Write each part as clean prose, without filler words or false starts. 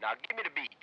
Now give me the beat.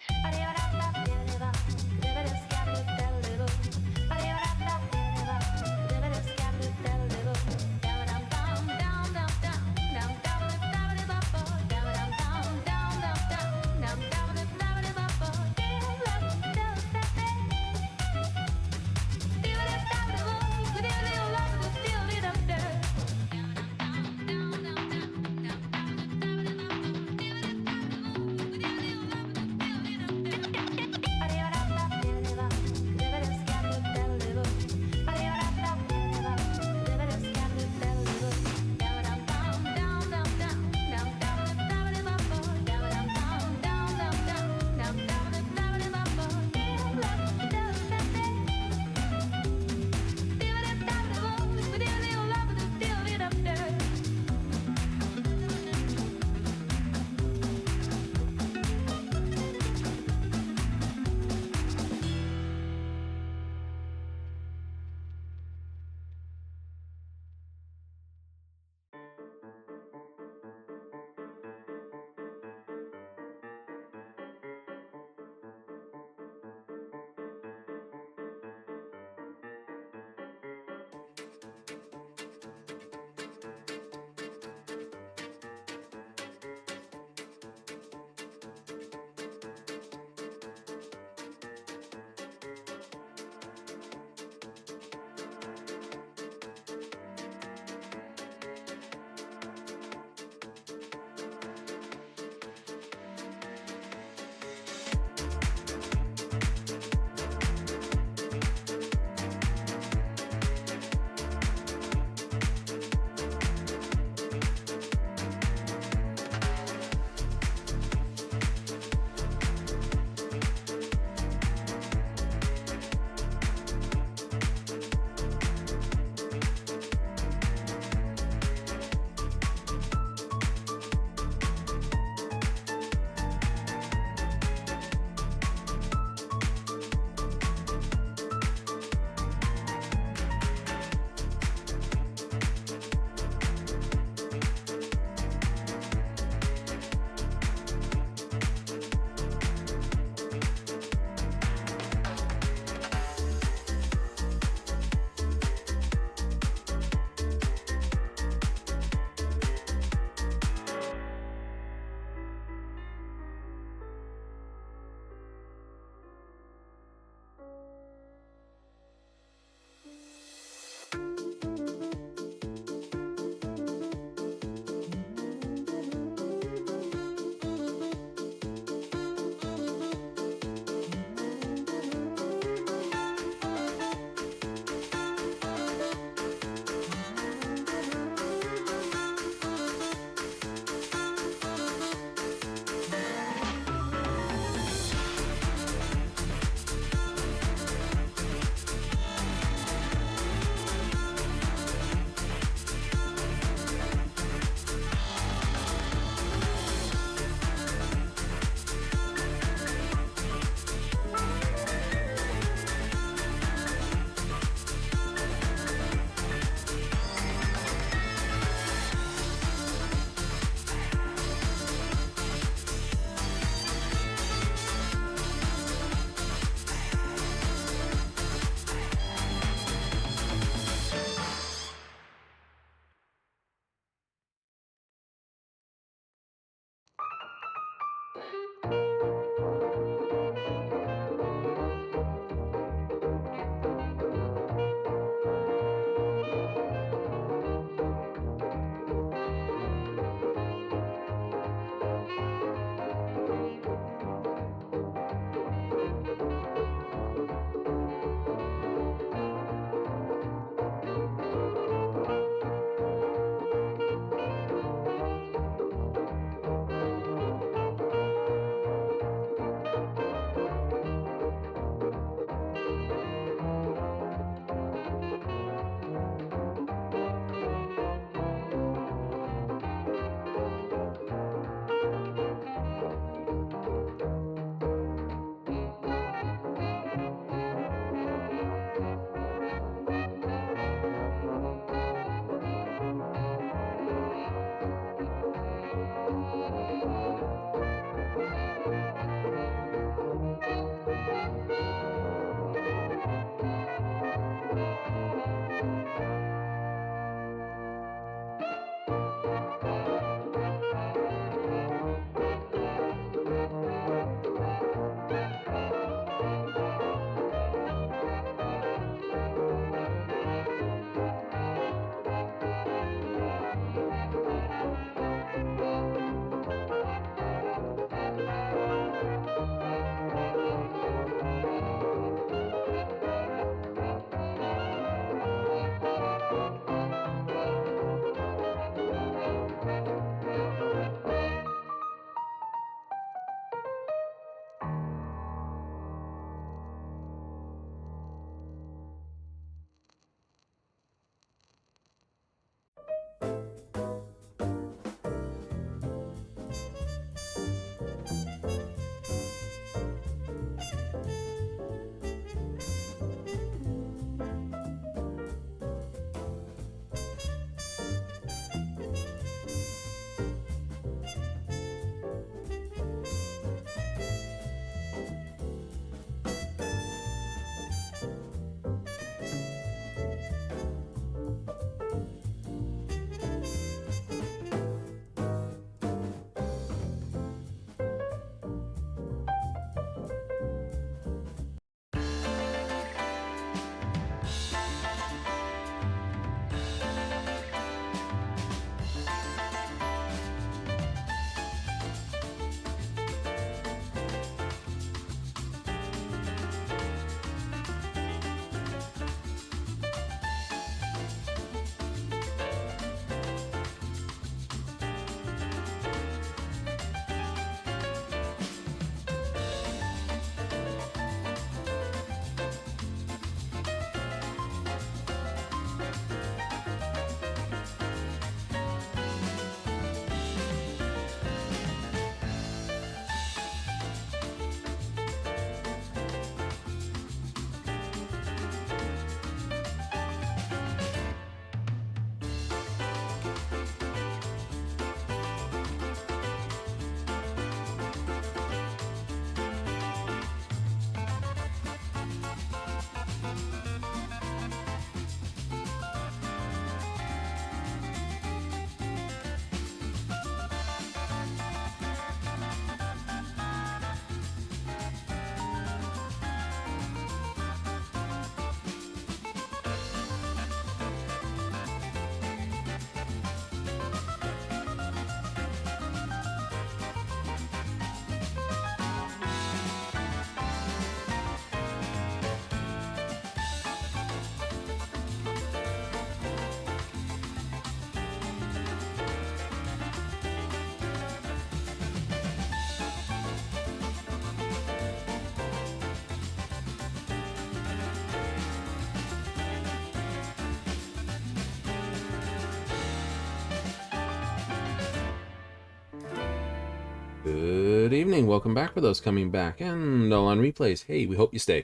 Good evening. Welcome back for those coming back and all on replays. Hey, we hope you stay.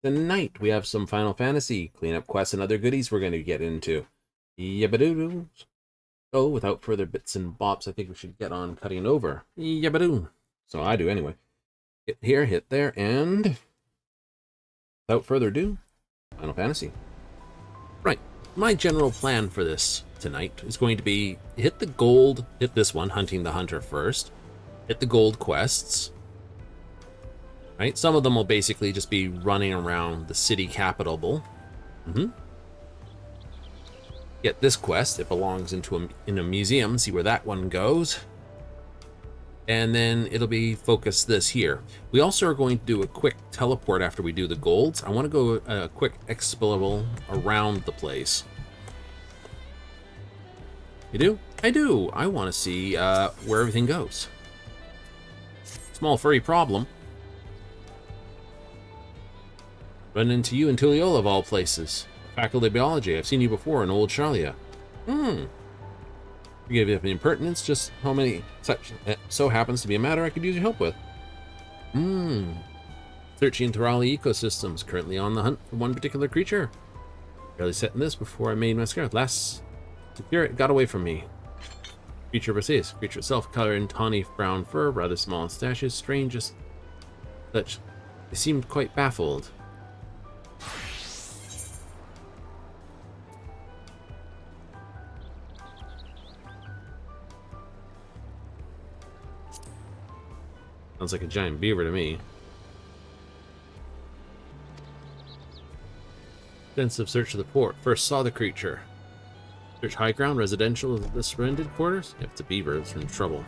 Tonight we have some Final Fantasy cleanup quests and other goodies we're going to get into. Yabadoo. So without further bits and bops, I think we should get on cutting over. Yabadoo. So I do anyway. Hit here, hit there, and without further ado, Final Fantasy. Right. My general plan for this tonight is going to be hit the gold, hit this one, Hunting the Hunter first. Hit the gold quests, right? Some of them will basically just be running around the city capital. Get this quest. It belongs in a museum. See where that one goes. And then it'll be focus this here. We also are going to do a quick teleport after we do the golds. I want to go a quick explorable around the place. You do? I do. I want to see where everything goes. Small furry problem. Run into you in Tuliola of all places. Faculty of Biology. I've seen you before in Old Charlia. Forgive me for the impertinence, just how many such so happens to be a matter I could use your help with. Searching Terali ecosystems, currently on the hunt for one particular creature. Barely set in this before I made my scar. Last secure it got away from me. Creature persists. Creature itself, color in tawny brown fur, rather small in stashes, strange as such. They seemed quite baffled. Sounds like a giant beaver to me. Extensive search of the port. First saw the creature. Search high ground, residential of the surrendered quarters. If it's a beaver, it's in trouble.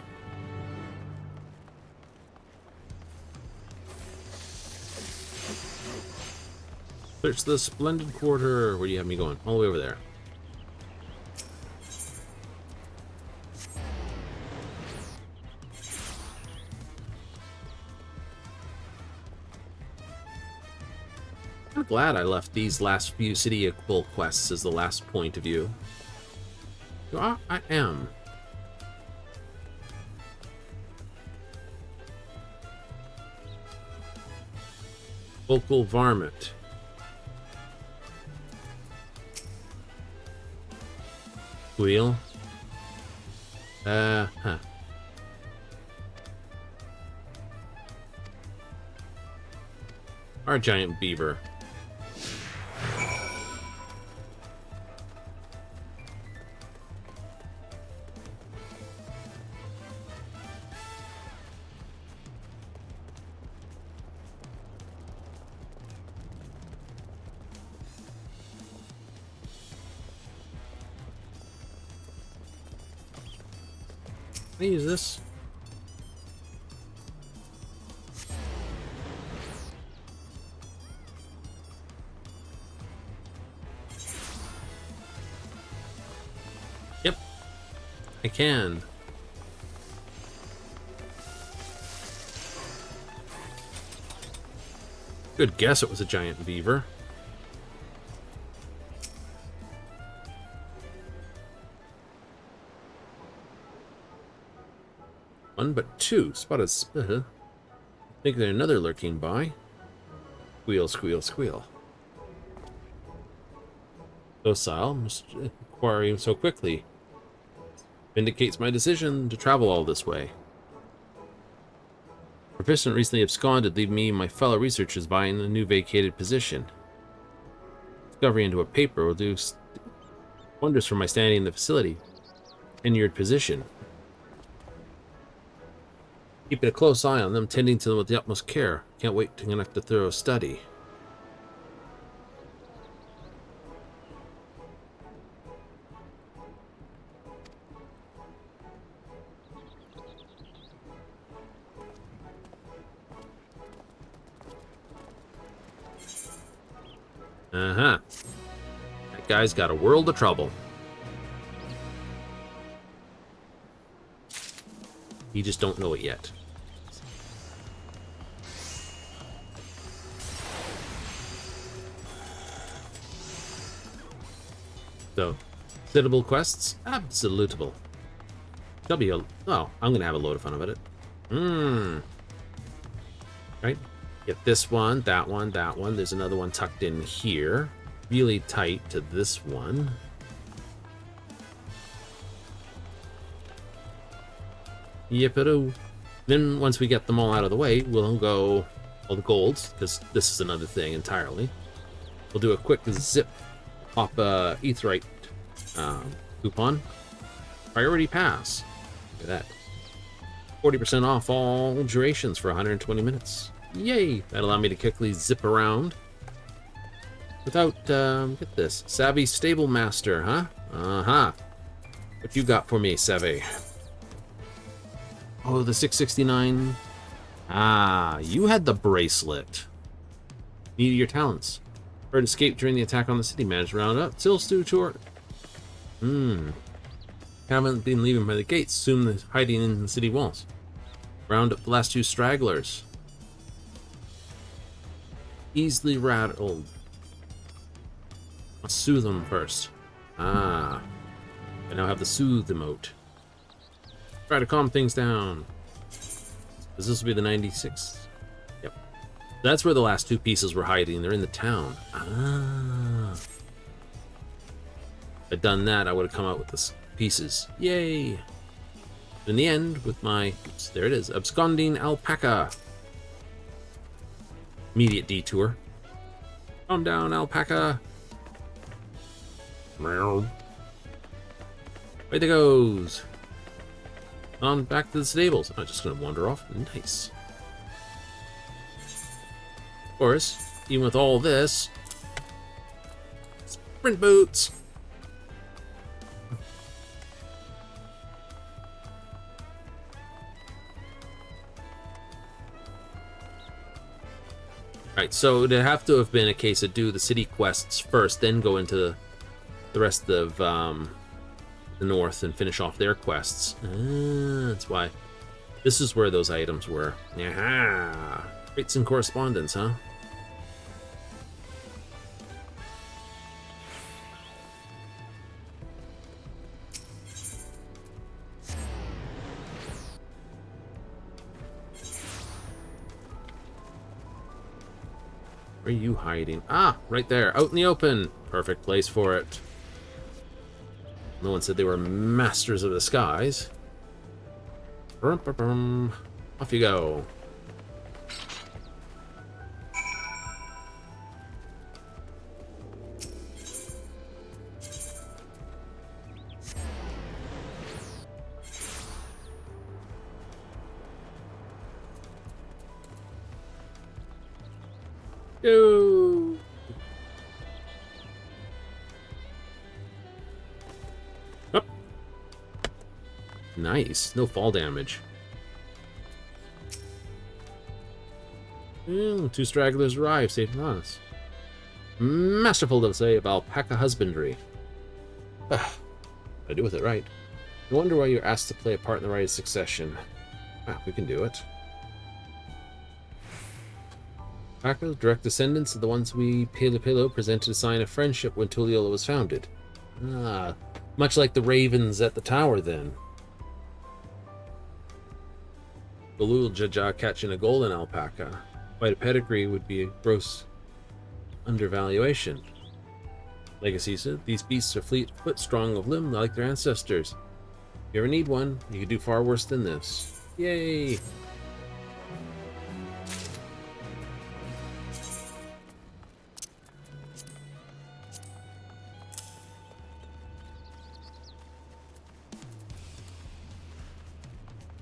Search the splendid quarter. Where do you have me going? All the way over there. I'm glad I left these last few city equal quests as the last point of view. I am. Vocal varmint. Wheel. Our giant beaver. Can I use this? Yep, I can. Good guess it was a giant beaver. One but two. Spotted spitter. Think there's another lurking by. Squeal, squeal, squeal. Docile, must acquire him so quickly. Vindicates my decision to travel all this way. Proficient recently absconded, leaving me and my fellow researchers vying a new vacated position. Discovery into a paper will do wonders for my standing in the facility. Tenured position. Keeping a close eye on them, tending to them with the utmost care. Can't wait to conduct a thorough study. That guy's got a world of trouble. You just don't know it yet. So, citable quests? Absolutable. There'll be a... Oh, I'm going to have a load of fun about it. Right. Get this one, that one, that one. There's another one tucked in here. Really tight to this one. Yip-a-doo. Then once we get them all out of the way, we'll go all the golds, because this is another thing entirely. We'll do a quick zip, pop a Aetheryte coupon. Priority pass. Look at that. 40% off all durations for 120 minutes. Yay! That'll allow me to quickly zip around. Without, get this. Savvy Stable Master, huh? Uh-huh. What you got for me, Savvy? Oh, the 669. Ah, you had the bracelet. Needed your talents. Bird escaped during the attack on the city. Managed to round up. Still stew toward. Haven't been leaving by the gates. Assume they're hiding in the city walls. Round up the last 2 stragglers. Easily rattled. I'll soothe them first. Ah. I now have the soothe emote. Try to calm things down. This will be the 96. Yep. That's where the last 2 pieces were hiding. They're in the town. Ah. If I'd done that, I would have come out with the pieces. Yay. In the end, with my... Oops, there it is. Absconding Alpaca. Immediate detour. Calm down, Alpaca. Away they goes. On back to the stables. I'm just going to wander off. Nice. Of course, even with all this, sprint boots. Right, so it'd have to have been a case of do the city quests first, then go into the rest of the north and finish off their quests. That's why. This is where those items were. Yeah. Rates and correspondence, huh? Where are you hiding? Ah, right there, out in the open. Perfect place for it. No one said they were masters of the skies. Off you go. Go. Up. Nice. No fall damage. 2 stragglers arrive, safe and honest. Masterful to say of alpaca husbandry. I do with it right. No wonder why you're asked to play a part in the right of succession. We can do it. Alpaca's direct descendants are the ones we Pilo presented a sign of friendship when Tulliola was founded. Much like the ravens at the tower, then. Galul Jaja catching a golden alpaca. Quite a pedigree would be a gross undervaluation. Legacy said, these beasts are fleet-foot, strong of limb, like their ancestors. If you ever need one, you could do far worse than this. Yay!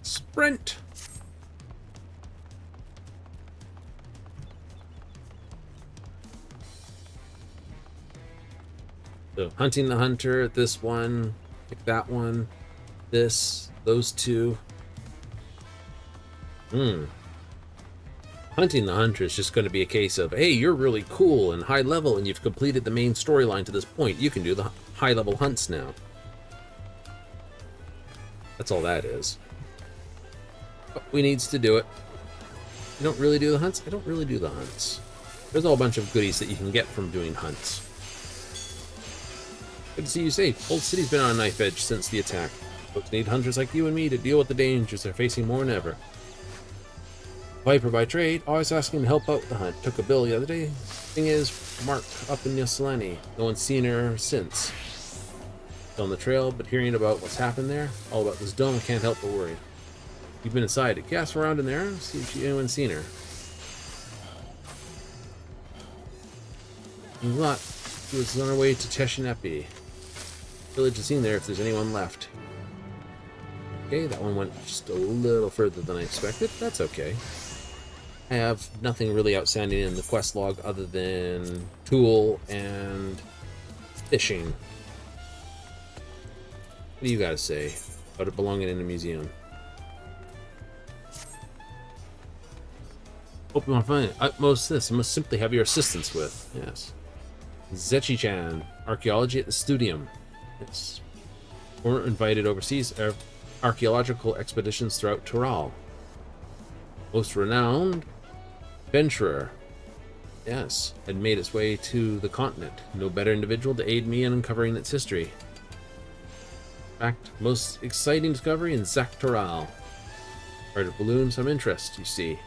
Sprint! So, hunting the hunter, this one, pick that one, this, those 2. Hunting the hunter is just going to be a case of, hey, you're really cool and high level and you've completed the main storyline to this point. You can do the high level hunts now. That's all that is. But we needs to do it. You don't really do the hunts? I don't really do the hunts. There's a whole bunch of goodies that you can get from doing hunts. Good to see you safe. Old City's been on a knife edge since the attack. Folks need hunters like you and me to deal with the dangers they're facing more than ever. Viper by trade, always asking to help out with the hunt. Took a bill the other day. Thing is, Mark up in Yoselani. No one's seen her since. Still on the trail, but hearing about what's happened there, all about this dome, can't help but worry. You've been inside it. Gas around in there, see if anyone's seen her. Lot. She was on her way to Teshinepi. Village is seen there if there's anyone left. Okay, that one went just a little further than I expected. That's okay. I have nothing really outstanding in the quest log other than tool and fishing. What do you gotta say about it belonging in a museum? Hope you want to find utmost this. I must simply have your assistance with. Yes. Zechi-chan, archaeology at the Studium. Yes. We're invited overseas archaeological expeditions throughout Tural. Most renowned adventurer. Yes, had made its way to the continent. No better individual to aid me in uncovering its history. In fact, most exciting discovery in Zaktoral. Part of balloon, some interest, you see.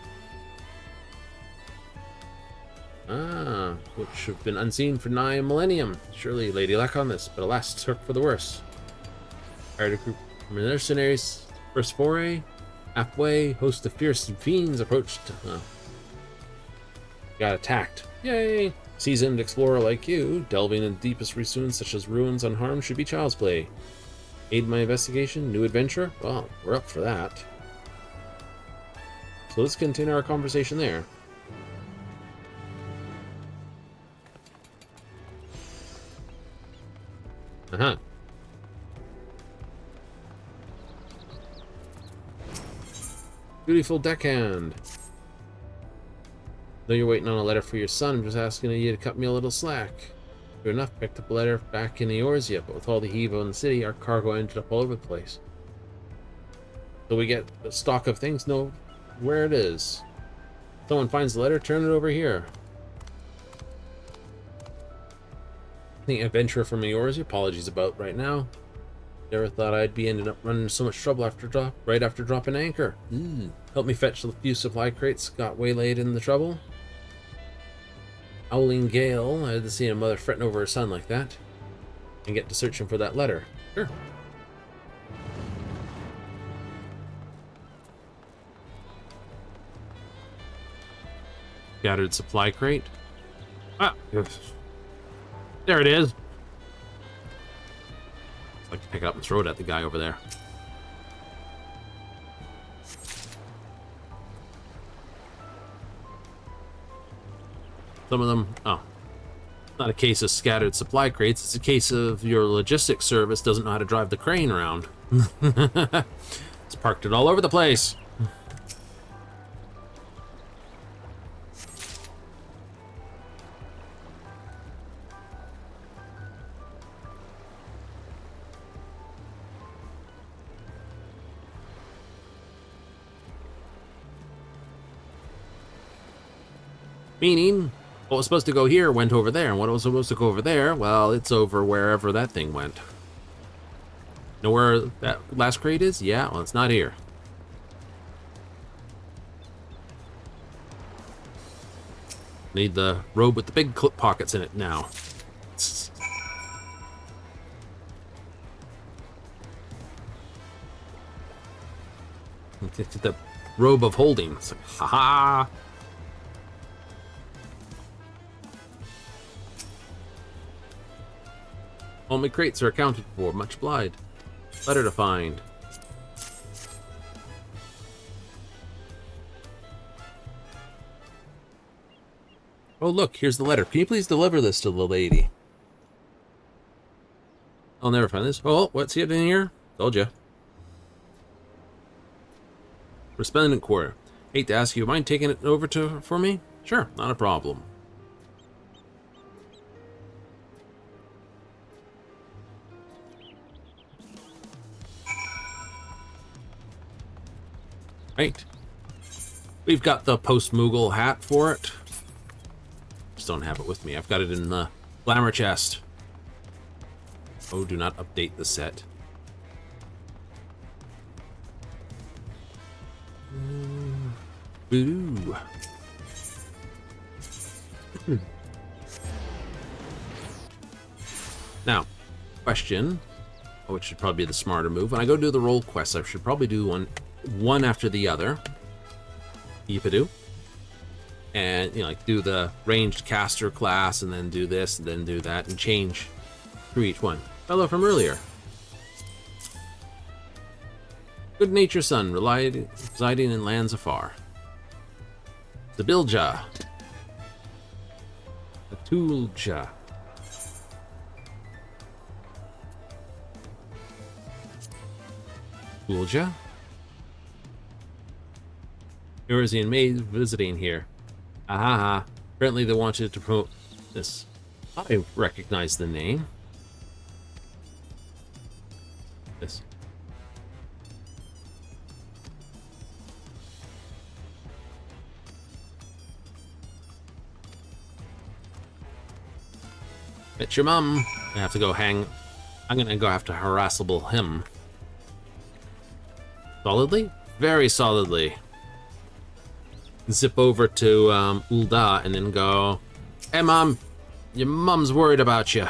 Ah, which have been unseen for nigh a millennium. Surely Lady luck on this, but alas, took for the worse. Hired a group of mercenaries. First foray, halfway, host of fierce fiends approached. Got attacked. Yay! Seasoned explorer like you, delving in the deepest resources such as ruins unharmed should be child's play. Aid my investigation, new adventure? Well, we're up for that. So let's continue our conversation there. Uh-huh. Beautiful deckhand. Though you're waiting on a letter for your son, I'm just asking you to cut me a little slack. Sure enough, picked up a letter back in Eorzea, but with all the heave in the city, our cargo ended up all over the place. So we get a stock of things, know where it is. If someone finds the letter, turn it over here. I think adventurer from Eorzea, apologies about right now. Never thought I'd be ending up running so much trouble right after dropping anchor. Help me fetch a few supply crates, got waylaid in the trouble. Howling gale, I had to see a mother fretting over her son like that. And get to searching for that letter. Sure. Scattered supply crate. Ah, there it is. I'd like to pick it up and throw it at the guy over there. Some of them, oh, not a case of scattered supply crates. It's a case of your logistics service doesn't know how to drive the crane around. It's parked it all over the place. Meaning, what was supposed to go here went over there, and what was supposed to go over there, well, it's over wherever that thing went. Know where that last crate is? Yeah, well, it's not here. Need the robe with the big clip pockets in it now. The robe of holding. It's like, haha. All my crates are accounted for. Much obliged. Letter to find. Oh, look, here's the letter. Can you please deliver this to the lady? I'll never find this. Oh, what's it in here? Told you. Resplendent quarter. Hate to ask you, mind taking it over for me? Sure, not a problem. Right. We've got the post-Moogle hat for it. Just don't have it with me. I've got it in the glamour chest. Oh, do not update the set. Boo. Now, question, which should probably be the smarter move. When I go do the role quests, I should probably do one after the other. Yipadoo. And, you know, like do the ranged caster class, and then do this, and then do that, and change through each one. Fellow from earlier. Good natured son, residing in lands afar. Zabilja. Atulja. Ulja? Eurasian maid visiting here. Ahaha. Apparently they wanted to promote this. I recognize the name. This. It's your mum. I have to go hang. I'm gonna go have to harassable him. Solidly? Very solidly. Zip over to Ulda and then go, hey mom, your mom's worried about you.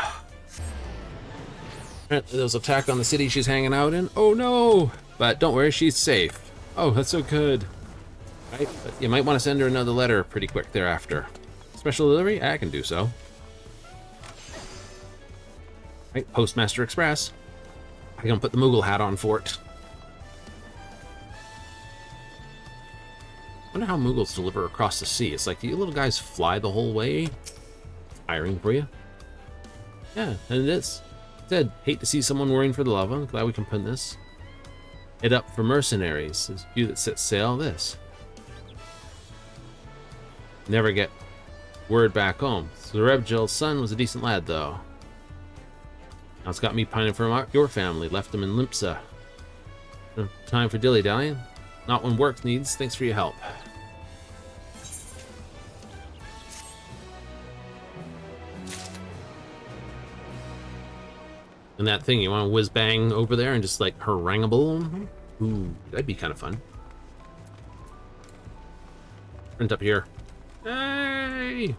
There was an attack on the city she's hanging out in. Oh no! But don't worry, she's safe. Oh, that's so good. Right? But you might want to send her another letter pretty quick thereafter. Special delivery? I can do so. Right, Postmaster Express. I can put the Moogle hat on for it. I wonder how Moogles deliver across the sea. It's like, do you little guys fly the whole way? Hiring for you? Yeah, and it is. Said, hate to see someone worrying for the lava. Glad we can put this. Head up for mercenaries. There's a few that set sail. This. Never get word back home. Zerebjel's son was a decent lad, though. Now it's got me pining for your family. Left him in Limpsa. No time for dilly-dallying. Not when work needs. Thanks for your help. And that thing, you want to whiz bang over there and just like haranguable them? Ooh, that'd be kind of fun. Print up here. Hey!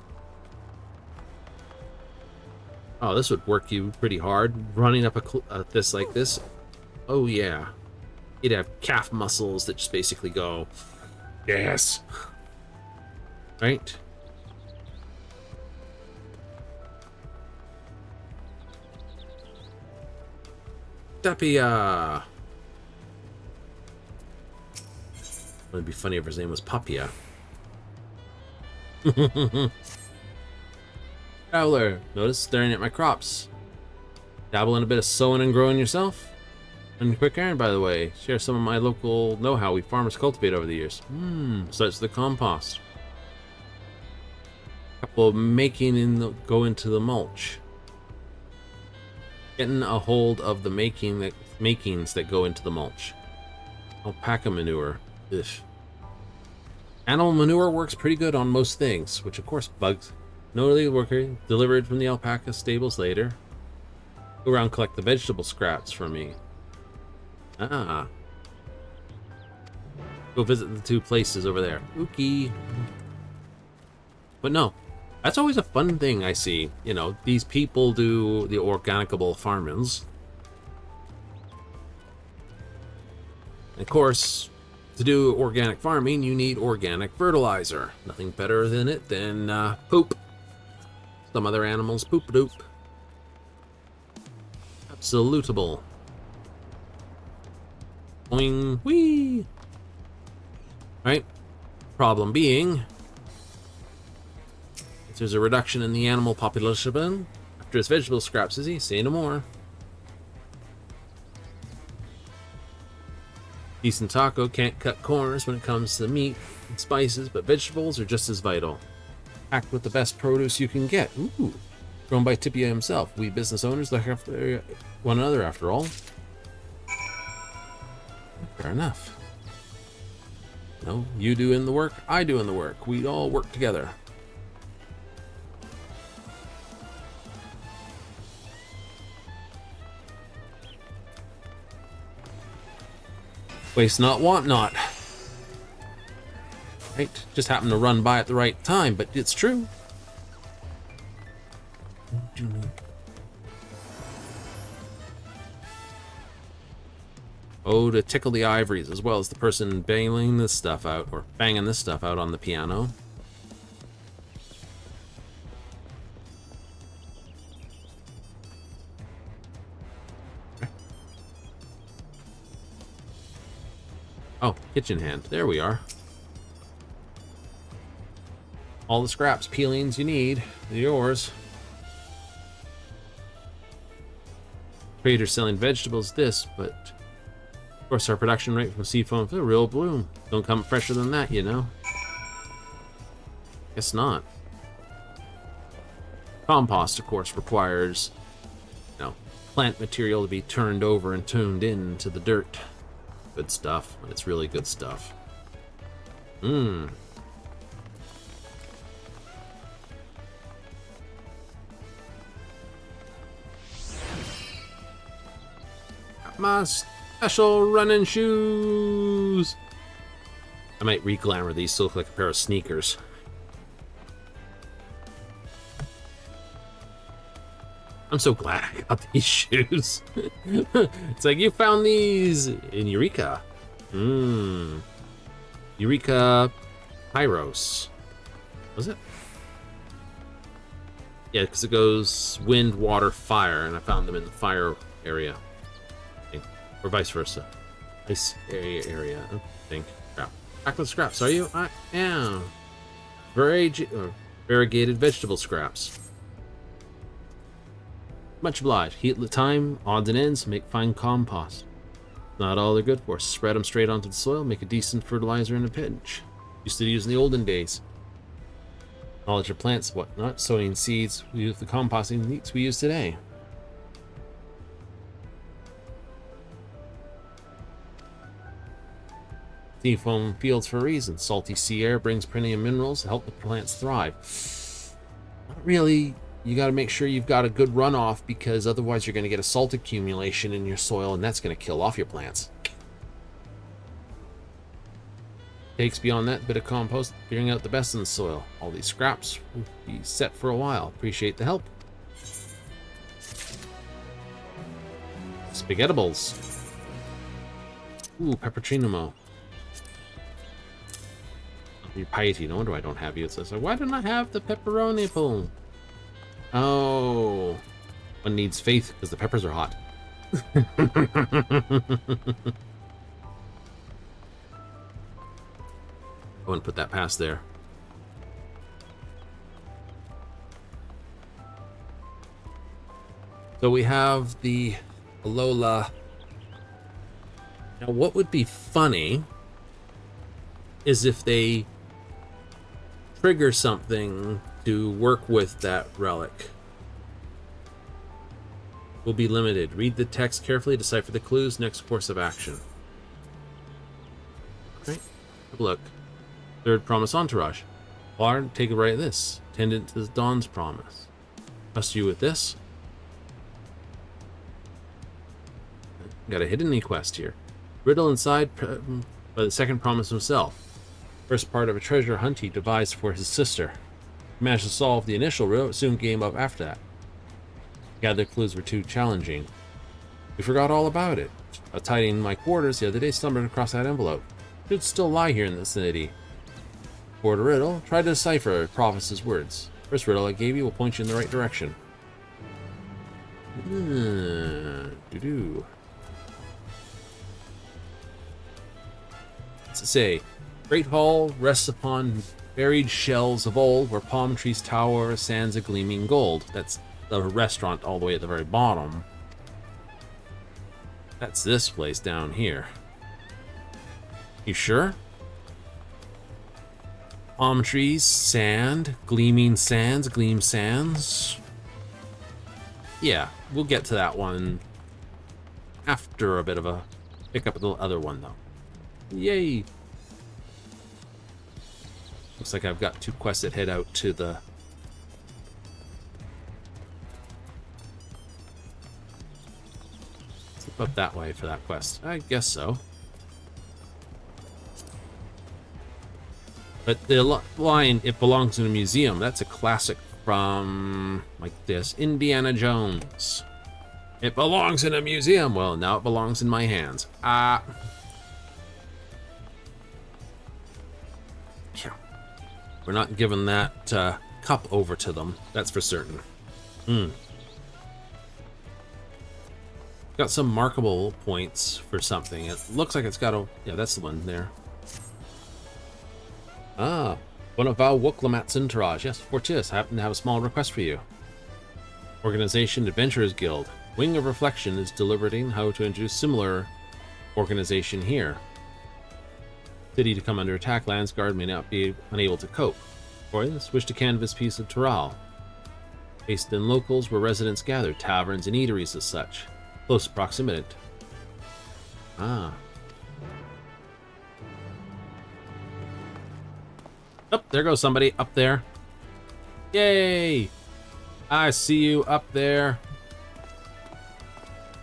Oh, this would work you pretty hard. Running up this like this. Oh yeah. You'd have calf muscles that just basically go, yes. Right? Tapia. It'd be funny if his name was Papia. Traveler, notice staring at my crops. Dabble in a bit of sowing and growing yourself? And quick errand, by the way. Share some of my local know-how we farmers cultivate over the years. Starts the compost. A couple of go into the mulch. Getting a hold of the makings that go into the mulch. Alpaca manure. Ugh. Animal manure works pretty good on most things, which of course bugs. Notably worker delivered from the alpaca stables later. Go around collect the vegetable scraps for me. Ah. Go visit the two places over there. Ookie. But no, that's always a fun thing I see. You know, these people do the organicable farmings. Of course, to do organic farming, you need organic fertilizer. Nothing better than it than poop. Some other animals poop-a-doop. Absolutable. Boing, whee! Right? Problem being, if there's a reduction in the animal population after its vegetable scraps, is he? Say no more. Decent taco can't cut corners when it comes to meat and spices, but vegetables are just as vital. Act with the best produce you can get. Ooh. Grown by Tipia himself. We business owners look after one another, after all. Fair enough. No, you do in the work, I do in the work. We all work together. Waste not, want not. Right? Just happened to run by at the right time, but it's true. Oh, to tickle the ivories, as well as the person banging this stuff out, or banging this stuff out on the piano. Oh, kitchen hand. There we are. All the scraps, peelings you need, they're yours. Trader selling vegetables, this, but of course our production rate from seafoam for the real bloom. Don't come fresher than that, you know. Guess not. Compost, of course, requires, you know, plant material to be turned over and tuned into the dirt. Good stuff, but it's really good stuff. My special running shoes. I might re-glamour these to look like a pair of sneakers. I'm so glad I got these shoes. It's like, you found these in Eureka. Eureka Pyros. Was it? Yeah, because it goes wind, water, fire, and I found them in the fire area. Or vice versa. Ice area, I think. Scrap. Back with scraps, are you? I am. Variegated vegetable scraps. Much obliged. Heat the time, odds and ends, make fine compost. Not all they're good for. Spread them straight onto the soil, make a decent fertilizer in a pinch. Used to use in the olden days. Knowledge of plants, whatnot, sowing seeds, we use the composting techniques we use today. Seafoam fields for a reason. Salty sea air brings plenty of minerals to help the plants thrive. Not really. You got to make sure you've got a good runoff, because otherwise you're going to get a salt accumulation in your soil, and that's going to kill off your plants. Takes beyond that bit of compost, figuring out the best in the soil. All these scraps will be set for a while. Appreciate the help. Spaghettables. Ooh, pepperoncino. Your piety, no wonder I don't have you. It says, why don't I have the pepperoni pool? Oh, one needs faith because the peppers are hot. I wouldn't put that past there. So we have the Alola. Now, what would be funny is if they trigger something to work with that relic. Will be limited. Read the text carefully, decipher the clues, next course of action. Alright, have a look. Third promise entourage. Or take a right at this. Attendant to the Dawn's promise. Trust you with this. Got a hidden quest here. Riddle inside by the second promise himself. First part of a treasure hunt he devised for his sister. He managed to solve the initial riddle, but soon gave up after that. Gathered clues were too challenging. We forgot all about it. While tidying my quarters the other day, stumbled across that envelope. It should still lie here in the vicinity. For the riddle, try to decipher Province's words. First riddle I gave you will point you in the right direction. What's it say? Great hall rests upon buried shells of old, where palm trees tower, sands of gleaming gold. That's the restaurant all the way at the very bottom. That's this place down here. You sure? Palm trees, sand, gleaming sands, gleam sands. Yeah, we'll get to that one after a bit of a pick up the other one though. Yay! Looks like I've got 2 quests that head out to the... Slip up that way for that quest. I guess so. But the line, "It belongs in a museum," that's a classic from, like this, Indiana Jones. It belongs in a museum. Well, now it belongs in my hands. Yeah. We're not giving that cup over to them. That's for certain. Got some markable points for something. It looks like it's got a... Yeah, that's the one there. Ah, one of our Woklamat's entourage. Yes, Fortis, I happen to have a small request for you. Organization Adventurers Guild. Wing of Reflection is deliberating how to introduce similar organization here. City to come under attack, Landsguard may not be unable to cope. For this, wish to canvass piece of Tural. Based in locals where residents gather, taverns and eateries as such. Close proximity. Ah. Oh, there goes somebody up there. Yay! I see you up there.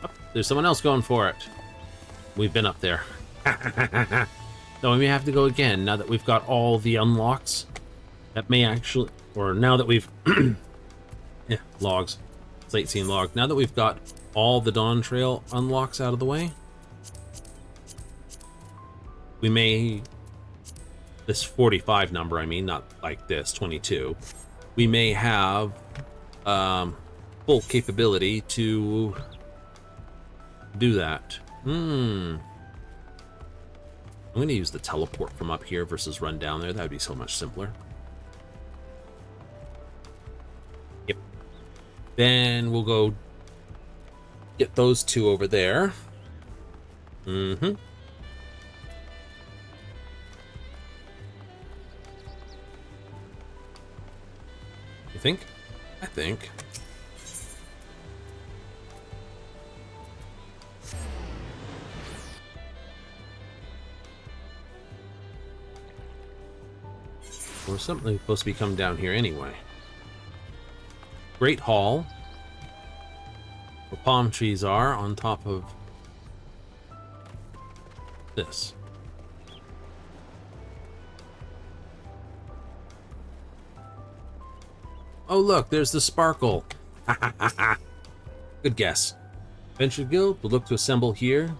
Oh, there's someone else going for it. We've been up there. No, we may have to go again now that we've got all the unlocks. That may actually, or now that we've, yeah, logs, sightseeing log. Now that we've got all the Dawntrail unlocks out of the way, we may, this 45 number, I mean, not like this, 22, we may have full capability to do that. I'm going to use the teleport from up here versus run down there. That would be so much simpler. Yep. Then we'll go get those two over there. You think? I think. Or something supposed to be coming down here anyway. Great Hall, where palm trees are on top of this. Oh look, there's the sparkle. Good guess. Adventure Guild will look to assemble here.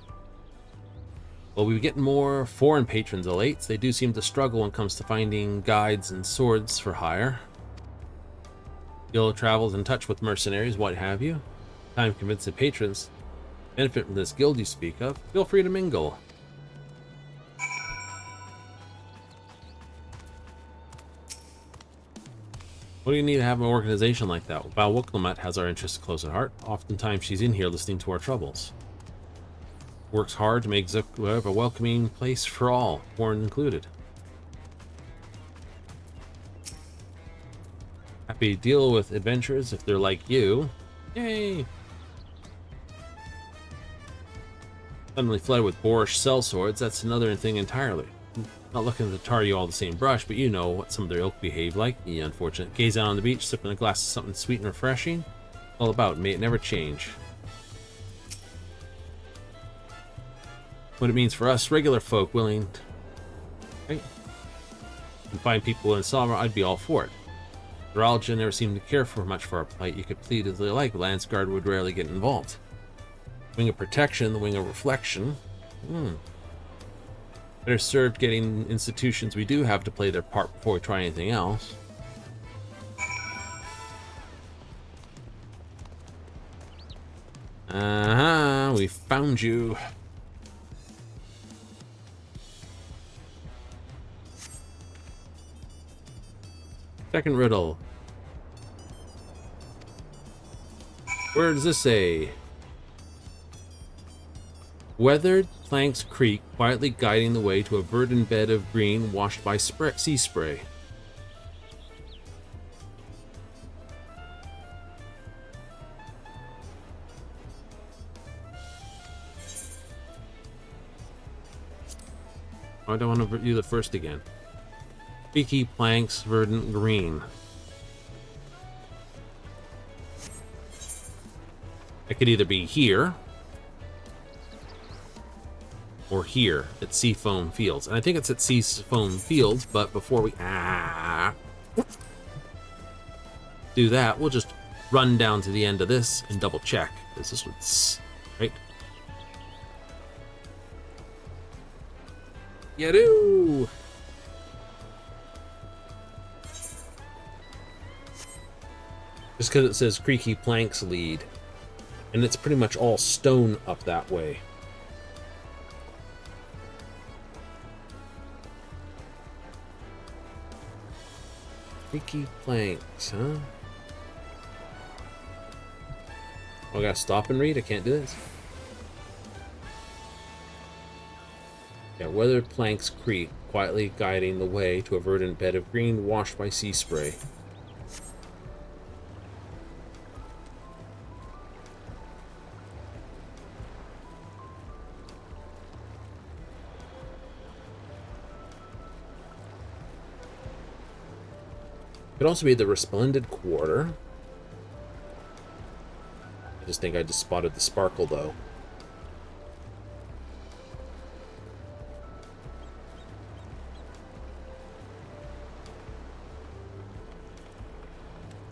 Well, we get more foreign patrons elates. They do seem to struggle when it comes to finding guides and swords for hire. Guild travels in touch with mercenaries, what have you. Time convincing patrons benefit from this guild you speak of. Feel free to mingle. What do you need to have an organization like that? Val Woklamat has our interests close at heart. Oftentimes she's in here listening to our troubles. Works hard to make Zuk a welcoming place for all, foreign included. Happy to deal with adventurers if they're like you. Yay! Suddenly flooded with boorish sellswords, that's another thing entirely. Not looking to tar you all the same brush, but you know what some of their ilk behave like. Yeah, unfortunate. Gaze out on the beach, sipping a glass of something sweet and refreshing. All about, may it never change. What it means for us, regular folk willing to, right? And find people in Salma, I'd be all for it. Neuralgia never seemed to care for much for our plight. You could plead as they like, Landsguard would rarely get involved. Wing of Protection, the Wing of Reflection. Better served getting institutions we do have to play their part before we try anything else. We found you. Second riddle. Where does this say? Weathered planks creak, quietly guiding the way to a verdant bed of green washed by sea spray. I don't want to do the first again. Creaky planks, verdant green. It could either be here, or here at Seafoam Fields. And I think it's at Seafoam Fields, but before we do that, we'll just run down to the end of this and double check. Because this one's right. Yadoo! Just because it says Creaky Planks lead. And it's pretty much all stone up that way. Creaky Planks, huh? Oh, I gotta stop and read? I can't do this. Yeah, weathered planks creak, quietly guiding the way to a verdant bed of green washed by sea spray. Could also be the Resplendent Quarter. I just think I just spotted the sparkle, though.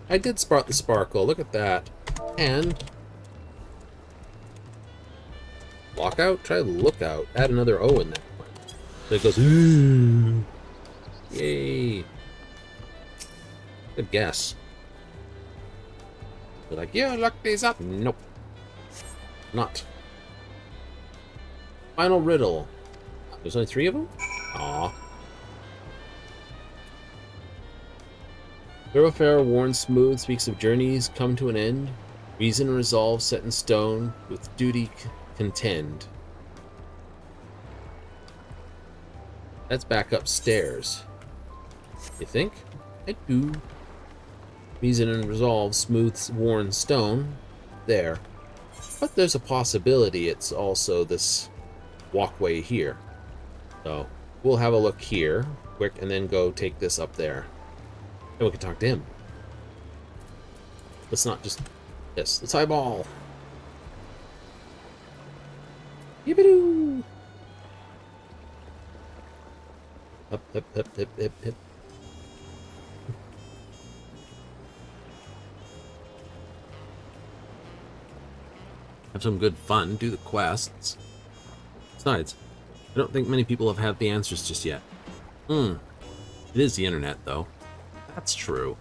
I did spot the sparkle. Look at that. And lockout? Try lookout. Add another O in there. So it goes, ooh. Yay. Good guess. They're like, yeah, look these up. Nope. Not. Final riddle. There's only 3 of them? Aw. Thoroughfare worn smooth speaks of journeys come to an end. Reason and resolve set in stone. With duty contend. That's back upstairs. You think? I do. Reason and resolve, smooth worn stone. There. But there's a possibility it's also this walkway here. So we'll have a look here, quick, and then go take this up there. And we can talk to him. Let's not just this. Let's eyeball. Yippee-doo! Up, up, up, up, up, up. Have some good fun, do the quests. Besides, I don't think many people have had the answers just yet. It is the internet, though. That's true.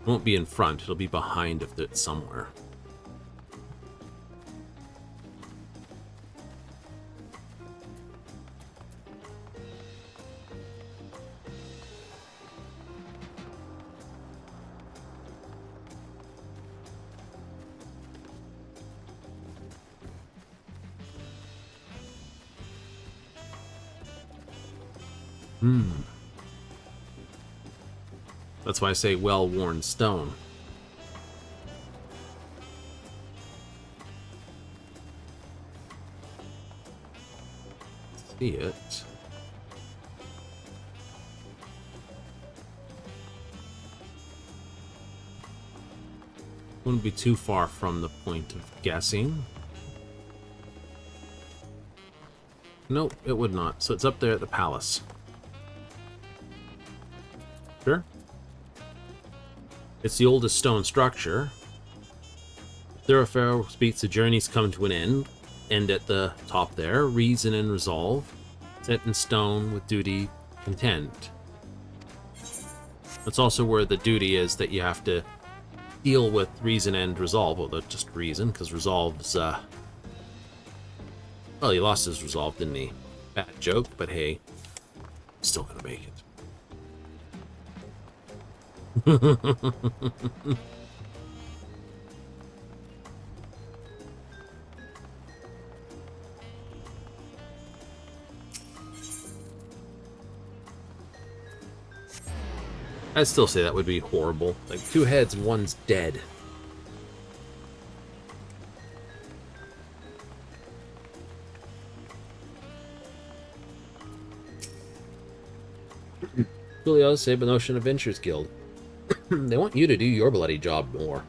It won't be in front, it'll be behind if it's somewhere. That's why I say well-worn stone. See it. Wouldn't be too far from the point of guessing. Nope, it would not. So it's up there at the palace. Sure. It's the oldest stone structure. Thoroughfare speaks the journey's come to an end at the top there. Reason and resolve, set in stone with duty contend. That's also where the duty is that you have to deal with reason and resolve. Well, that's just reason, because resolve's, well, he lost his resolve, didn't he? Bad joke, but hey, still gonna make it. I'd still say that would be horrible. Like 2 heads and one's dead. Julio, Save an Ocean Adventures Guild. They want you to do your bloody job more.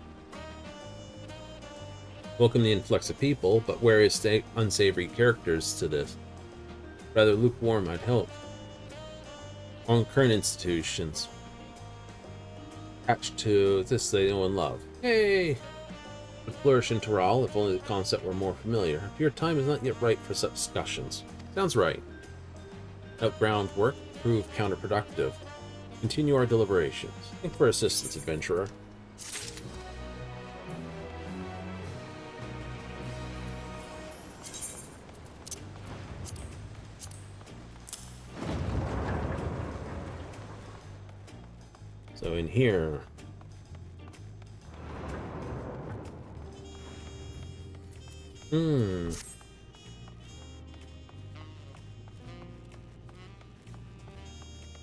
Welcome the influx of people, but where is unsavory characters to this? Rather lukewarm, I'd help. On current institutions. Attached to this they know and love. Hey! Would flourish in Taral if only the concept were more familiar. Your time is not yet right for such discussions. Sounds right. Outground work proved counterproductive. Continue our deliberations. Thank for assistance, adventurer. So in here...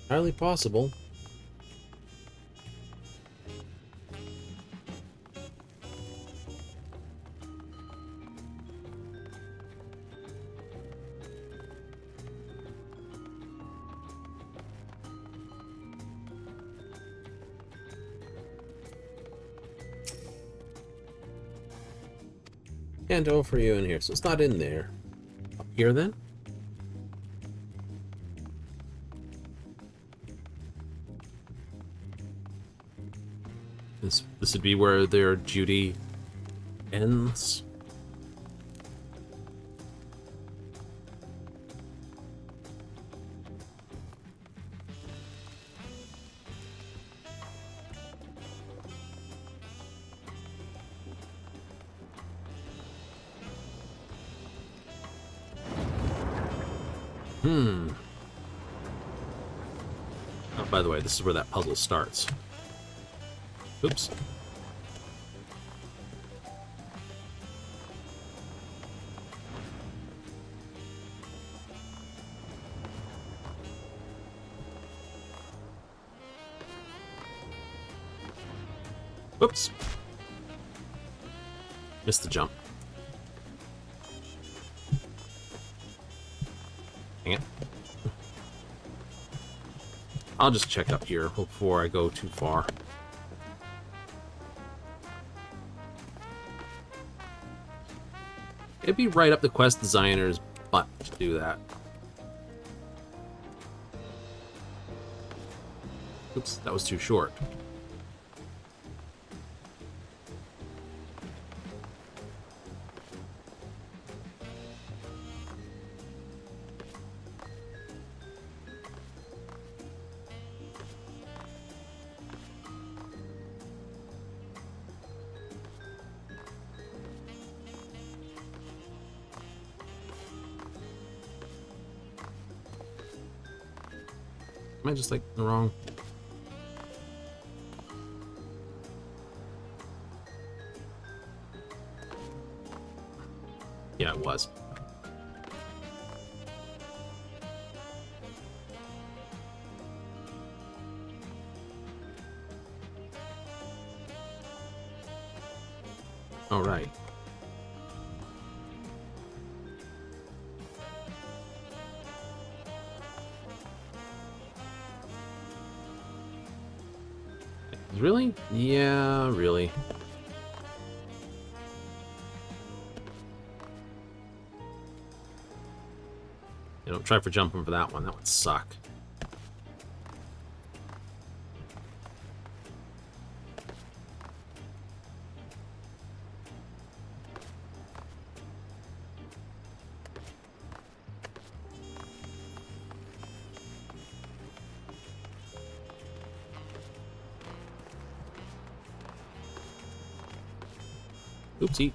Highly possible. Can't offer you in here, so it's not in there. Up here then? This would be where their duty ends. Oh, by the way, this is where that puzzle starts. Oops. Whoops. Missed the jump. Dang it. I'll just check up here before I go too far. It'd be right up the quest designer's butt to do that. Oops, that was too short. Am I just like the wrong? Yeah, it was. All right. Really? Yeah, really. You know, try for jumping for that one. That would suck. Oopsie.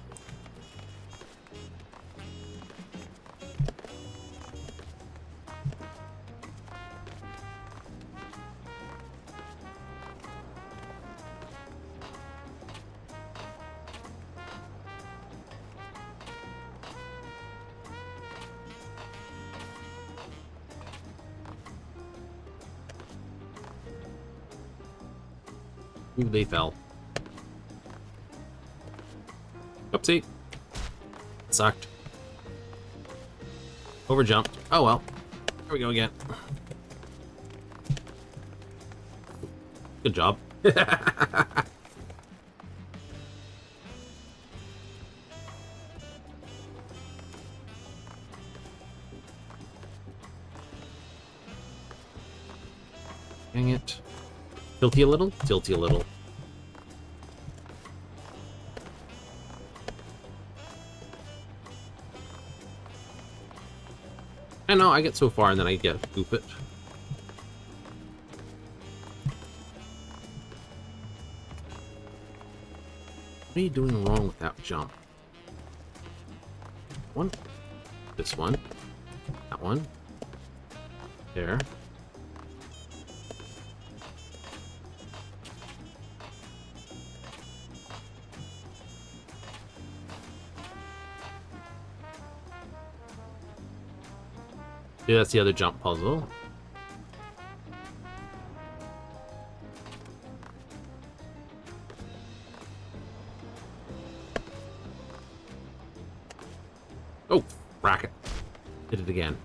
Ooh, they fell. Oopsie. Sucked. Overjumped. Oh well. Here we go again. Good job. Dang it. Tilty a little? Tilty a little. I know, I get so far and then I get goop it. What are you doing wrong with that jump? One. This one. That one. There. Yeah, that's the other jump puzzle. Oh, racket. Did it again.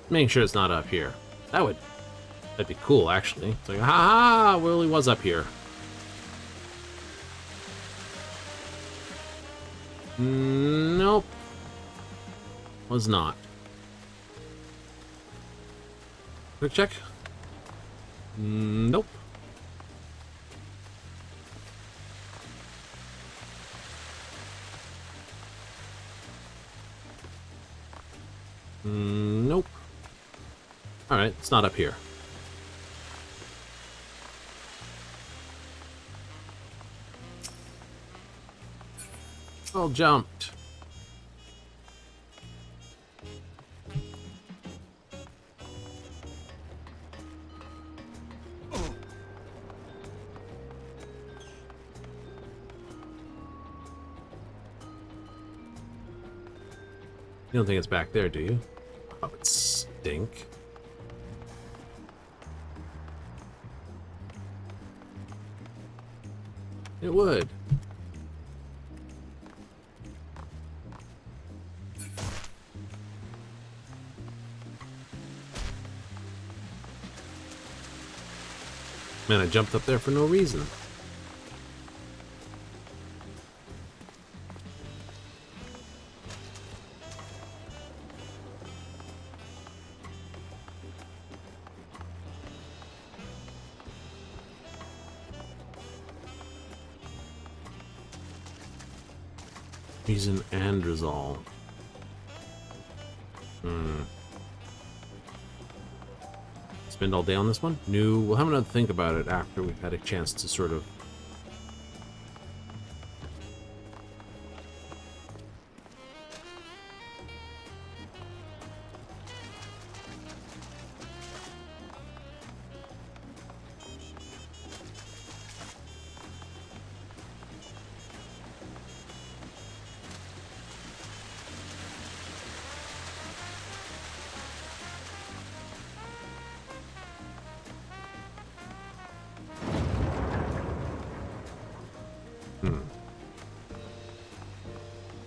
Making sure it's not up here. That'd be cool, actually. It's like, ha! Well, he was up here. Nope. Was not. Quick check. Nope. Nope. Alright, it's not up here. All jumped. You don't think it's back there, do you? Oh, it stink. It would. Man, I jumped up there for no reason. Reason and resolve. Spend all day on this one? No, we'll have another think about it after we've had a chance to sort of...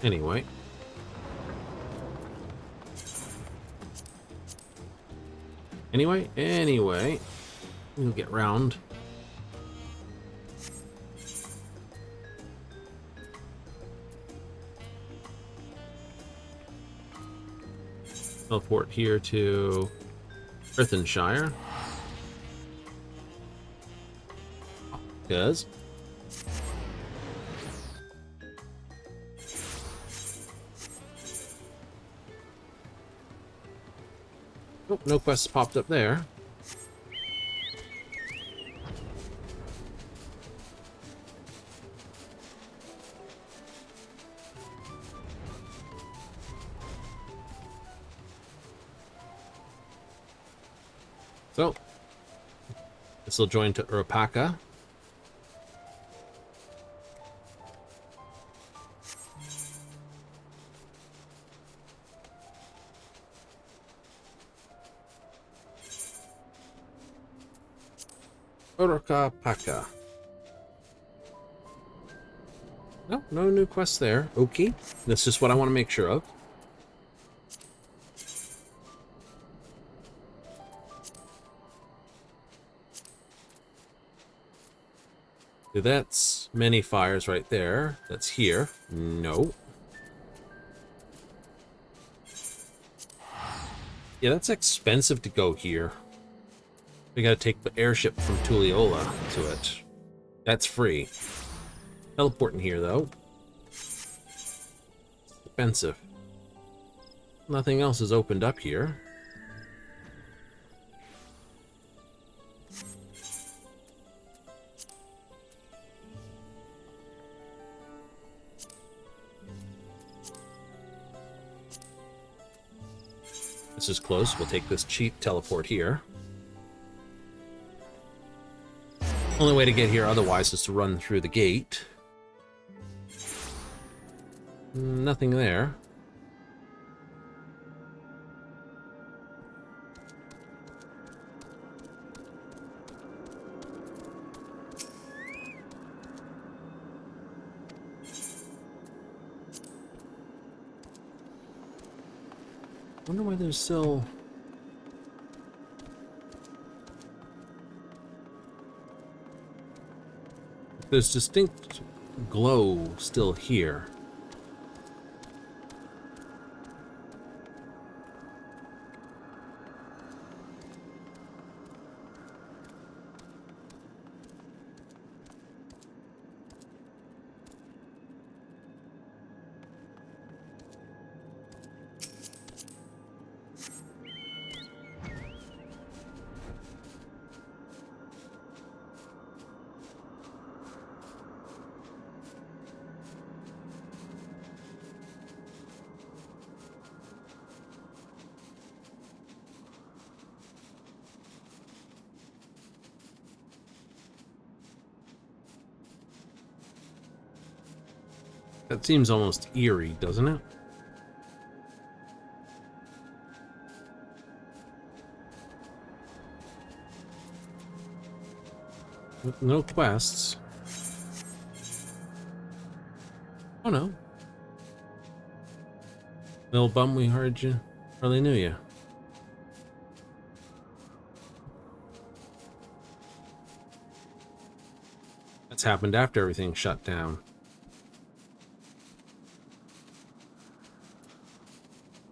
Anyway. Anyway. We'll get round. Teleport here to Earthenshire. Because... Oh, no quests popped up there. So, this will join to Urapaka. Urapaka. No, no new quests there. Okay. That's just what I want to make sure of. So that's many fires right there. That's here. No. Yeah, that's expensive to go here. We gotta take the airship from Tulliola to it. That's free. Teleporting here, though. Expensive. Nothing else is opened up here. This is close. We'll take this cheap teleport here. Only way to get here otherwise is to run through the gate. Nothing there. Wonder why there's still... There's distinct glow still here. That seems almost eerie, doesn't it? No quests. Oh no. Little bum, we hardly knew you. That's happened after everything shut down.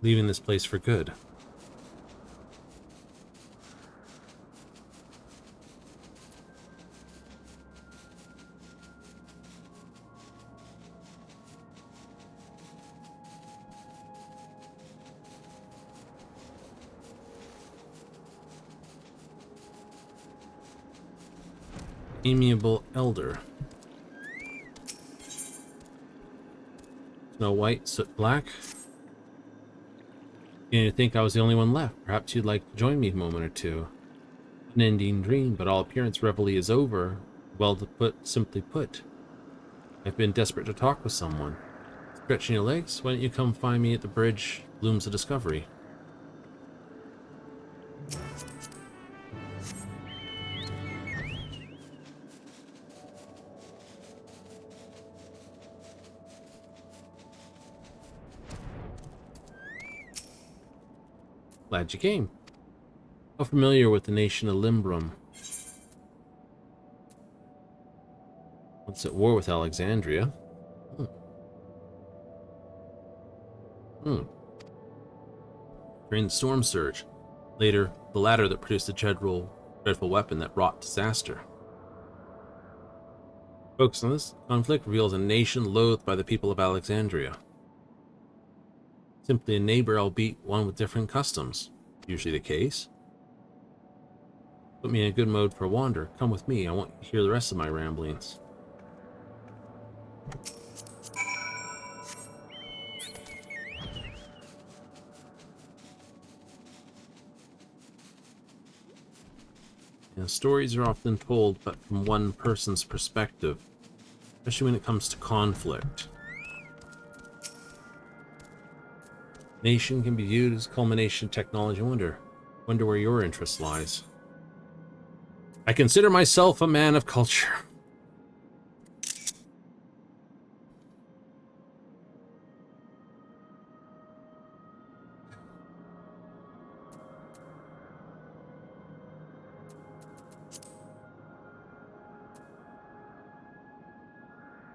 Leaving this place for good. Amiable Elder. Snow White, Soot Black. You didn't think I was the only one left. Perhaps you'd like to join me a moment or two. An ending dream, but all appearance reveille is over. Well to put, simply put. I've been desperate to talk with someone. Stretching your legs? Why don't you come find me at the bridge, Blooms of Discovery? Glad you came. How familiar with the nation of Limbrum? Once at war with Alexandria. During the Storm Surge. Later, the latter that produced the dreadful weapon that wrought disaster. Focus on this conflict reveals a nation loathed by the people of Alexandria. Simply a neighbor, albeit one with different customs. Usually the case. Put me in a good mode for a wander. Come with me, I want you to hear the rest of my ramblings. You know, stories are often told but from one person's perspective, especially when it comes to conflict. Nation can be viewed as culmination of technology. Wonder where your interest lies. I consider myself a man of culture.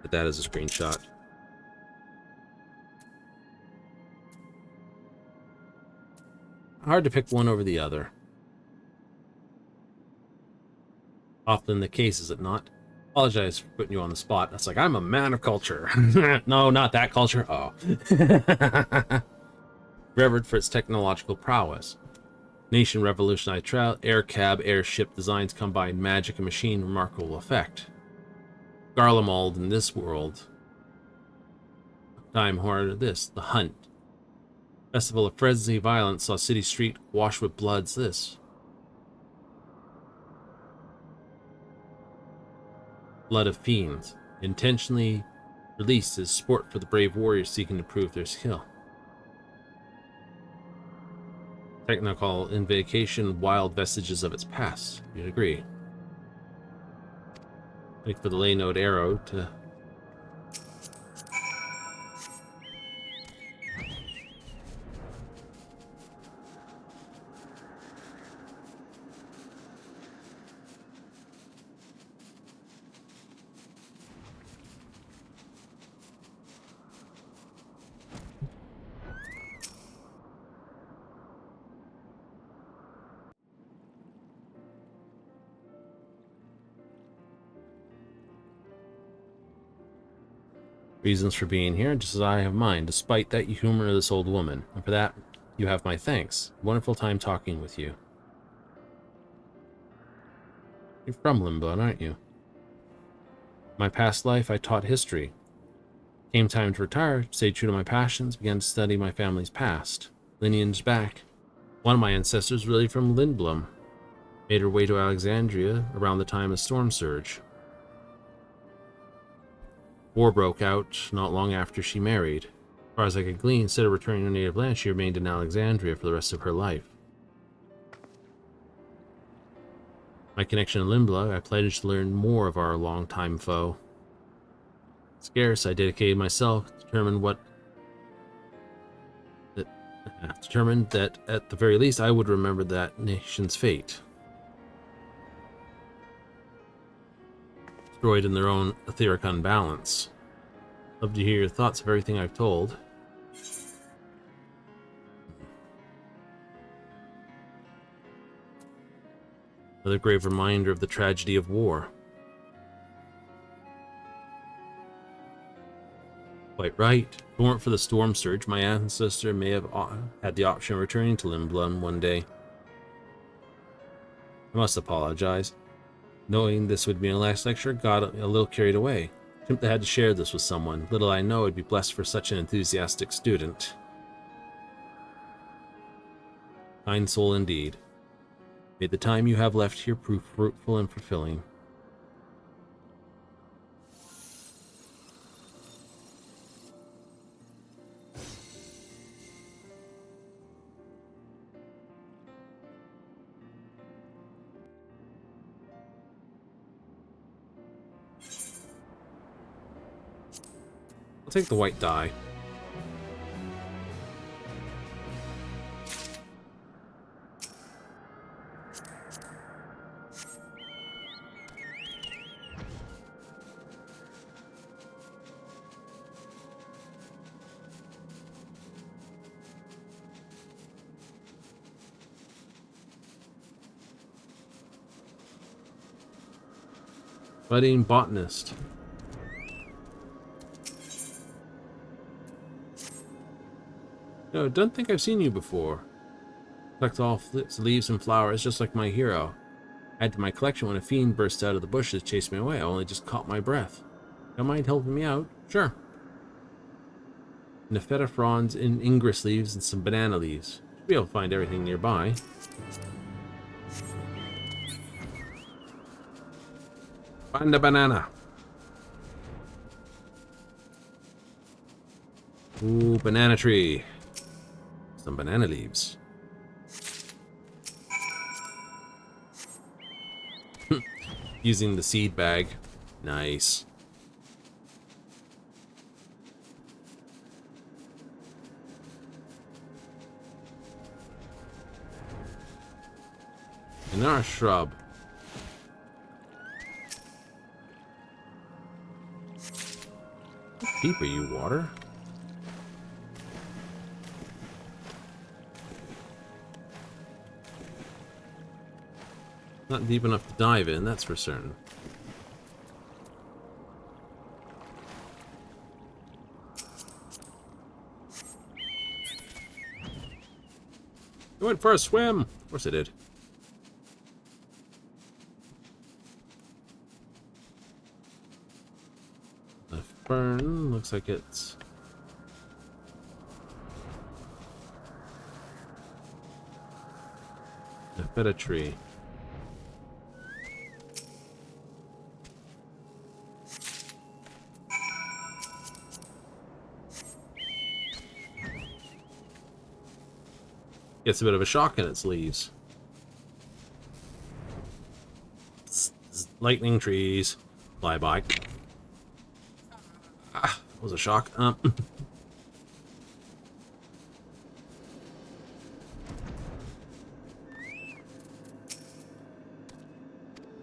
But that is a screenshot. Hard to pick one over the other. Often the case, is it not? Apologize for putting you on the spot. That's like, I'm a man of culture. No, not that culture. Oh. Revered for its technological prowess. Nation revolutionized trail, air cab, airship designs combined magic and machine, remarkable effect. Garlemald in this world. Time horror this, The Hunt. Festival of frenzy violence saw city street washed with bloods this. Blood of Fiends, intentionally released as sport for the brave warriors seeking to prove their skill. Technical invocation, wild vestiges of its past. You'd agree. Wait for the lay note arrow to... Reasons for being here, just as I have mine, despite that humor of this old woman. And for that, you have my thanks. Wonderful time talking with you. You're from Limbo, aren't you? My past life, I taught history. Came time to retire, stayed true to my passions, began to study my family's past. Lineage back. One of my ancestors really from Lindblom. Made her way to Alexandria around the time of Storm Surge. War broke out not long after she married. As far as I could glean, instead of returning to her native land, she remained in Alexandria for the rest of her life. My connection to Limbla, I pledged to learn more of our longtime foe. Scarce, I dedicated myself, determined that at the very least I would remember that nation's fate. Destroyed in their own etheric unbalance. Love to hear your thoughts of everything I've told. Another grave reminder of the tragedy of war. Quite right. If it weren't for the storm surge, my ancestor may have had the option of returning to Limblum one day. I must apologize. Knowing this would be my last lecture, got a little carried away. Simply had to share this with someone. Little I know I'd be blessed for such an enthusiastic student. Kind soul indeed. May the time you have left here prove fruitful and fulfilling. I'll take the white die. Budding botanist. No, don't think I've seen you before. Collect all leaves and flowers just like my hero. Add to my collection when a fiend burst out of the bushes, chased me away. I only just caught my breath. Don't mind helping me out? Sure. Nepheta fronds, ingress leaves, and some banana leaves. Should be able to find everything nearby. Find a banana. Ooh, banana tree. Some banana leaves. Using the seed bag. Nice. Another shrub. How deep are you, water? Not deep enough to dive in, that's for certain. I went for a swim. Of course I did. The fern looks like it's a feta tree. Gets a bit of a shock in its leaves. Lightning trees. Fly by. Ah, was a shock.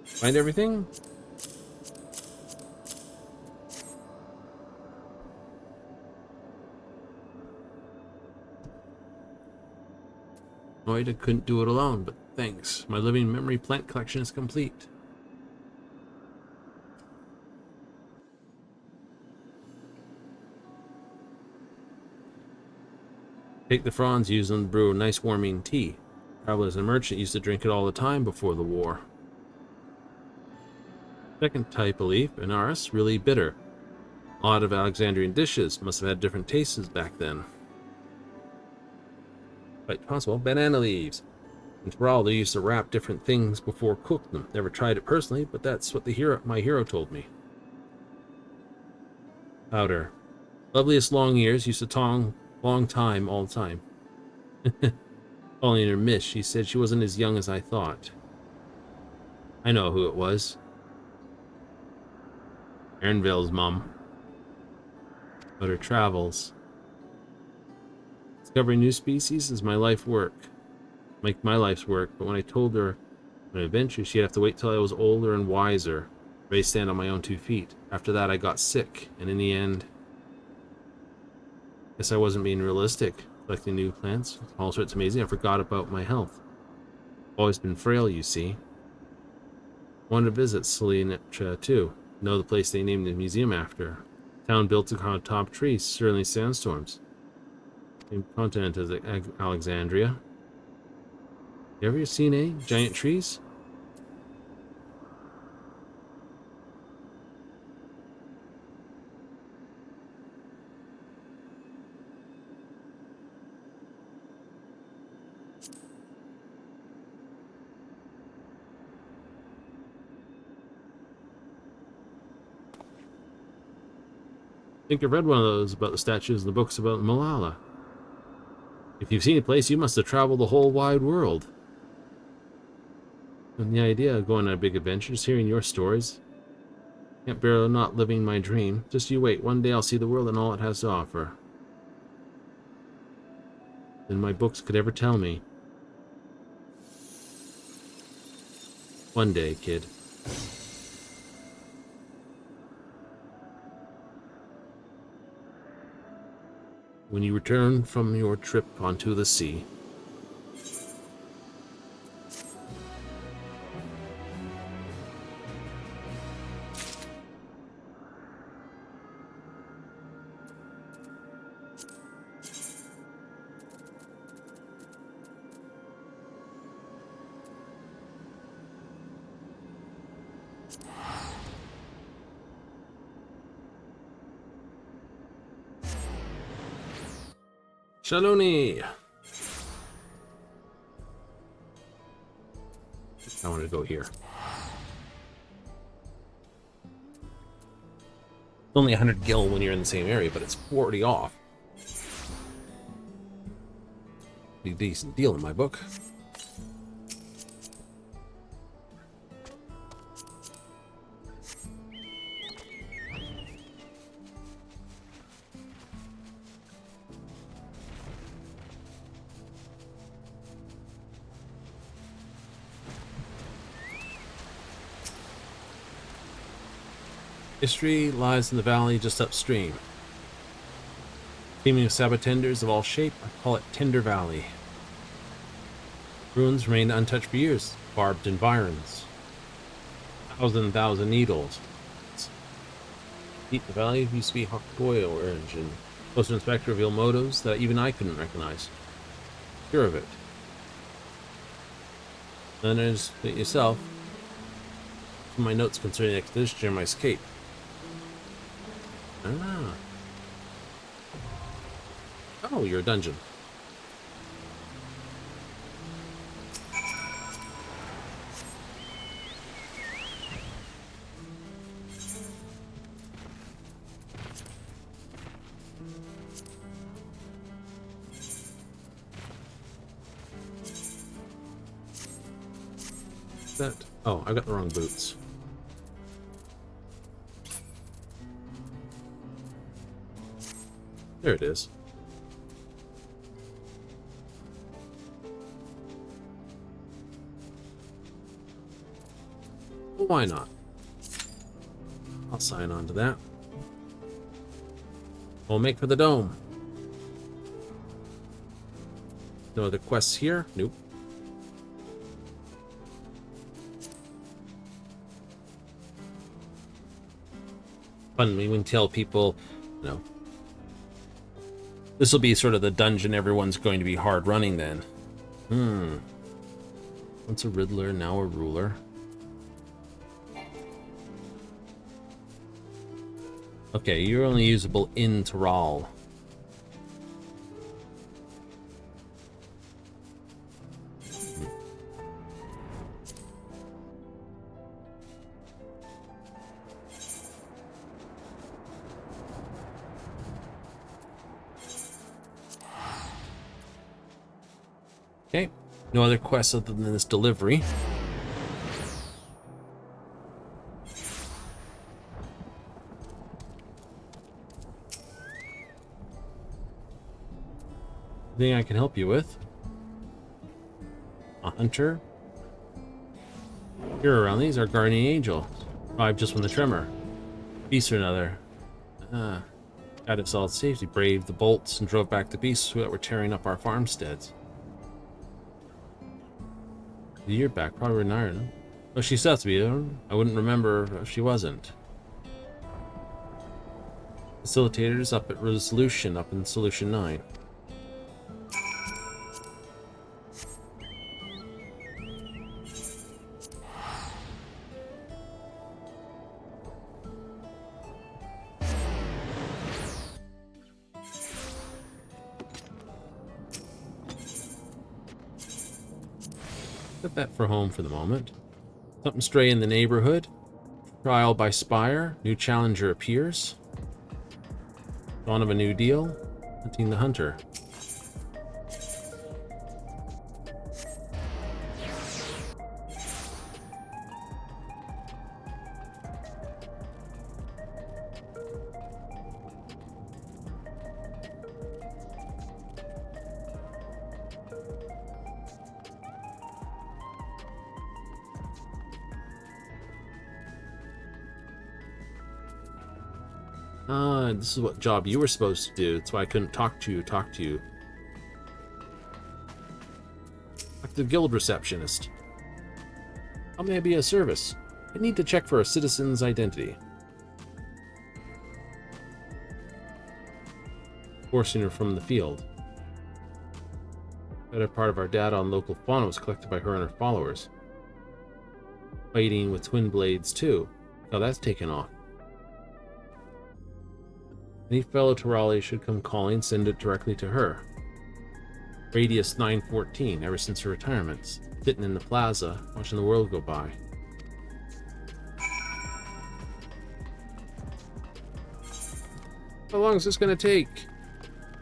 Find everything? Annoyed I couldn't do it alone, but thanks. My living memory plant collection is complete. Take the fronds, use them to brew a nice warming tea. Travelers and merchant used to drink it all the time before the war. Second type of leaf, Anaris, really bitter. A lot of Alexandrian dishes must have had different tastes back then. Quite possible. Banana leaves. In Thrall, they used to wrap different things before cook them. Never tried it personally, but that's what my hero told me. Powder. Loveliest long ears used to tong long time all the time. Calling her miss, she said she wasn't as young as I thought. I know who it was. Erinville's mom. But her travels. Discovering new species is my life's work. Make my life's work, but when I told her my adventure, she'd have to wait till I was older and wiser, ready to stand on my own 2 feet. After that, I got sick, and in the end, guess I wasn't being realistic. Collecting new plants, all sorts amazing. I forgot about my health. Always been frail, you see. Wanted to visit Selenia too. Know the place they named the museum after. Town built on top trees, certainly sandstorms. Same continent as Alexandria. You ever seen any giant trees? I think I've read one of those about the statues in the books about Malala. If you've seen a place, you must have traveled the whole wide world. And the idea of going on a big adventure, just hearing your stories. Can't bear not living my dream. Just you wait, one day I'll see the world and all it has to offer. Than my books could ever tell me. One day, kid. When you return from your trip onto the sea. Shaloni! I want to go here. only 100 gil when you're in the same area, but it's 40 off. Pretty decent deal in my book. History lies in the valley just upstream. Teeming with sabotenders of all shape, I call it Tender Valley. Ruins remained untouched for years, barbed environs. Thousand needles. Deep in the valley used to be hot oil origin. Closer inspector revealed motives that even I couldn't recognize. Sure of it. Then there's it yourself. Some of my notes concerning the expedition and my escape. Ah. Oh, you're a dungeon. That. Oh, I got the wrong boots. There it is. Well, why not? I'll sign on to that. We'll make for the dome. No other quests here? Nope. Fun, we can tell people, you know, this will be sort of the dungeon everyone's going to be hard running then. Once a Riddler, now a ruler. Okay, you're only usable in Tyrol. Okay, no other quests other than this delivery. Anything I can help you with? A hunter? You're around these, our guardian angel. Arrived just when the tremor. Beast or another. Got us all to safety, braved the bolts, and drove back the beasts that were tearing up our farmsteads. A year back, probably in Ireland. Oh, she said to be. I wouldn't remember if she wasn't. Facilitators up at Resolution, up in Solution 9. Put that for home for the moment. Something stray in the neighborhood. Trial by Spire. New challenger appears. Dawn of a new deal. Hunting the hunter. This is what job you were supposed to do. That's why I couldn't talk to you. Talk to the guild receptionist. How may I be of service? I need to check for a citizen's identity. Forcing her from the field. Better part of our data on local fauna was collected by her and her followers. Fighting with twin blades too. Now that's taken off. Any fellow Tyrali should come calling, send it directly to her. Radius 914, ever since her retirement. Sitting in the plaza, watching the world go by. How long is this going to take?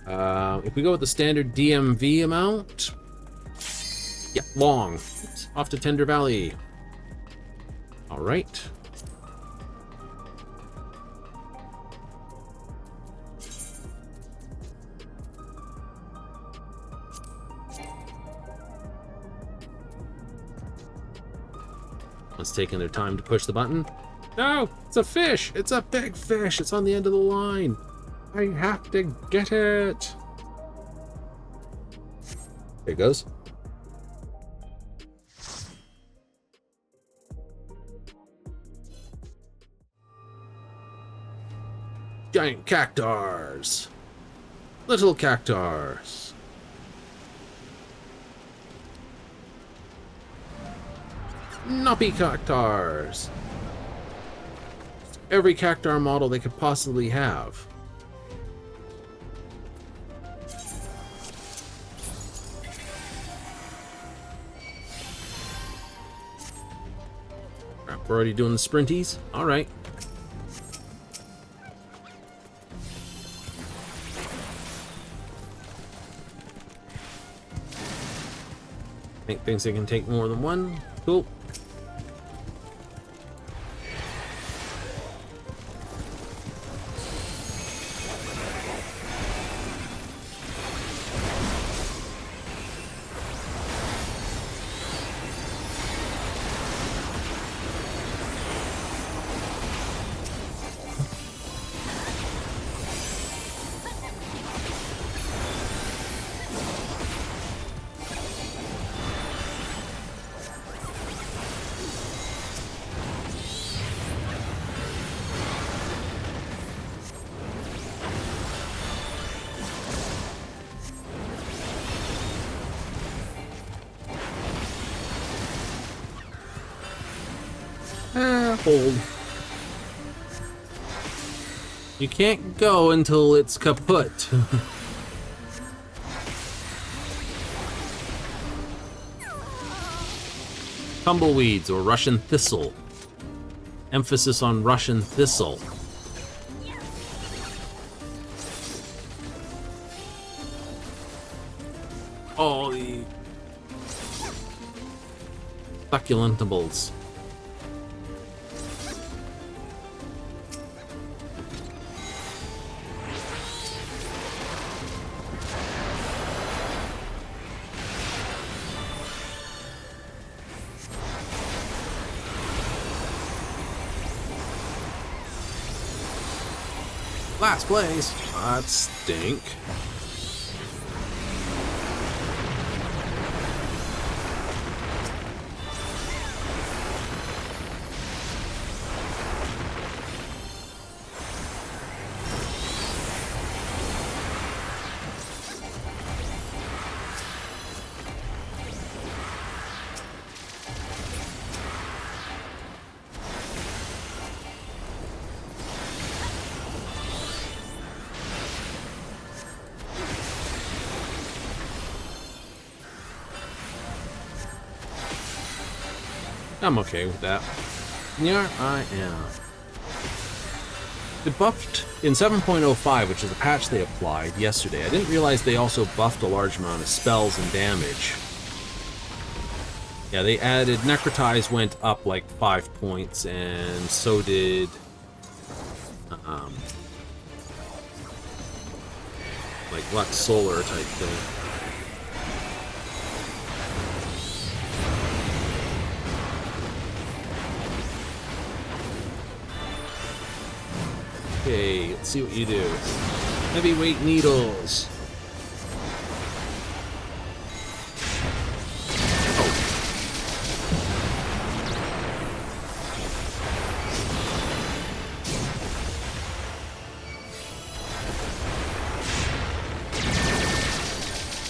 If we go with the standard DMV amount... Yeah, long. Oops, off to Tender Valley. All right. One's taking their time to push the button. No, it's a fish. It's a big fish. It's on the end of the line. I have to get it. There it goes. Giant cactars. Little cactars. Knoppy cactars. Every cactar model they could possibly have. Crap, we're already doing the sprinties? Alright. Think thinks they can take more than one. Cool. Hold. You can't go until it's kaput. Tumbleweeds or Russian thistle. Emphasis on Russian thistle. Oh, the succulentables. Last place. That stink. I'm okay with that. Yeah, I am. They buffed in 7.05, which is a patch they applied yesterday. I didn't realize they also buffed a large amount of spells and damage. Yeah, they added Necrotize went up like 5 points, and so did like Lux Solar type thing. Okay, let's see what you do. Heavyweight needles. Oh.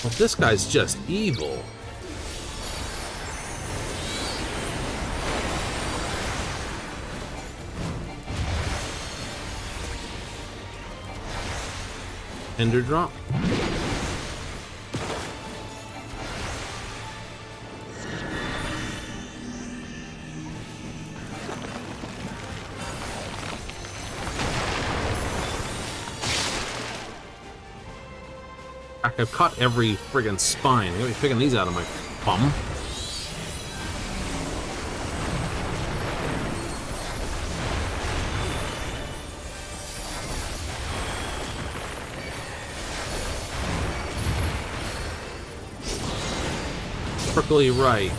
Well, this guy's just evil. Ender drop. I've caught every friggin' spine. I'm gonna be picking these out of my bum. Prickly right.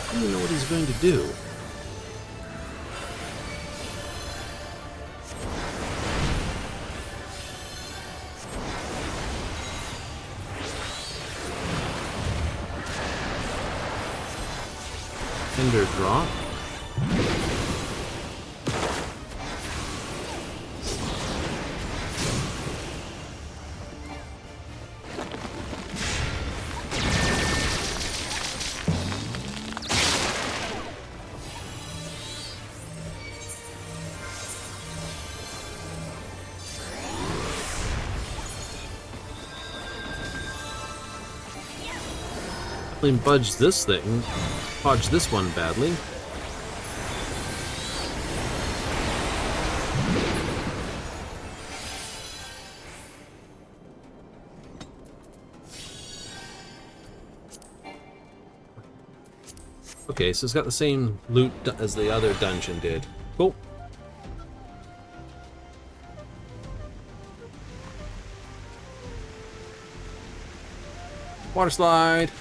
I don't even know what he's going to do. Ender drop. Budge this thing. Fudge this one badly. Okay, so it's got the same loot as the other dungeon did. Cool. Water slide.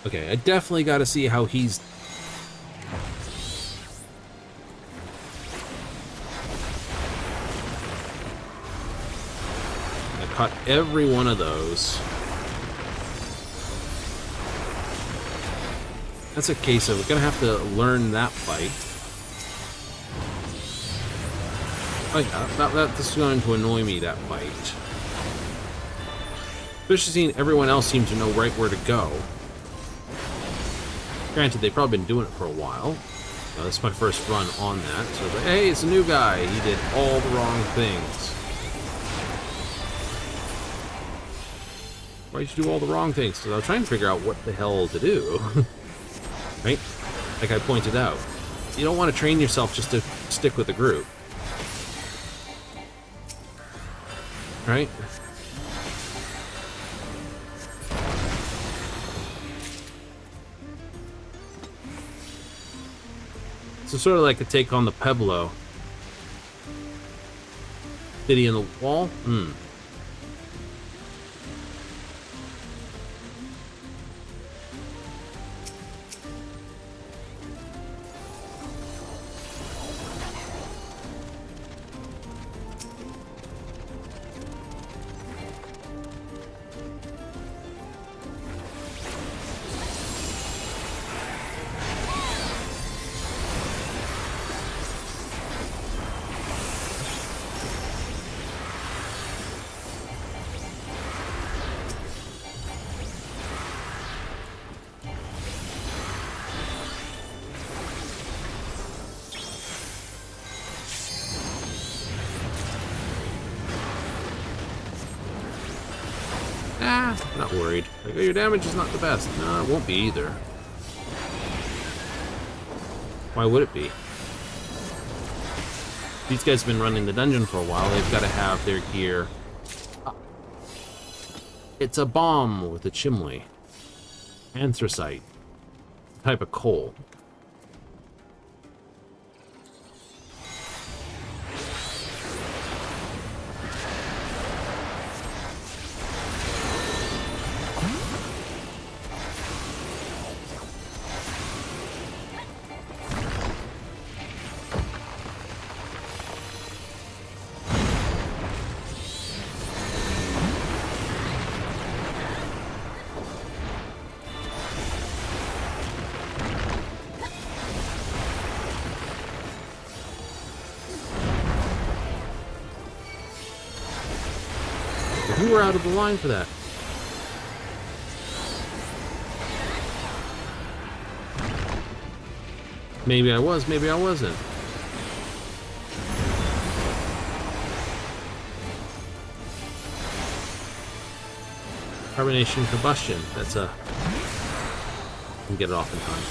Okay, I definitely got to see how he's... I caught every one of those. That's a case of we're going to have to learn that fight. Oh yeah, that's going to annoy me, that fight. Especially seeing everyone else seem to know right where to go. Granted, they've probably been doing it for a while. This is my first run on that. So, like, hey, it's a new guy. He did all the wrong things. Why'd you do all the wrong things? Because I was trying to figure out what the hell to do. Right? Like I pointed out. You don't want to train yourself just to stick with the group. Right? So sort of like a take on the Pueblo. City in the wall? Hmm. Not worried. Like, oh, your damage is not the best. No, it won't be either. Why would it be? These guys have been running the dungeon for a while. They've got to have their gear. It's a bomb with a chimney. Anthracite. Type of coal. You were out of the line for that. Maybe I was, maybe I wasn't. Carbonation combustion. That's a... Can get it off in time.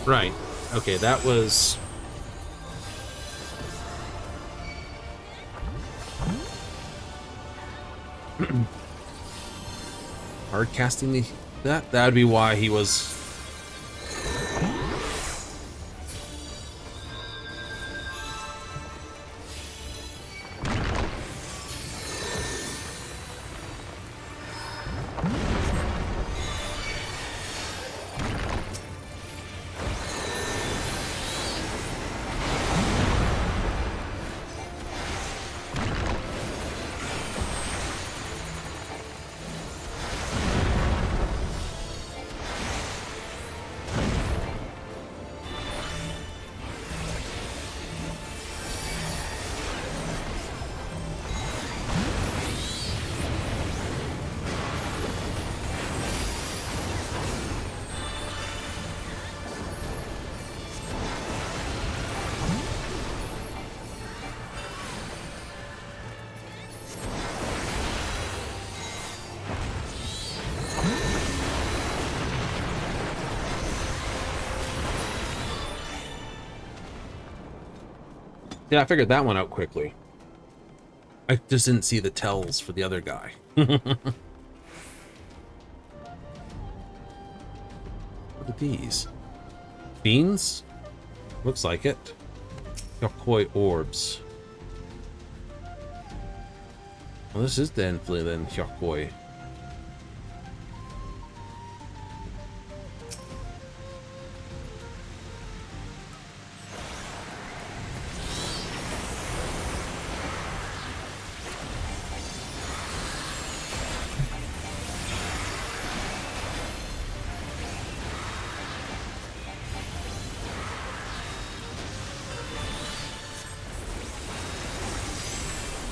Right. Okay, that was... hard casting the... That would be why he was... Yeah, I figured that one out quickly. I just didn't see the tells for the other guy. What are these? Beans? Looks like it. Yokoi orbs. Well, this is definitely then Yokoi.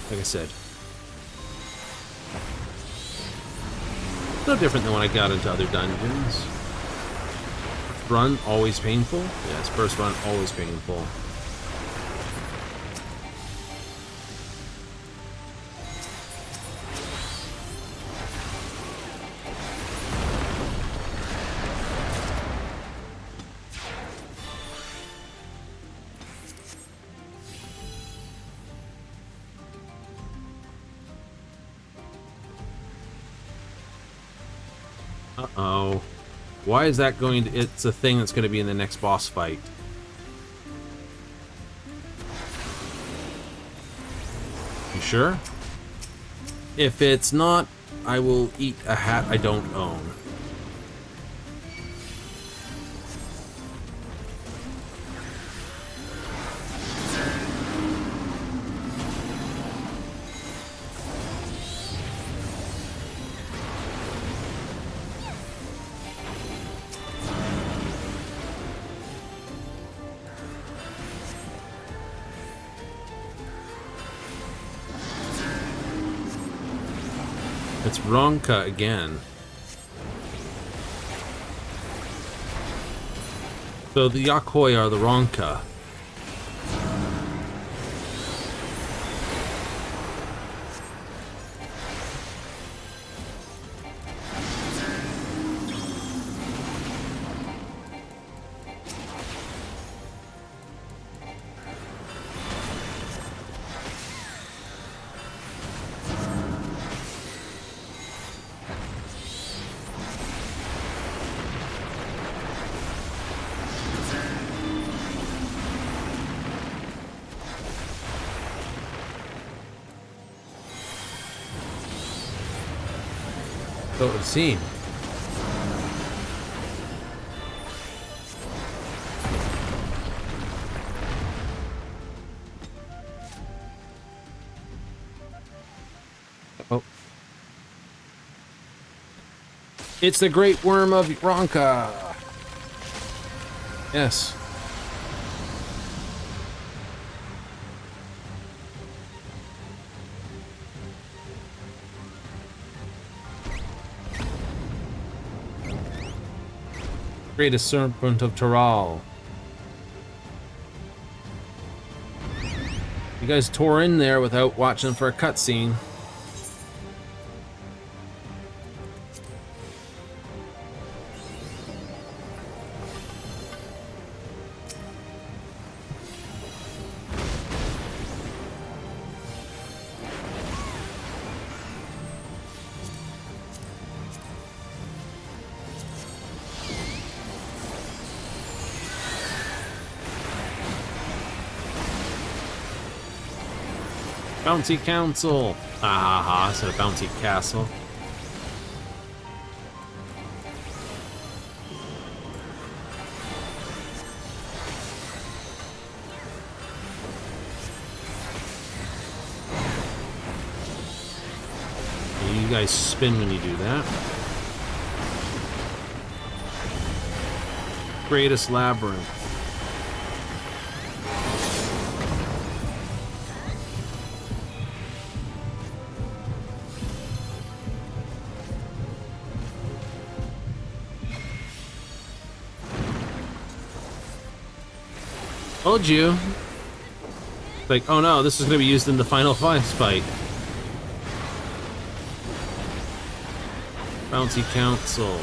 Like I said, no different than when I got into other dungeons. Run, always painful. Yes, first run, always painful. Uh-oh. Why is that going to... It's a thing that's going to be in the next boss fight. You sure? If it's not, I will eat a hat I don't own. It's Ronka again. So the Yakoi are the Ronka. So it would seem. Oh. It's the great worm of Ronka. Yes. Greatest serpent of Taral. You guys tore in there without watching for a cutscene. Bounty Council! Ah ha ha, instead of Bounty Castle. You guys spin when you do that. Greatest Labyrinth. Told you. Like, oh no, this is gonna be used in the final fight. Bounty Council.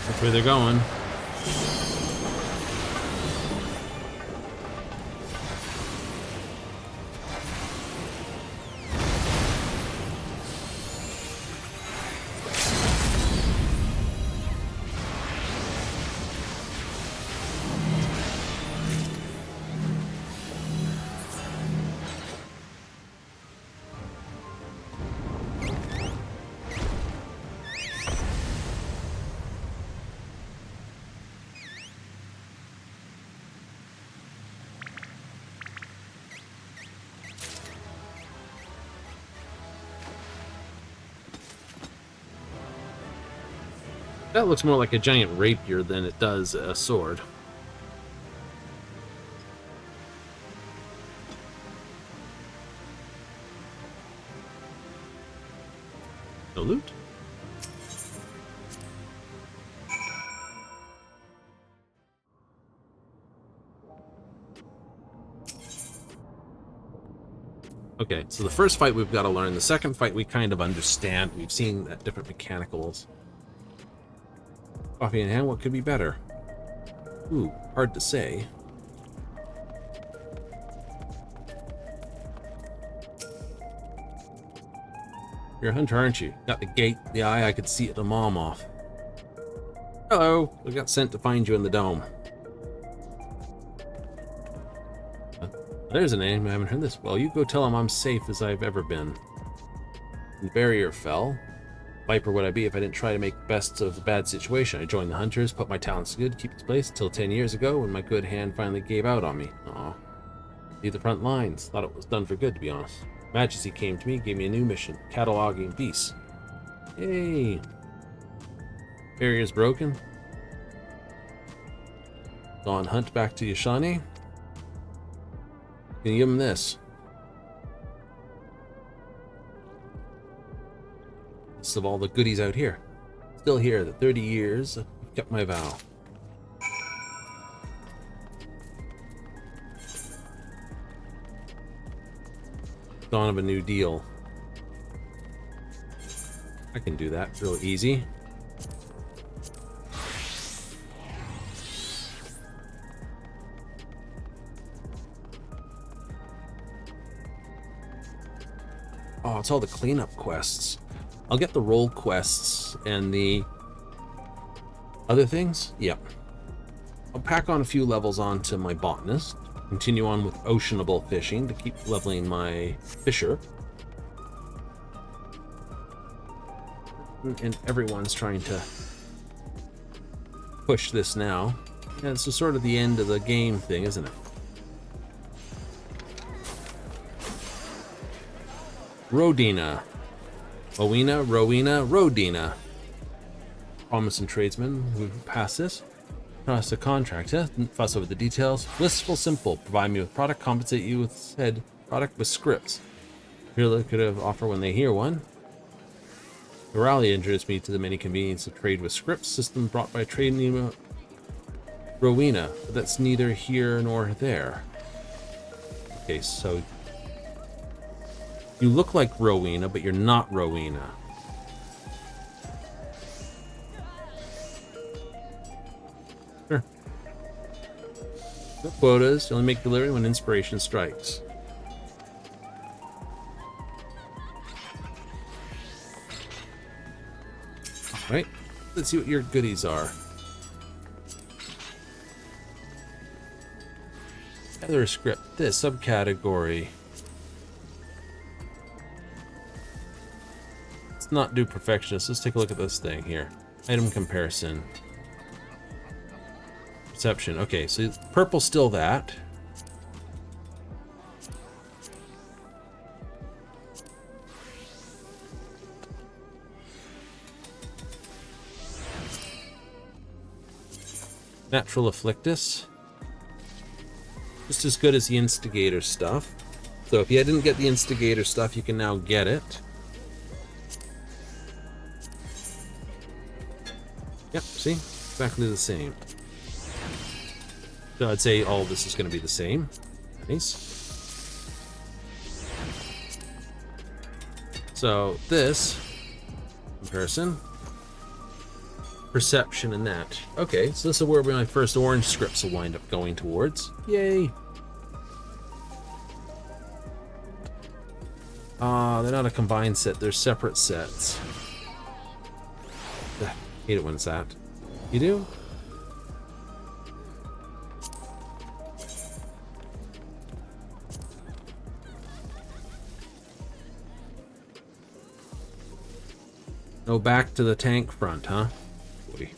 That's where they're going. That looks more like a giant rapier than it does a sword. No loot? Okay, so the first fight we've got to learn. The second fight we kind of understand. We've seen that different mechanicals. Coffee in hand, what could be better? Ooh, hard to say. You're a hunter, aren't you? Got the gate, the eye, I could see it a mom off. Hello, we got sent to find you in the dome. There's a name, I haven't heard this. Well, you go tell him I'm safe as I've ever been. The barrier fell. Viper would I be if I didn't try to make the best of the bad situation. I joined the hunters, put my talents to good, keep its place until 10 years ago when my good hand finally gave out on me. Aw. Leave the front lines. Thought it was done for good, to be honest. Majesty came to me, gave me a new mission, cataloging beasts. Yay! Barrier's broken. Gone hunt back to Yashani. Can you give him this? list of all the goodies out here. Still here, the 30 years, I've kept my vow. Dawn of a new deal. I can do that real easy. Oh, it's all the cleanup quests. I'll get the role quests and the other things. Yep. I'll pack on a few levels onto my botanist. Continue on with oceanable fishing to keep leveling my fisher. And everyone's trying to push this now. Yeah, this is sort of the end of the game thing, isn't it? Rodina. Rowena, Rodina. Promising tradesman who pass this. Trust a contract, huh? Fuss over the details. Blissful simple. Provide me with product, compensate you with said product with scripts. Really could have offer when they hear one. Oralia introduced me to the many conveniences of trade with scripts, system brought by trade Rowena, but that's neither here nor there. Okay, so you look like Rowena, but you're not Rowena. Sure. No quotas, you only make delivery when inspiration strikes. Alright, let's see what your goodies are. Other script, this subcategory. Let's not do perfectionist. Let's take a look at this thing here. Item comparison. Perception. Okay, so purple's still that. Natural Afflictus. Just as good as the Instigator stuff. So if you didn't get the Instigator stuff, you can now get it. Yep, see? Exactly the same. So I'd say all of this is going to be the same. Nice. So this comparison. Perception and that. Okay, so this is where my first orange scripts will wind up going towards. Yay! They're not a combined set, they're separate sets. Ugh, hate it when it's that. You do? No, back to the tank front, huh? Boy.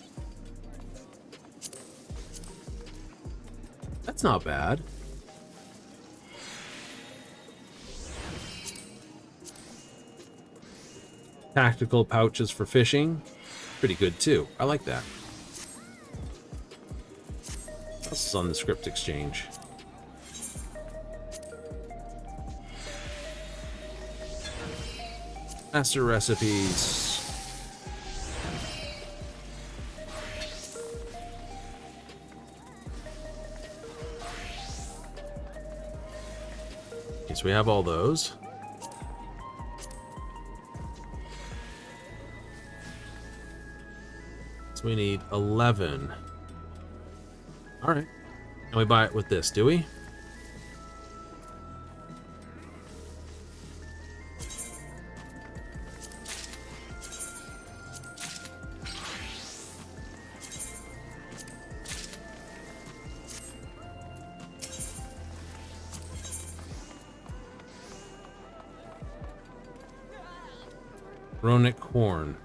That's not bad. Tactical pouches for fishing. Pretty good too. I like that. What else is on the script exchange? Master recipes. Okay, so we have all those. So we need 11. All right. And we buy it with this, do we? Ronic Horn.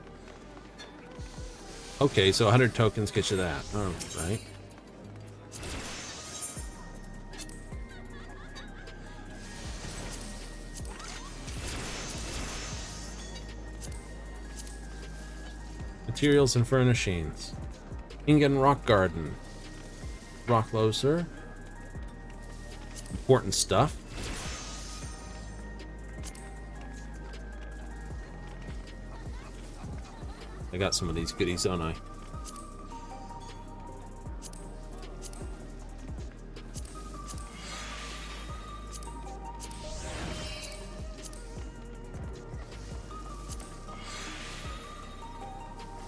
Okay, so 100 tokens get you that. All right. Materials and furnishings. Ingen Rock Garden. Rock Loser. Important stuff. I got some of these goodies, don't I?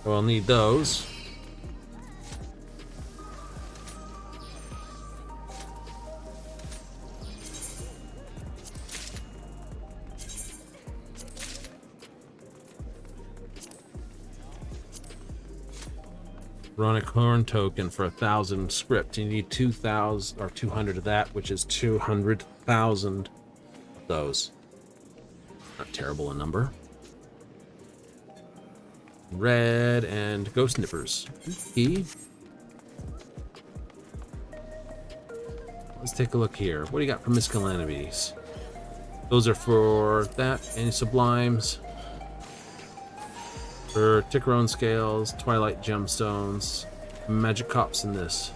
So I'll need those. Run a corn token for 1,000 script. You need 2,000 or 200 of that, which is 200,000 of those. Not terrible a number. Red and ghost nippers. Okay. Let's take a look here. What do you got for miscellanies? Those are for that. Any sublimes? For Tickerone scales, Twilight gemstones, magic cops in this.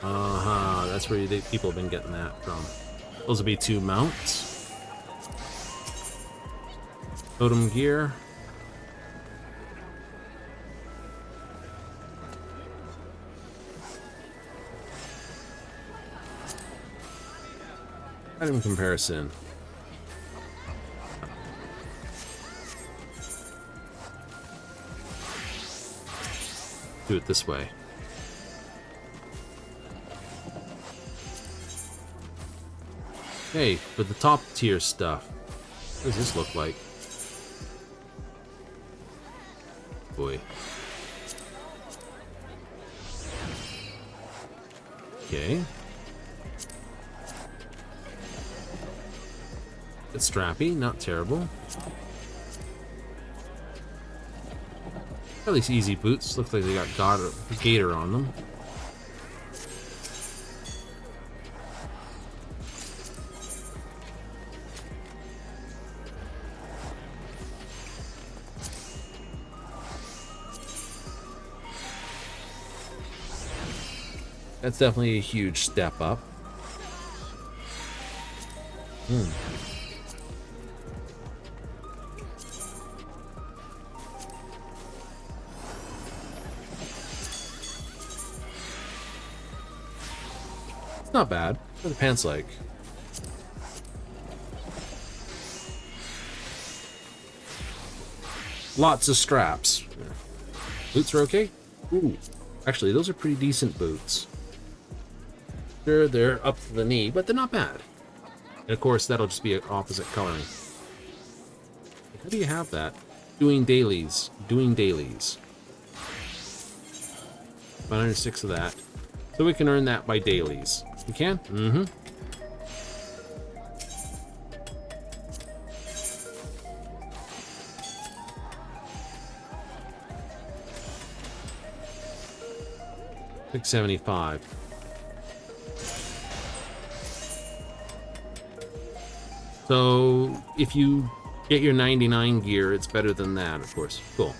That's where people have been getting that from. Those will be 2 mounts. Totem gear. Item comparison. Do it this way. Hey, for the top tier stuff, what does this look like? Boy. Okay. It's strappy, not terrible. At least easy boots. Looks like they got gator on them. That's definitely a huge step up. It's not bad. What are the pants like? Lots of straps. Boots are okay? Ooh. Actually, those are pretty decent boots. Sure, they're up to the knee, but they're not bad. And of course, that'll just be an opposite coloring. How do you have that? Doing dailies. Doing dailies. 106 of that. So we can earn that by dailies. We can? Mm-hmm. $675. So if you get your 99 gear, it's better than that, of course. Cool.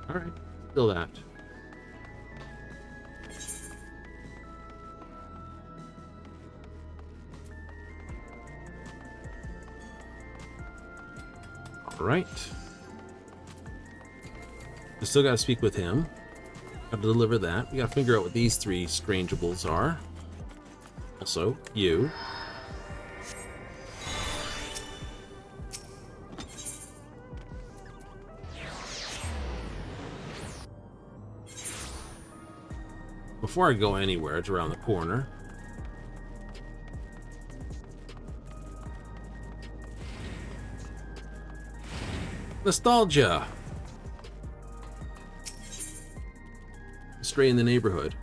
Alright, still that. Alright. We still gotta speak with him. Gotta deliver that. We gotta figure out what these 3 strangeables are. Also, you. Before I go anywhere, it's around the corner. Nostalgia. Stray in the neighborhood.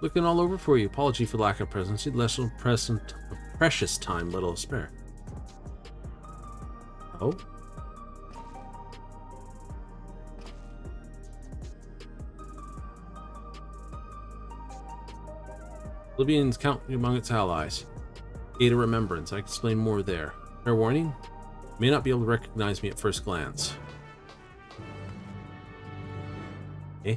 Looking all over for you. Apology for lack of presence. You'd less precious time, little to spare. Oh. Libyans count among its allies. Aid a remembrance. I can explain more there. Fair warning, you may not be able to recognize me at first glance. Eh?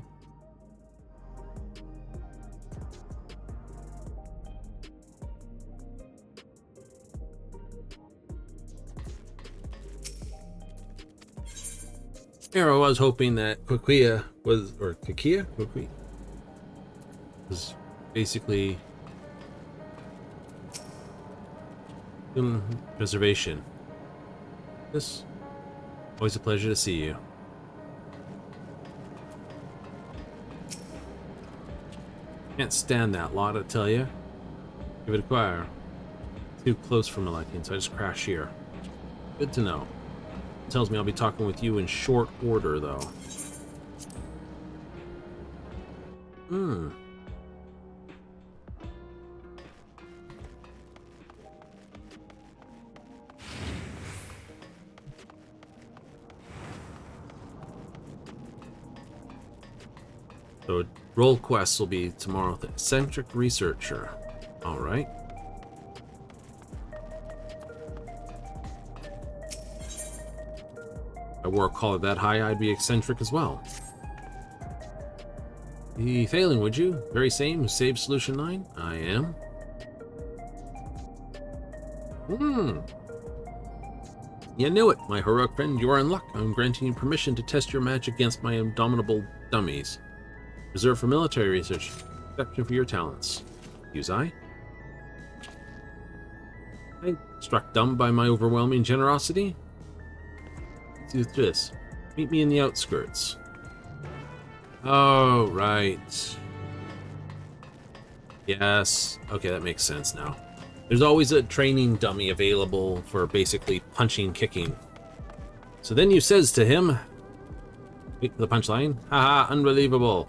Here I was hoping that Kikia was, or Kikia? Kikia was basically preservation. This always a pleasure to see you. Can't stand that lot, I tell you. Give it a fire. Too close for my liking, so I just crash here. Good to know. It tells me I'll be talking with you in short order, though. So role quests will be tomorrow. Eccentric researcher. All right. If I wore a collar that high, I'd be eccentric as well. Be failing, would you? Very same who saved Solution 9? I am. You knew it, my heroic friend. You are in luck. I'm granting you permission to test your magic against my indomitable dummies. Reserved for military research. Exception for your talents. Use I? I struck dumb by my overwhelming generosity? Let's do this. Meet me in the outskirts. Oh, right. Yes. Okay, that makes sense now. There's always a training dummy available for basically punching, kicking. So then you says to him, wait for the punchline, haha, unbelievable.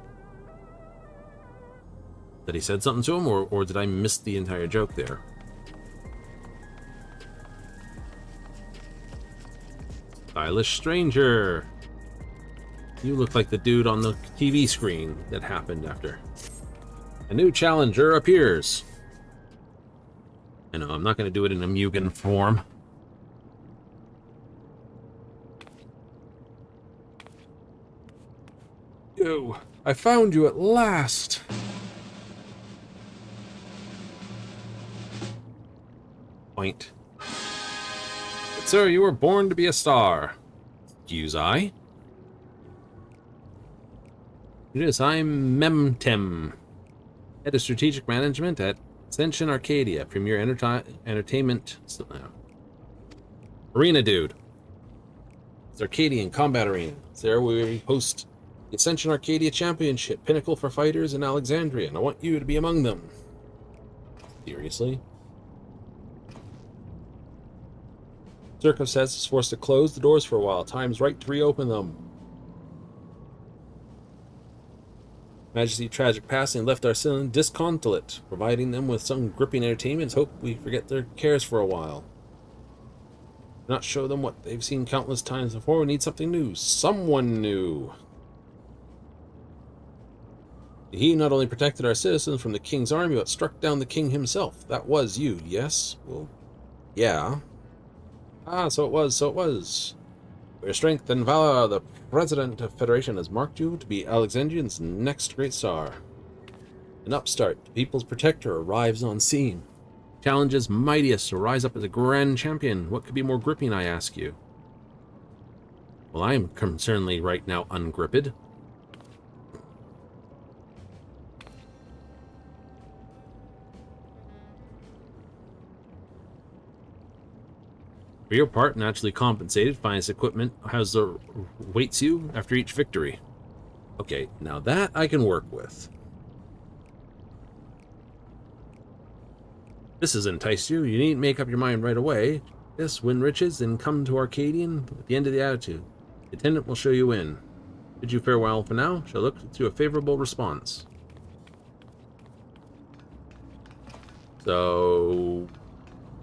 That he said something to him, or did I miss the entire joke there? Stylish stranger. You look like the dude on the TV screen that happened after. A new challenger appears. I know, I'm not going to do it in a Mugen form. You, I found you at last. Point. But sir, you were born to be a star. Use I? Yes, I'm Memtem, head of strategic management at Ascension Arcadia, premier entertainment arena dude. It's Arcadian Combat Arena. It's there where we host the Ascension Arcadia Championship, pinnacle for fighters in Alexandria, and I want you to be among them. Seriously? Circumstances forced to close the doors for a while. Time's right to reopen them. Majesty tragic passing left our sin disconsolate, providing them with some gripping entertainment. Hope we forget their cares for a while. Not show them what they've seen countless times before. We need something new. Someone new. He not only protected our citizens from the king's army, but struck down the king himself. That was you, yes? Well, yeah. Ah, so it was, so it was. For your strength and valor, the President of Federation has marked you to be Alexandrian's next great star. An upstart, the people's protector, arrives on scene. Challenges mightiest to rise up as a grand champion. What could be more gripping, I ask you? Well, I am concernedly right now ungripped. For your part, naturally compensated, finest equipment waits you after each victory. Okay, now that I can work with. This has enticed you. You needn't make up your mind right away. Yes, win riches and come to Arcadian at the end of the attitude. The attendant will show you in. Bid you farewell for now. Shall look to a favorable response. So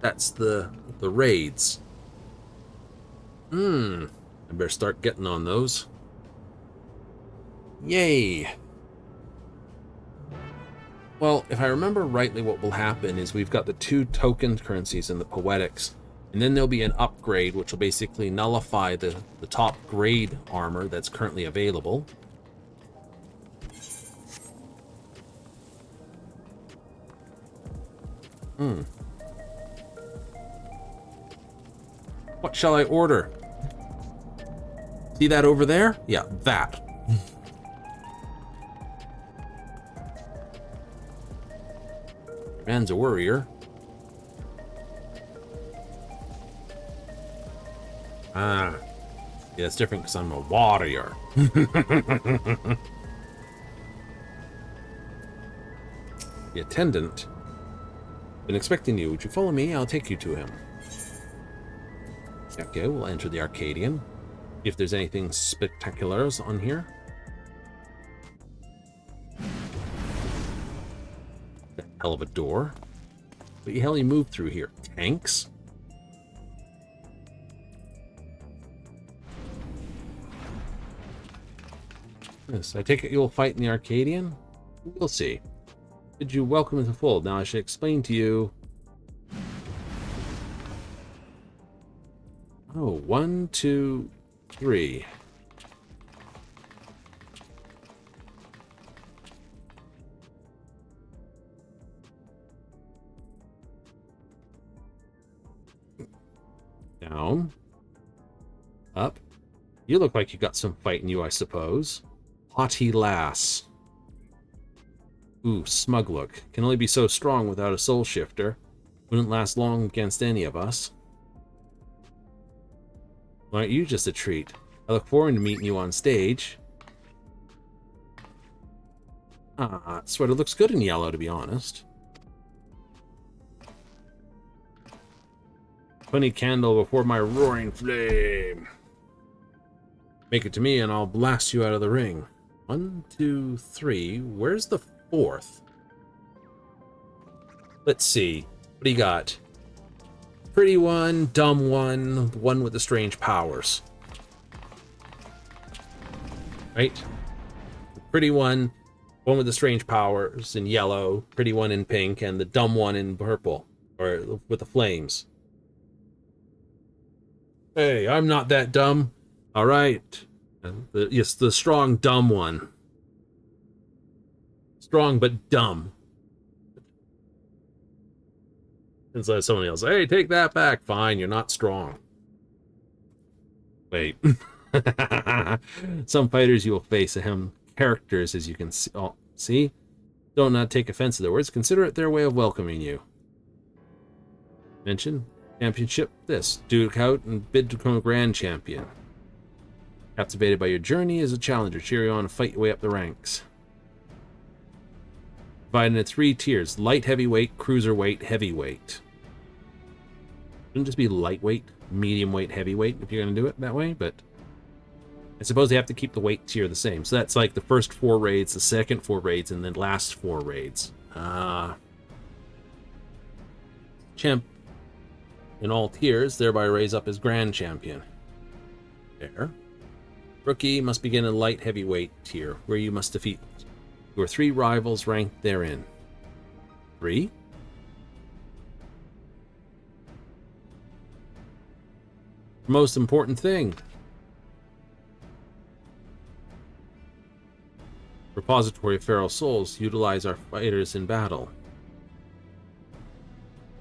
that's the raids. I better start getting on those. Yay! Well, if I remember rightly, what will happen is we've got the 2 token currencies in the Poetics, and then there'll be an upgrade which will basically nullify the top grade armor that's currently available. What shall I order? See that over there? Yeah, that. Man's a warrior. Ah. Yeah, it's different because I'm a warrior. The attendant. Been expecting you. Would you follow me? I'll take you to him. Okay, we'll enter the Arcadian. See if there's anything spectacular on here. Hell of a door. What the hell you move through here? Tanks? Yes, I take it you'll fight in the Arcadian? We'll see. Bid you welcome into the fold. Now I should explain to you. Oh, 1, 2, 3. Down. Up. You look like you got some fight in you, I suppose. Haughty lass. Ooh, smug look. Can only be so strong without a soul shifter. Wouldn't last long against any of us. Why aren't you just a treat? I look forward to meeting you on stage. Ah, sweater looks good in yellow, to be honest. Funny candle before my roaring flame. Make it to me and I'll blast you out of the ring. 1, 2, 3. Where's the 4th? Let's see. What do you got? Pretty one, dumb one, one with the strange powers. Right? The pretty one with the strange powers in yellow, pretty one in pink, and the dumb one in purple, or with the flames. Hey, I'm not that dumb. All right. Yes, the strong, dumb one. Strong, but dumb. Instead of someone else, hey, take that back. Fine, you're not strong. Wait. Some fighters you will face characters, as you can see. Oh, see? Don't not take offense to their words. Consider it their way of welcoming you. Mention championship. This duke out and bid to become a grand champion. Captivated by your journey as a challenger, cheer you on and fight your way up the ranks. Divided into 3 tiers: light, heavyweight, cruiserweight, heavyweight. Shouldn't just be lightweight, medium weight, heavyweight if you're going to do it that way, but I suppose they have to keep the weight tier the same. So that's like the first 4 raids, the second 4 raids, and then last 4 raids. Champ in all tiers, thereby raise up as grand champion. There. Rookie must begin in light heavyweight tier, where you must defeat your 3 rivals ranked therein. 3? Most important thing. Repository of Feral Souls. Utilize our fighters in battle.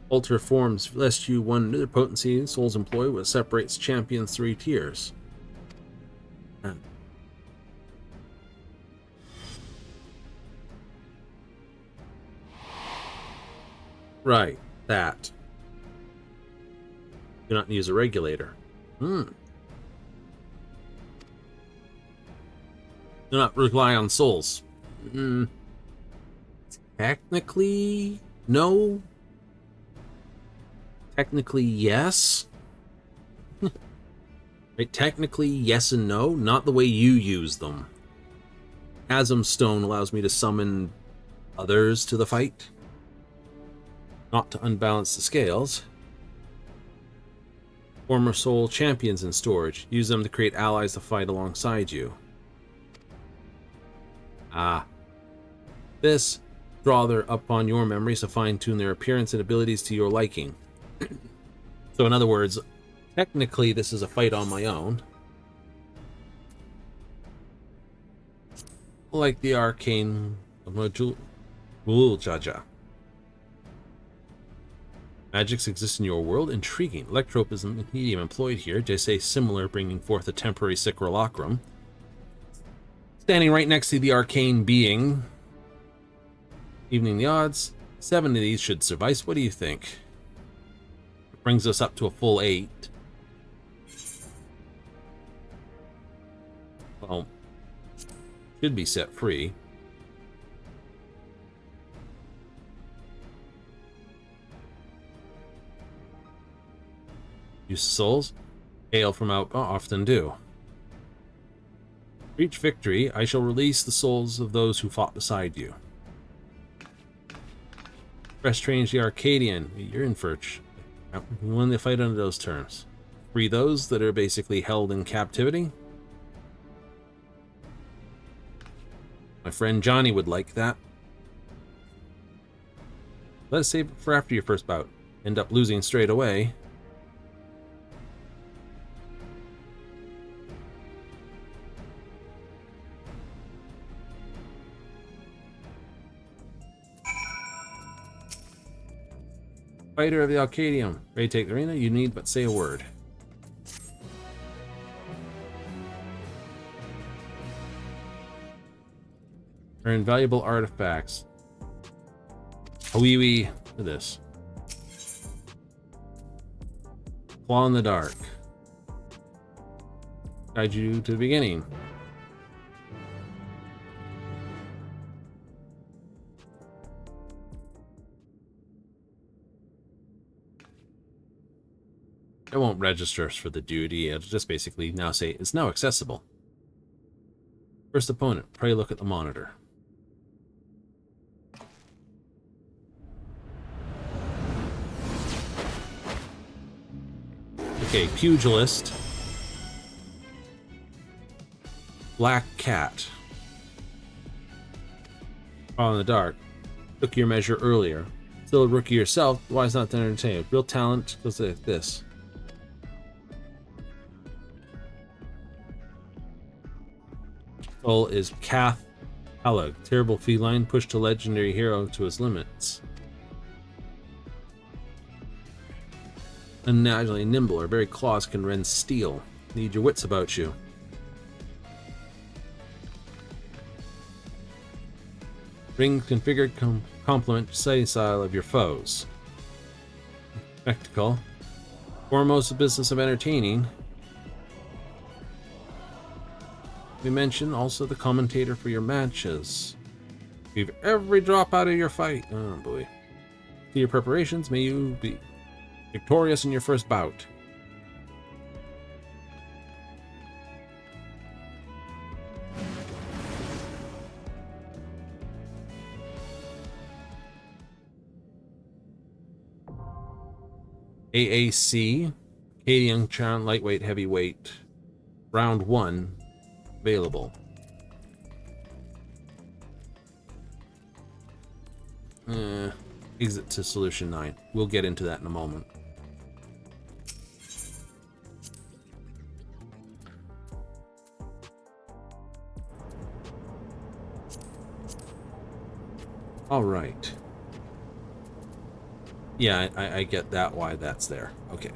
Alter forms lest you one other potency souls employ, what separates champions 3 tiers. Right, that. Do not use a regulator. Do not rely on souls. Technically, no. Technically, yes. Right, technically, yes and no. Not the way you use them. Chasm Stone allows me to summon others to the fight. Not to unbalance the scales. Former soul champions in storage. Use them to create allies to fight alongside you. This, draw upon your memories to fine-tune their appearance and abilities to your liking. So in other words, technically this is a fight on my own. Like the arcane of Jaja. Magics exist in your world? Intriguing. Electropism medium employed here. They say similar, bringing forth a temporary simulacrum. Standing right next to the arcane being. Evening the odds. 7 of these should suffice. What do you think? Brings us up to a full 8. Well, should be set free. Use souls. Hail from out often do. Reach victory, I shall release the souls of those who fought beside you. Press strange the Arcadian. You're in for you won the fight under those terms. Free those that are basically held in captivity. My friend Johnny would like that. Let's save it for after your first bout. End up losing straight away. Fighter of the Arcadium. Ready to take the arena? You need but say a word. Earn valuable artifacts. Wee look at this. Claw in the dark. Guide you to the beginning. It won't register us for the duty. It'll just basically now say it's now accessible. First opponent. Pray look at the monitor. Okay, Pugilist. Black Cat. All in the dark. Took your measure earlier. Still a rookie yourself, why is not entertained? Real talent goes like this. Soul is Kath Halag. Terrible feline, pushed a legendary hero to his limits. Unnaturally nimble, our very claws can rend steel. Need your wits about you. Bring configured complement setting style of your foes. Spectacle. Foremost the business of entertaining. We mention also the commentator for your matches. Leave every drop out of your fight. Oh boy. To your preparations, may you be victorious in your first bout. AAC, Acadian Chant Lightweight Heavyweight, Round 1, available. Exit to Solution 9. We'll get into that in a moment. All right. Yeah, I get that, why that's there. Okay.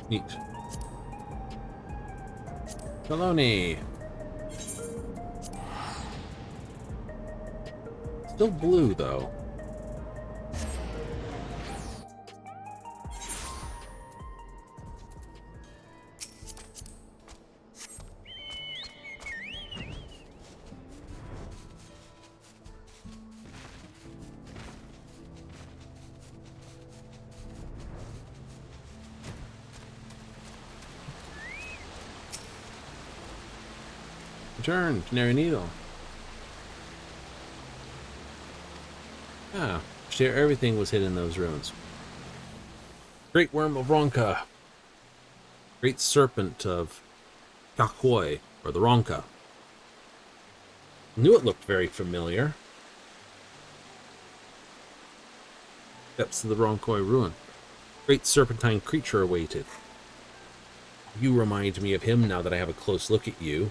Neat. Baloney. Still blue, though. Return, Canary Needle. Ah, sure, everything was hid in those ruins. Great Worm of Ronka. Great Serpent of Kakoi, or the Ronka. Knew it looked very familiar. Depths of the Ronkoi ruin. Great serpentine creature awaited. You remind me of him now that I have a close look at you.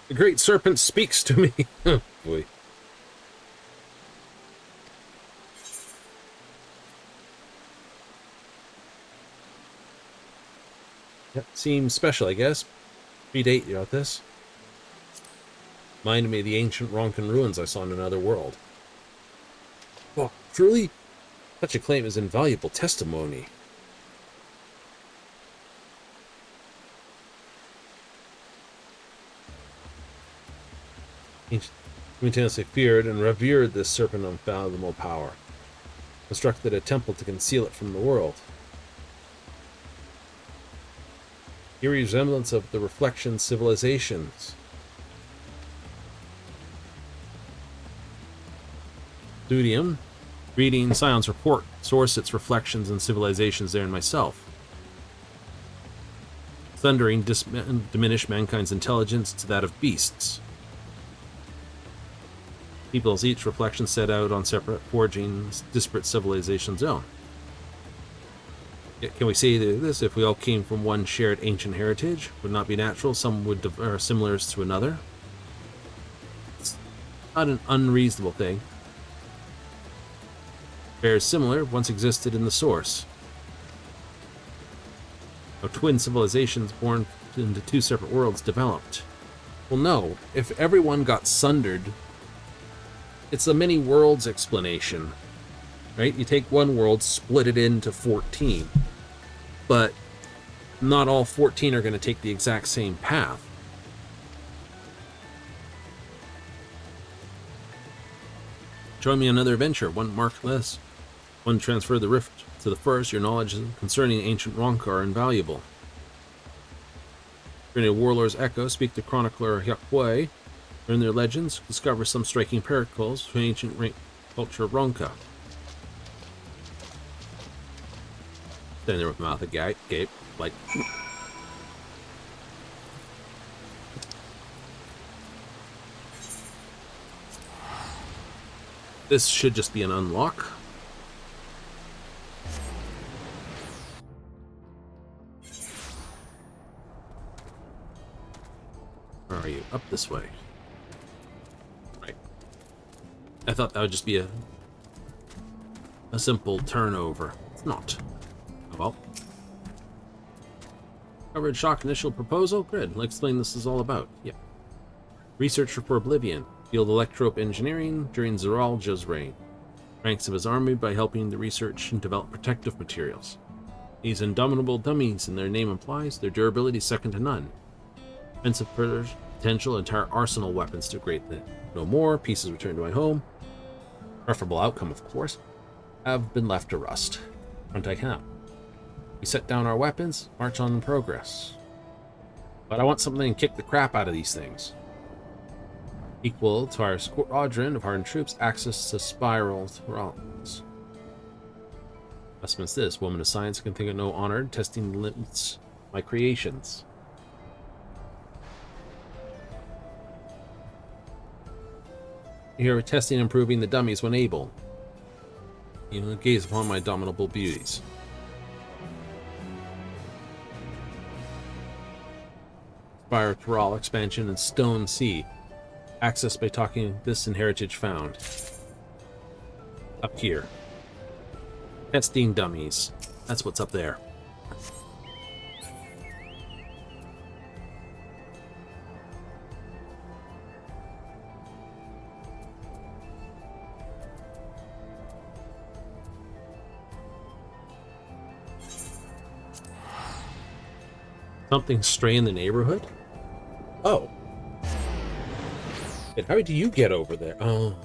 The great serpent speaks to me. Oh, boy. That seems special, I guess. Predate you about this. Reminded me of the ancient Ronkan ruins I saw in another world. Oh, truly? Such a claim is invaluable testimony. Simultaneously feared and revered this serpent of unfathomable power. Constructed a temple to conceal it from the world. Eerie resemblance of the reflection civilizations. Studium. Reading Scion's report. Source its reflections and civilizations therein myself. Thundering diminish mankind's intelligence to that of beasts. Peoples each reflection set out on separate forging disparate civilizations' own. Can we say this? If we all came from one shared ancient heritage, would not be natural some would are similar to another? It's not an unreasonable thing. Pairs similar once existed in the source. How twin civilizations born into two separate worlds developed. Well, no. If everyone got sundered, it's a many worlds explanation, right? You take one world, split it into 14, but not all 14 are going to take the exact same path. Join me on another adventure, one marked less. One transfer the rift to the first, your knowledge concerning ancient Ronka are invaluable. Journey to Warlord's Echo, speak to chronicler Hyakwe, learn their legends, discover some striking parallels to ancient culture of Ronka. Standing there with mouth agape, like... This should just be an unlock. Where are you? Up this way. Right. I thought that would just be a simple turnover. It's not. Oh well. Covered shock initial proposal? Good. I'll explain this is all about. Yeah. Researcher for Oblivion. Field electrope engineering during Zeralja's reign. Ranks of his army by helping to research and develop protective materials. These indomitable dummies, and their name implies, their durability is second to none. Offensive potential, entire arsenal weapons to degrade them. No more, pieces returned to my home. Preferable outcome, of course, have been left to rust. Front I count. We set down our weapons, march on in progress. But I want something to kick the crap out of these things. Equal to our squadron of hardened troops, access to spiral rounds. Assessments this, woman of science can think of no honor, testing limits my creations. Here we're testing and improving the dummies when able. You gaze upon my dominable beauties. Spiral expansion and Stone Sea. Access by talking this and heritage found. Up here. Testing dummies. That's what's up there. Something stray in the neighborhood? Oh. How do you get over there? Oh.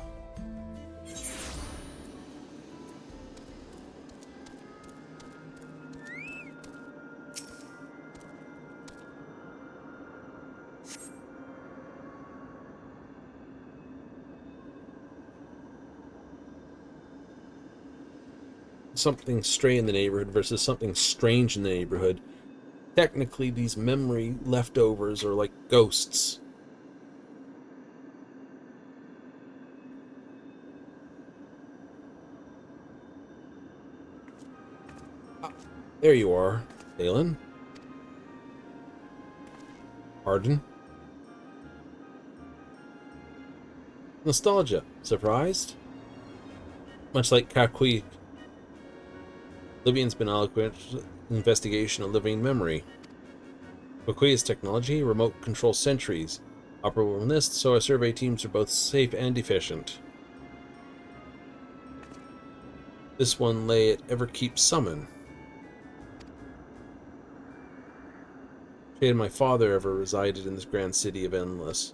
Something stray in the neighborhood versus something strange in the neighborhood. Technically, these memory leftovers are like ghosts. There you are, Dalen. Pardon? Nostalgia. Surprised? Much like Kakui, Livian's been eloquent investigation of living memory. Kakui's technology, remote control sentries, operable in NIST, so our survey teams are both safe and efficient. This one lay at Everkeep Summon. She and my father ever resided in this grand city of Endless.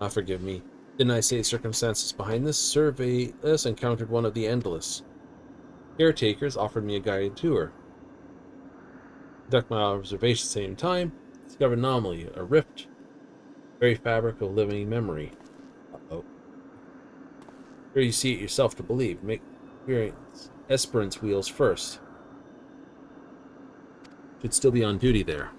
Forgive me. Didn't I say circumstances behind this? Survey this encountered one of the Endless. Caretakers offered me a guided tour. Conduct my observation at the same time. Discovered an anomaly, a rift. Very fabric of living memory. Uh-oh. Here you see it yourself to believe. Make experience Esperance wheels first. Should still be on duty there.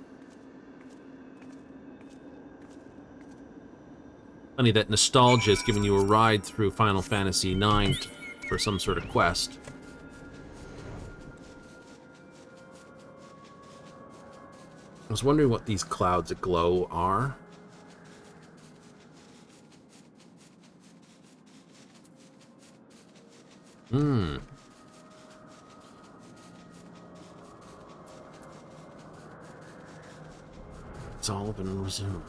Funny that Nostalgia is giving you a ride through Final Fantasy IX for some sort of quest. I was wondering what these clouds aglow are. It's all been resumed.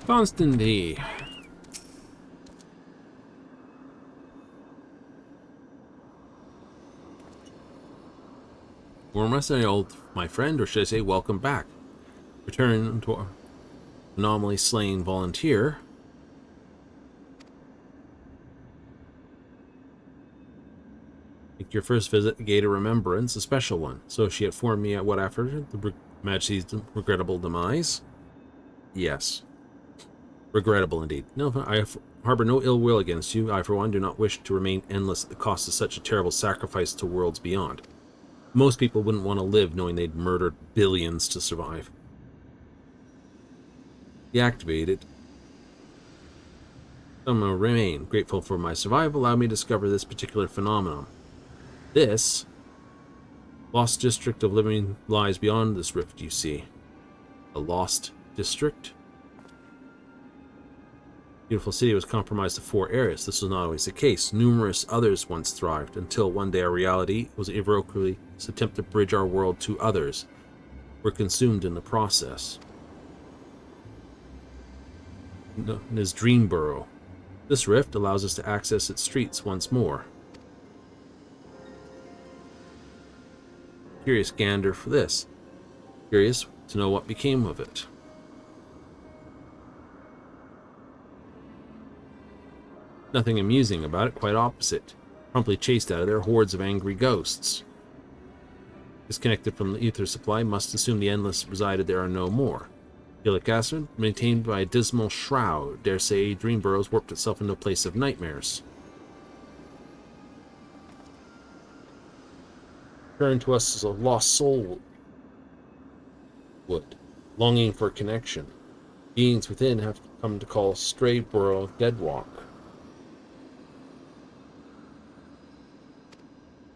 Constantly. Warm us, my friend, or should I say welcome back. Return to our anomaly slain volunteer. Make your first visit, Gate of Remembrance, a special one. Associate informed me at what after the Majesty's regrettable demise? Yes. Regrettable indeed. No, I harbor no ill will against you. I, for one, do not wish to remain endless at the cost of such a terrible sacrifice to worlds beyond. Most people wouldn't want to live knowing they'd murdered billions to survive. Deactivated. Some will remain grateful for my survival. Allow me to discover this particular phenomenon. This lost district of living lies beyond this rift you see. A lost district? Beautiful city was compromised to 4 areas. This was not always the case. Numerous others once thrived, until one day our reality was irrevocably to attempt to bridge our world to others. We're consumed in the process. Known as Dreamburrow. This rift allows us to access its streets once more. Curious gander for this. Curious to know what became of it. Nothing amusing about it, quite opposite. Promptly chased out of there, hordes of angry ghosts. Disconnected from the ether supply, must assume the Endless resided there are no more. Gillic acid, maintained by a dismal shroud, dare say Dreamburrow's warped itself into a place of nightmares. Turn to us as a lost soul would, longing for connection. Beings within have come to call Strayborough Deadwalk.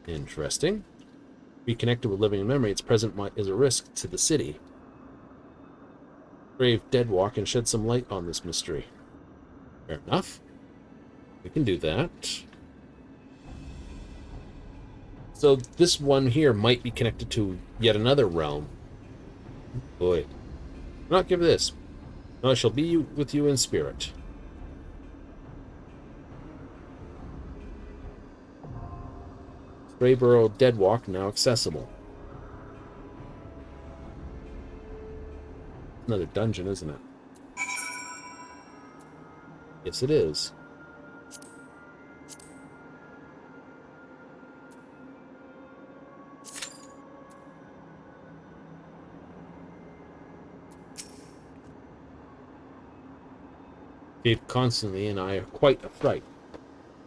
Interesting. Reconnected with living memory, its present is a risk to the city. Brave Deadwalk and shed some light on this mystery. Fair enough. We can do that. So this one here might be connected to yet another realm. Boy. Do not give this. No, I shall be with you in spirit. Strayborough Deadwalk now accessible. Another dungeon, isn't it? Yes, it is. Dave constantly and I are quite afraid.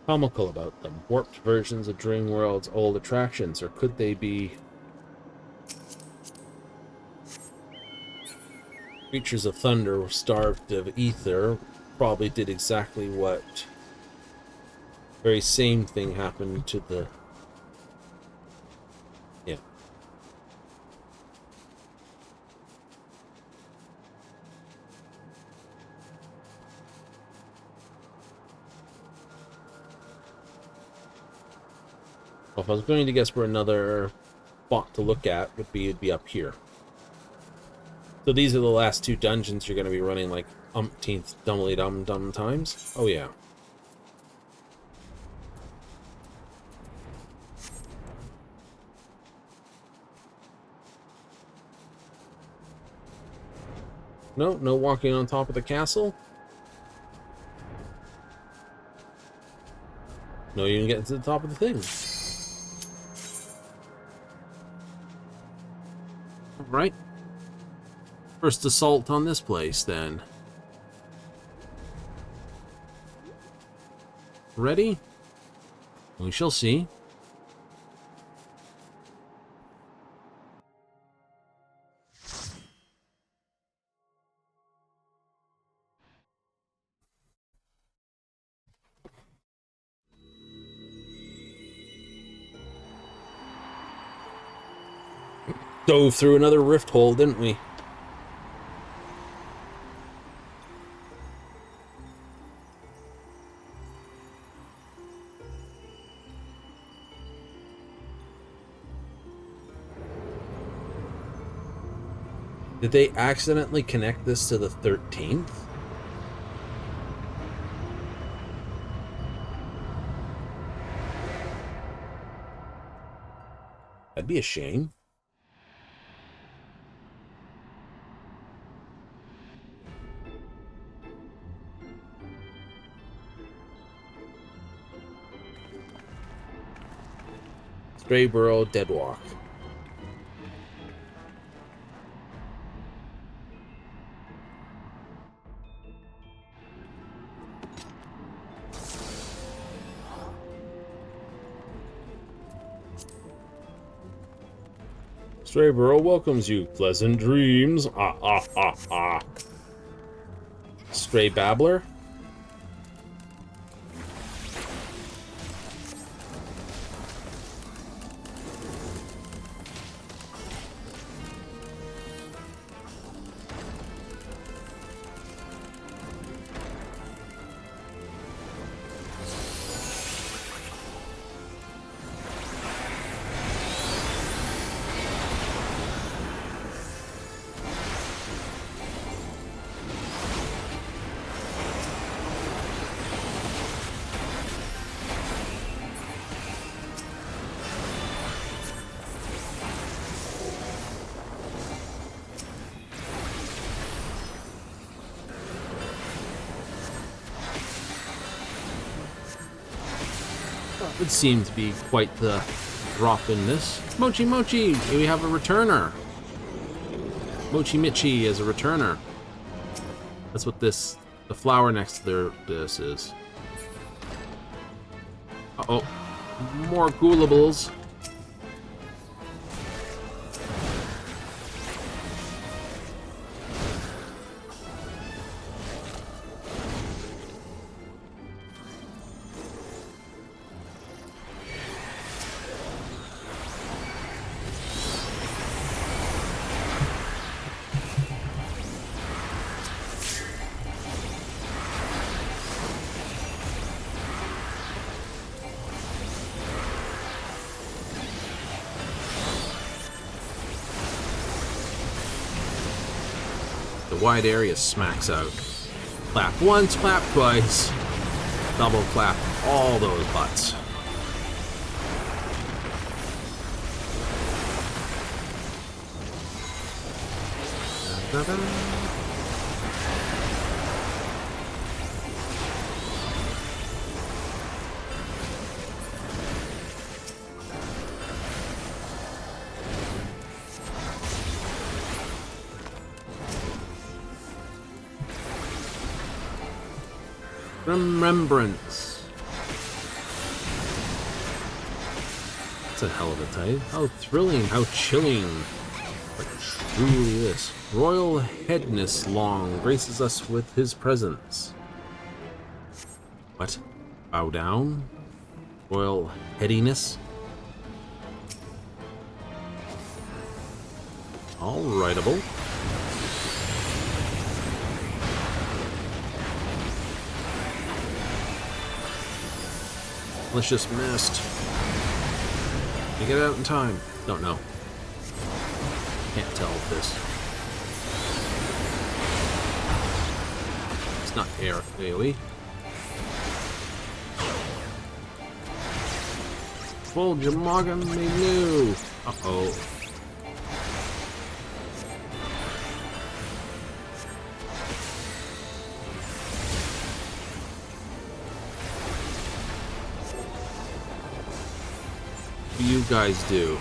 Comical about them. Warped versions of Dreamworld's old attractions, or could they be... creatures of thunder were starved of ether, probably did exactly what very same thing happened to the... Yeah. Well, if I was going to guess where another spot to look at would be, it'd be up here. So these are the last two dungeons you're going to be running like umpteenth dumbly-dum-dum times. Oh yeah. No, no walking on top of the castle. No, you can get to the top of the thing. Alright. First assault on this place, then. Ready? We shall see. Dove through another rift hole, didn't we? Did they accidentally connect this to the 13th? That'd be a shame. Stray Burrow, Deadwalk. Stray Burrow welcomes you. Pleasant dreams. Ah, ah, ah, ah. Stray Babbler. Would seem to be quite the drop in this. Mochi Mochi! We have a returner. Mochi Michi is a returner. That's what this, the flower next to this is. Uh-oh. More Ghoulibles. The wide area smacks out. Clap once, clap twice. Double clap all those butts. Remembrance. That's a hell of a title. How thrilling, how chilling. Like Ooh, this. Royal Headness Long graces us with his presence. What? Bow down? Royal Headiness? Alrightable. Malicious mist. Can I get it out in time? Don't know. Can't tell with this. It's not air AoE. Full Jamagan me new. Uh-oh. What do you guys do?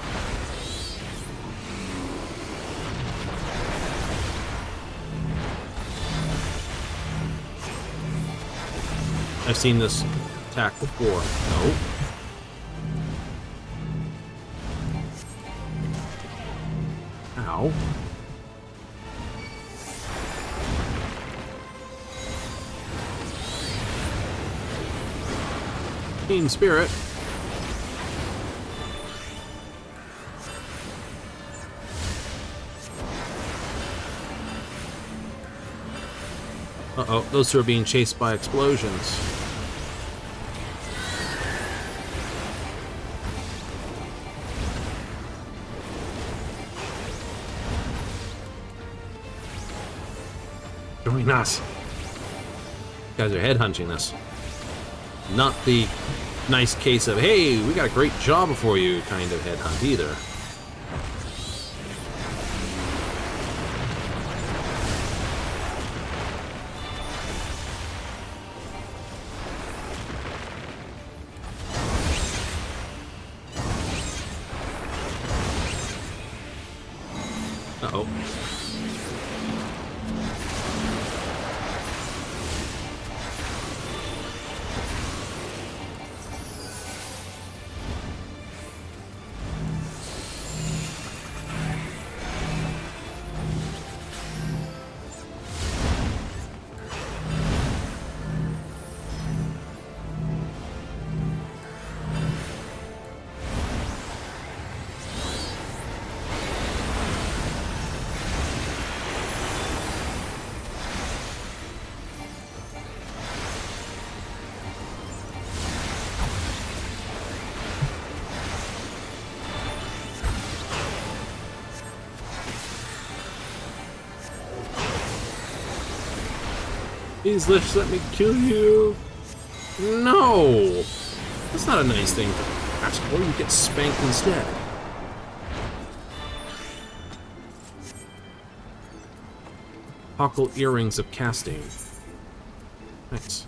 I've seen this attack before. No. Ow. Team Spirit. Uh-oh, those two are being chased by explosions. Join us. You guys are headhunting us. Not the nice case of, hey, we got a great job before you kind of headhunt either. Uh-oh. Please, Lich, let me kill you. No! That's not a nice thing to ask for. You get spanked instead. Huckle earrings of casting. Nice.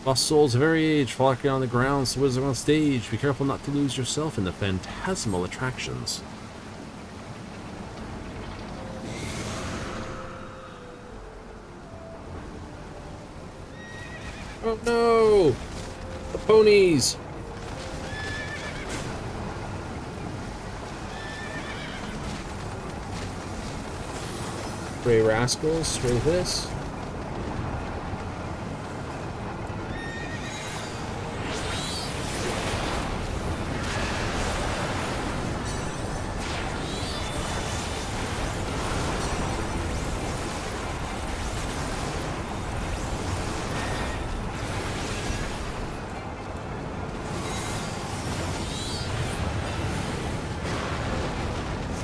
Lost souls of every age flocking on the ground, so wizards on stage. Be careful not to lose yourself in the phantasmal attractions. Oh no! The ponies! Stray rascals, stray this.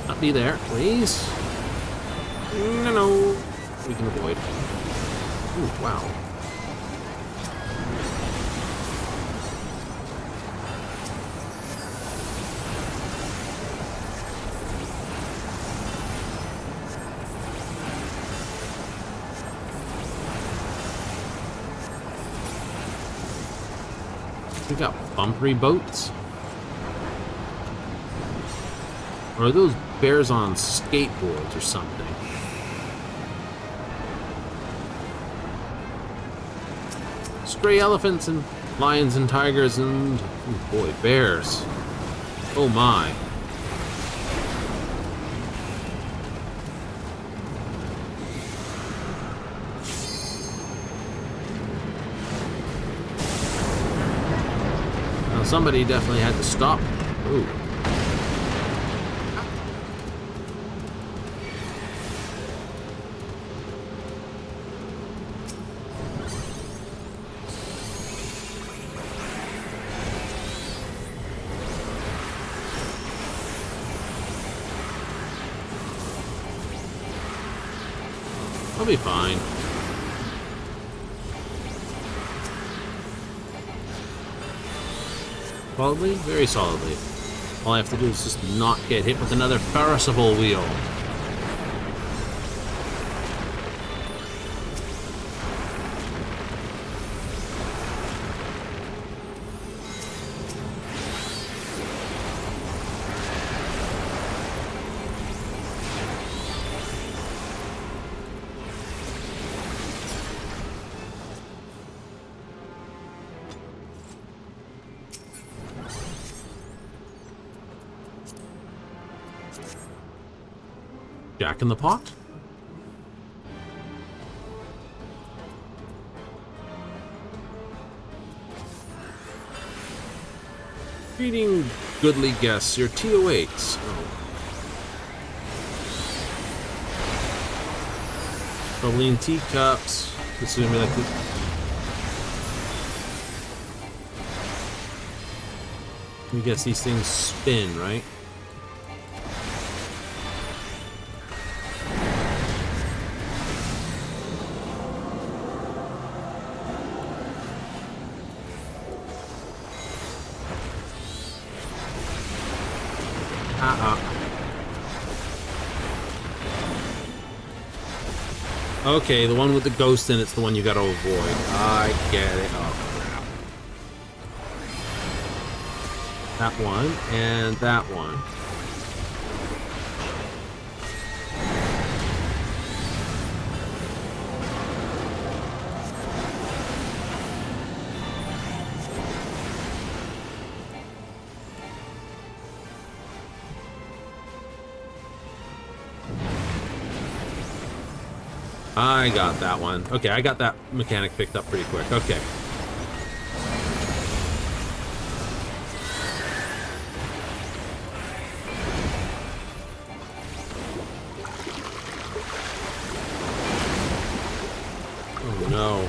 Not be there, please. No. We can avoid. Ooh, wow. We got bumpery boats. Or are those bears on skateboards or something? Stray elephants and lions and tigers and, oh boy, bears. Oh my. somebody definitely had to stop. Ooh. I'll be fine. Solidly? Very solidly. All I have to do is just not get hit with another Ferrisable wheel. Jack in the Pot? Greeting goodly guests, your tea awaits. Oh. Bubbling teacups. This is gonna be like this. I guess these things spin, right? Okay, the one with the ghost in it's the one you gotta avoid. I get it. Oh, crap. That one, and that one. I got that one. Okay, I got that mechanic picked up pretty quick. Okay. Oh no.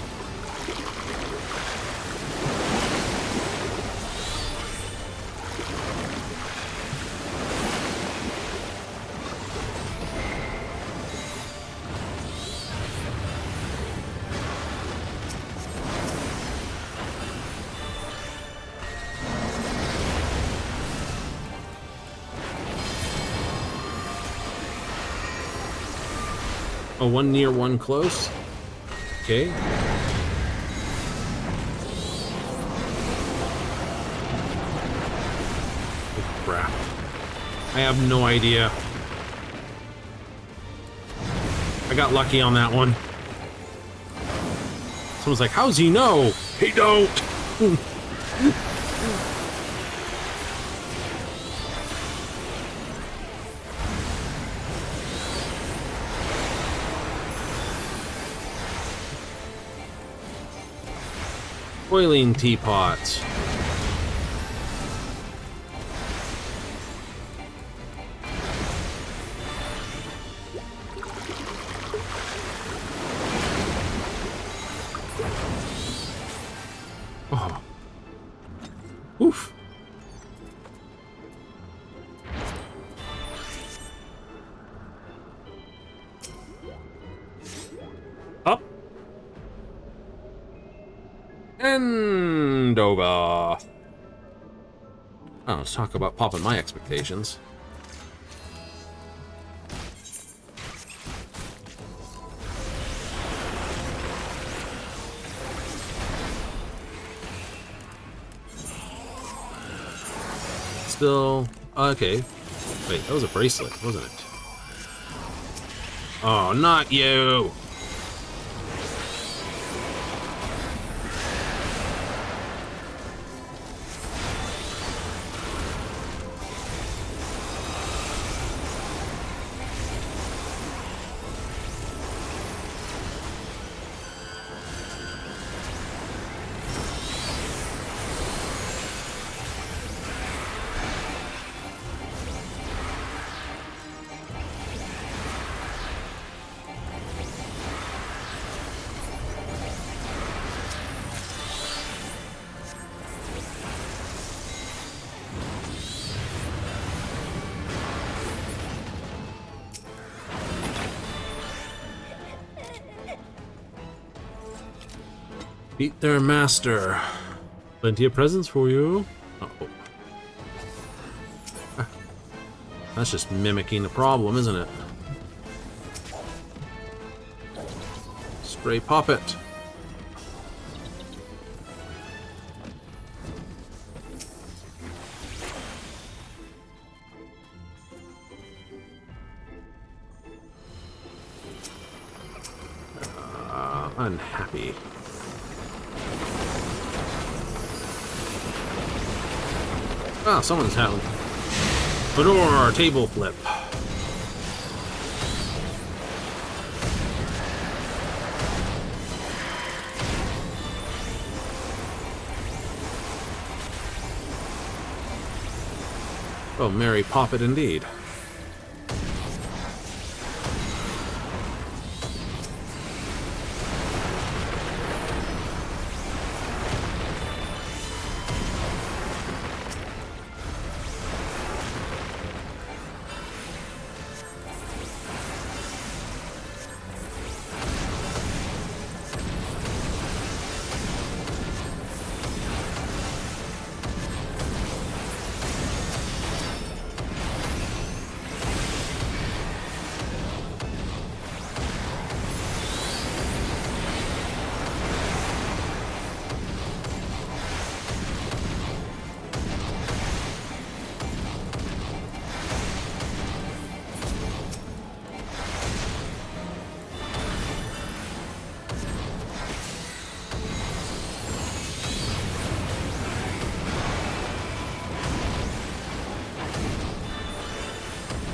Oh, one near, one close. Okay. Oh, crap. I have no idea. I got lucky on that one. Someone's like, how's he know? He don't! Boiling teapots. Oh. Oof. Up. And over. Oh, let's talk about popping my expectations. Still, okay. Wait, that was a bracelet, wasn't it? Oh, not you! Beat their master. Plenty of presents for you. Oh. That's just mimicking the problem, isn't it? Stray poppet. Unhappy. Ah, someone's having fedora table flip. Oh, Mary Poppet indeed.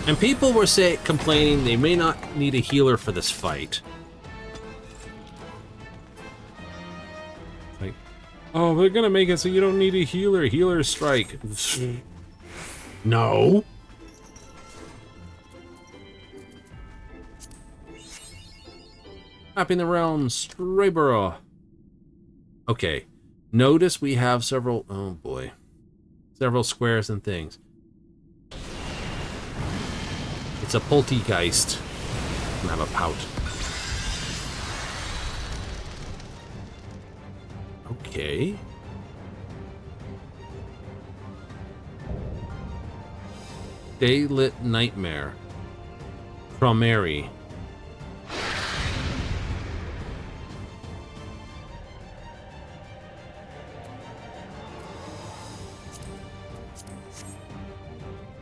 And people were complaining they may not need a healer for this fight. Like, oh, they're gonna make it so you don't need a healer. Healer strike. No. Mapping the realms, Strayborough. Okay. Notice we have several. Oh boy. Several squares and things. It's a poltergeist. I'm gonna have a pout. Okay. Daylit Nightmare. Primary.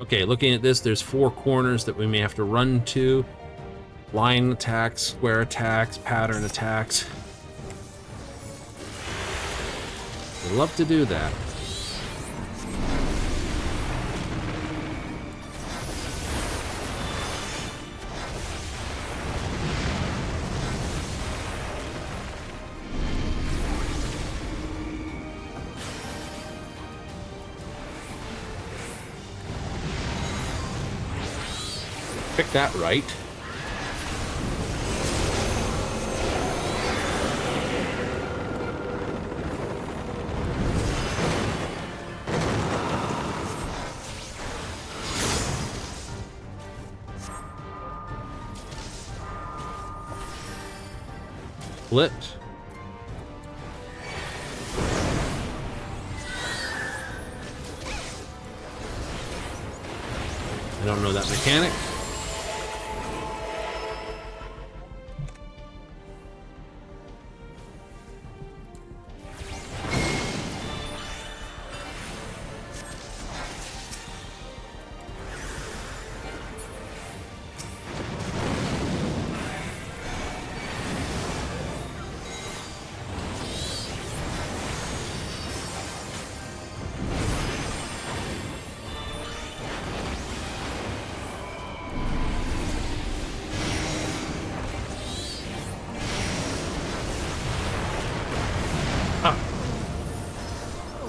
Okay, looking at this, there's 4 corners that we may have to run to. Line attacks, square attacks, pattern attacks. I'd love to do that. Pick that right. Split. I don't know that mechanic.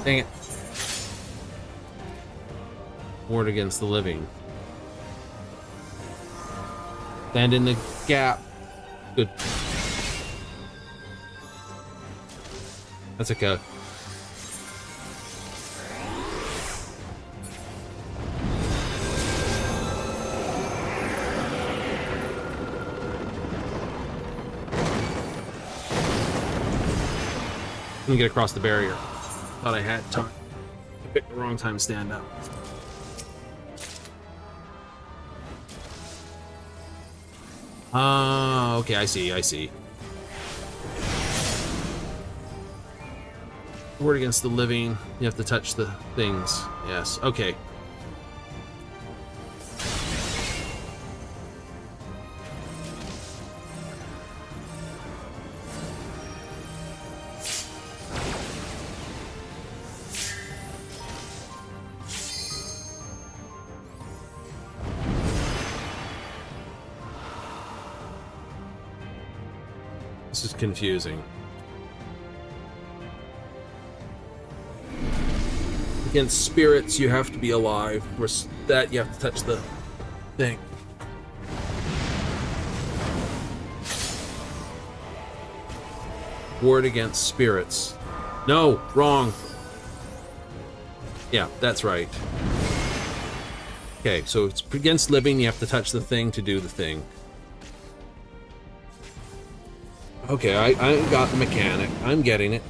Dang it. Ward against the living. Stand in the gap. Good. That's okay. Couldn't get across the barrier. Thought I had time. I picked the wrong time to stand up. Okay, I see. Word against the living. You have to touch the things. Yes, okay. This is confusing. Against spirits, you have to be alive. Whereas that, you have to touch the thing. Ward against spirits. No, wrong. Yeah, that's right. Okay, so it's against living, you have to touch the thing to do the thing. Okay, I got the mechanic. I'm getting it.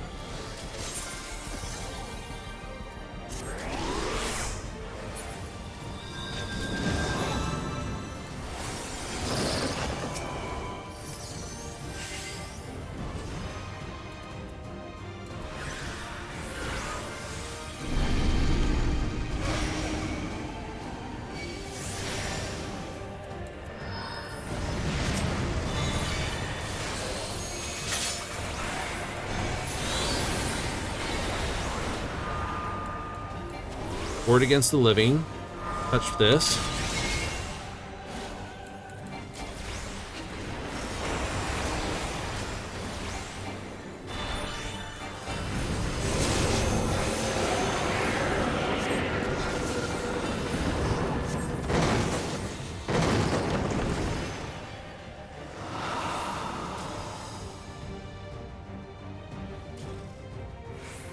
Ward against the living. Touch this.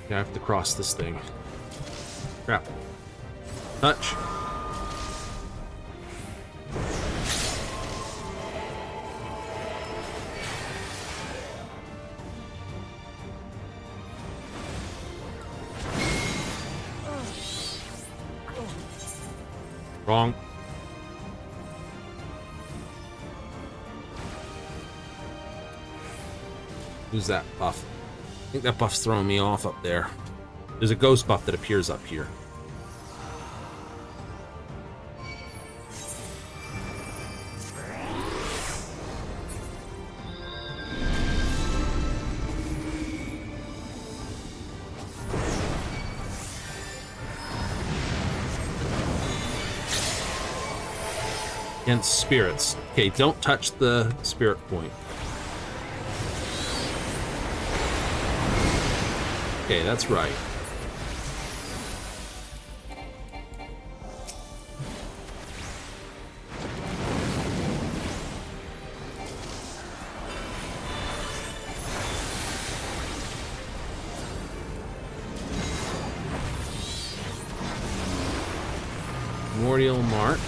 I have to cross this thing. Crap. Touch. Wrong. Who's that buff? I think that buff's throwing me off up there. There's a ghost buff that appears up here. Against spirits. Okay, don't touch the spirit point. Okay, that's right. Primordial March.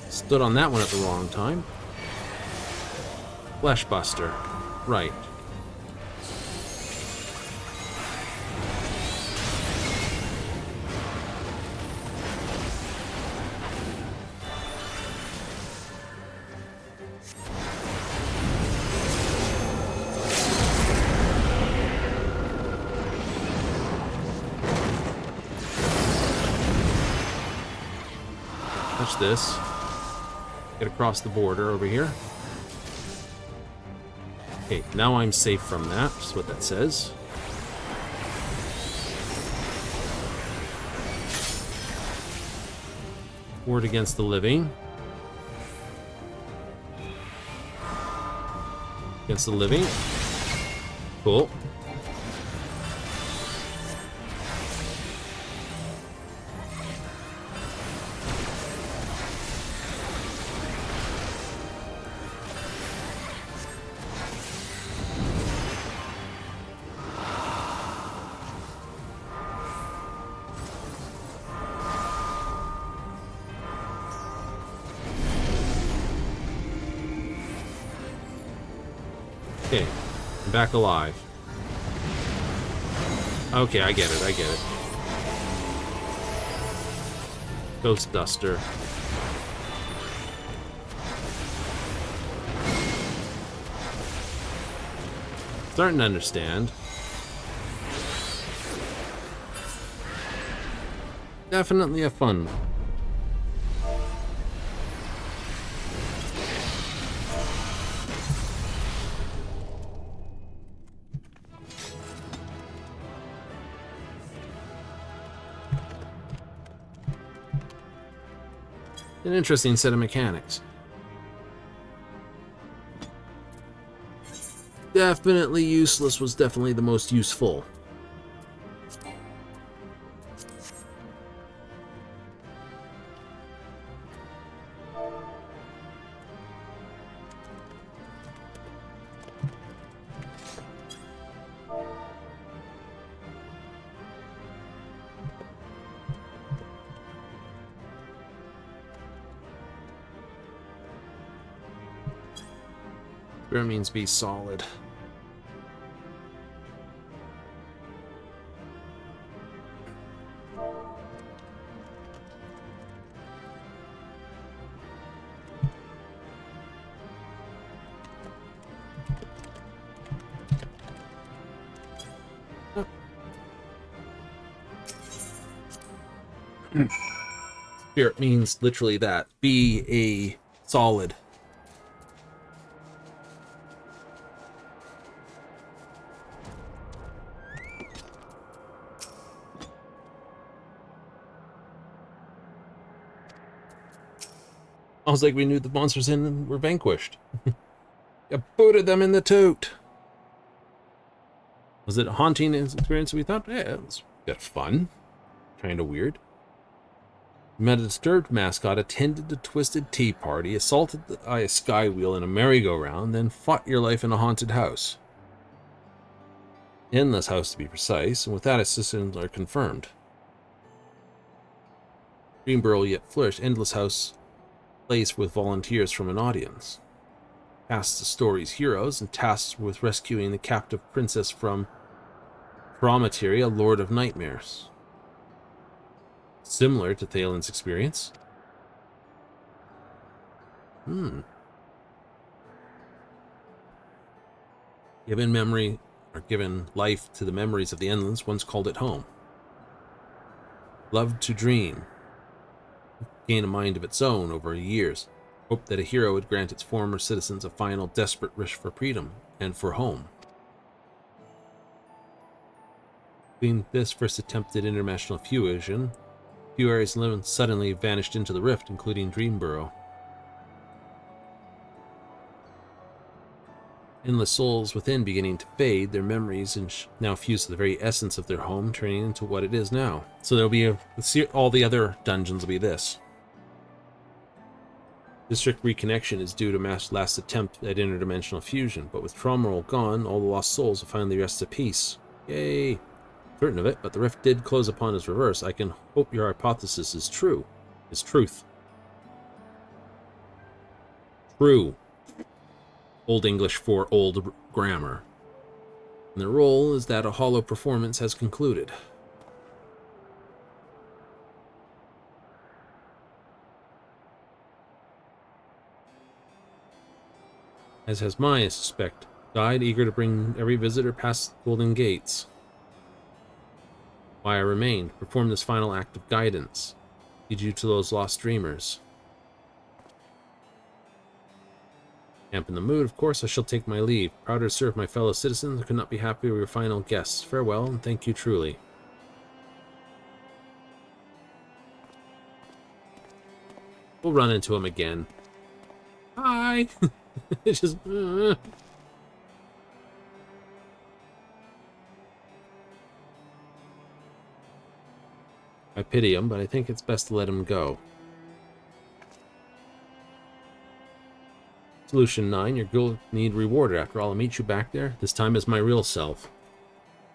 Stood on that one at the wrong time. Fleshbuster. Right. Touch this. Get across the border over here. Okay, now I'm safe from that. That's what that says. Ward against the living. Against the living. Cool. Okay, I'm back alive. Okay, I get it, I get it. Ghost Duster. Starting to understand. Definitely a fun one. An interesting set of mechanics. Definitely useless was definitely the most useful. Spirit means be solid. Spirit means literally that. Be a solid. I was like, we knew the monsters in and were vanquished. You booted them in the toot. Was it a haunting experience? We thought, yeah, it was fun. Kind of weird. You met a disturbed mascot, attended a twisted tea party, assaulted a sky wheel in a merry-go-round, then fought your life in a haunted house. Endless house, to be precise, and with that, assistants are confirmed. Dreamburrow yet flourished. Endless house place with volunteers from an audience. Cast the story's heroes and tasked with rescuing the captive princess from Prometeria, Lord of Nightmares. Similar to Thalen's experience. Given memory, or given life to the memories of the Endlands, once called it home. Loved to dream. Gain a mind of its own over years. Hoped that a hero would grant its former citizens a final desperate wish for freedom and for home. Being this first attempted international fusion, few areas suddenly vanished into the rift, including Dreamburrow. Endless souls within beginning to fade, their memories and now fused to the very essence of their home, turning into what it is now. So there'll be all the other dungeons will be this. District reconnection is due to Matt's last attempt at interdimensional fusion, but with Trommerol gone, all the lost souls will finally rest at peace. Yay! Certain of it, but the rift did close upon its reverse. I can hope your hypothesis is true. Is truth. True. Old English for old grammar. And the role is that a hollow performance has concluded. As has mine, I suspect. Guide eager to bring every visitor past the golden gates. Why I remained. Perform this final act of guidance. Lead you to those lost dreamers. Camp in the mood, of course, I shall take my leave. Prouder to serve my fellow citizens, I could not be happier with your final guests. Farewell, and thank you truly. We'll run into him again. Hi! It's just... I pity him, but I think it's best to let him go. Solution 9, your guild need rewarded. After all, I'll meet you back there, this time as my real self.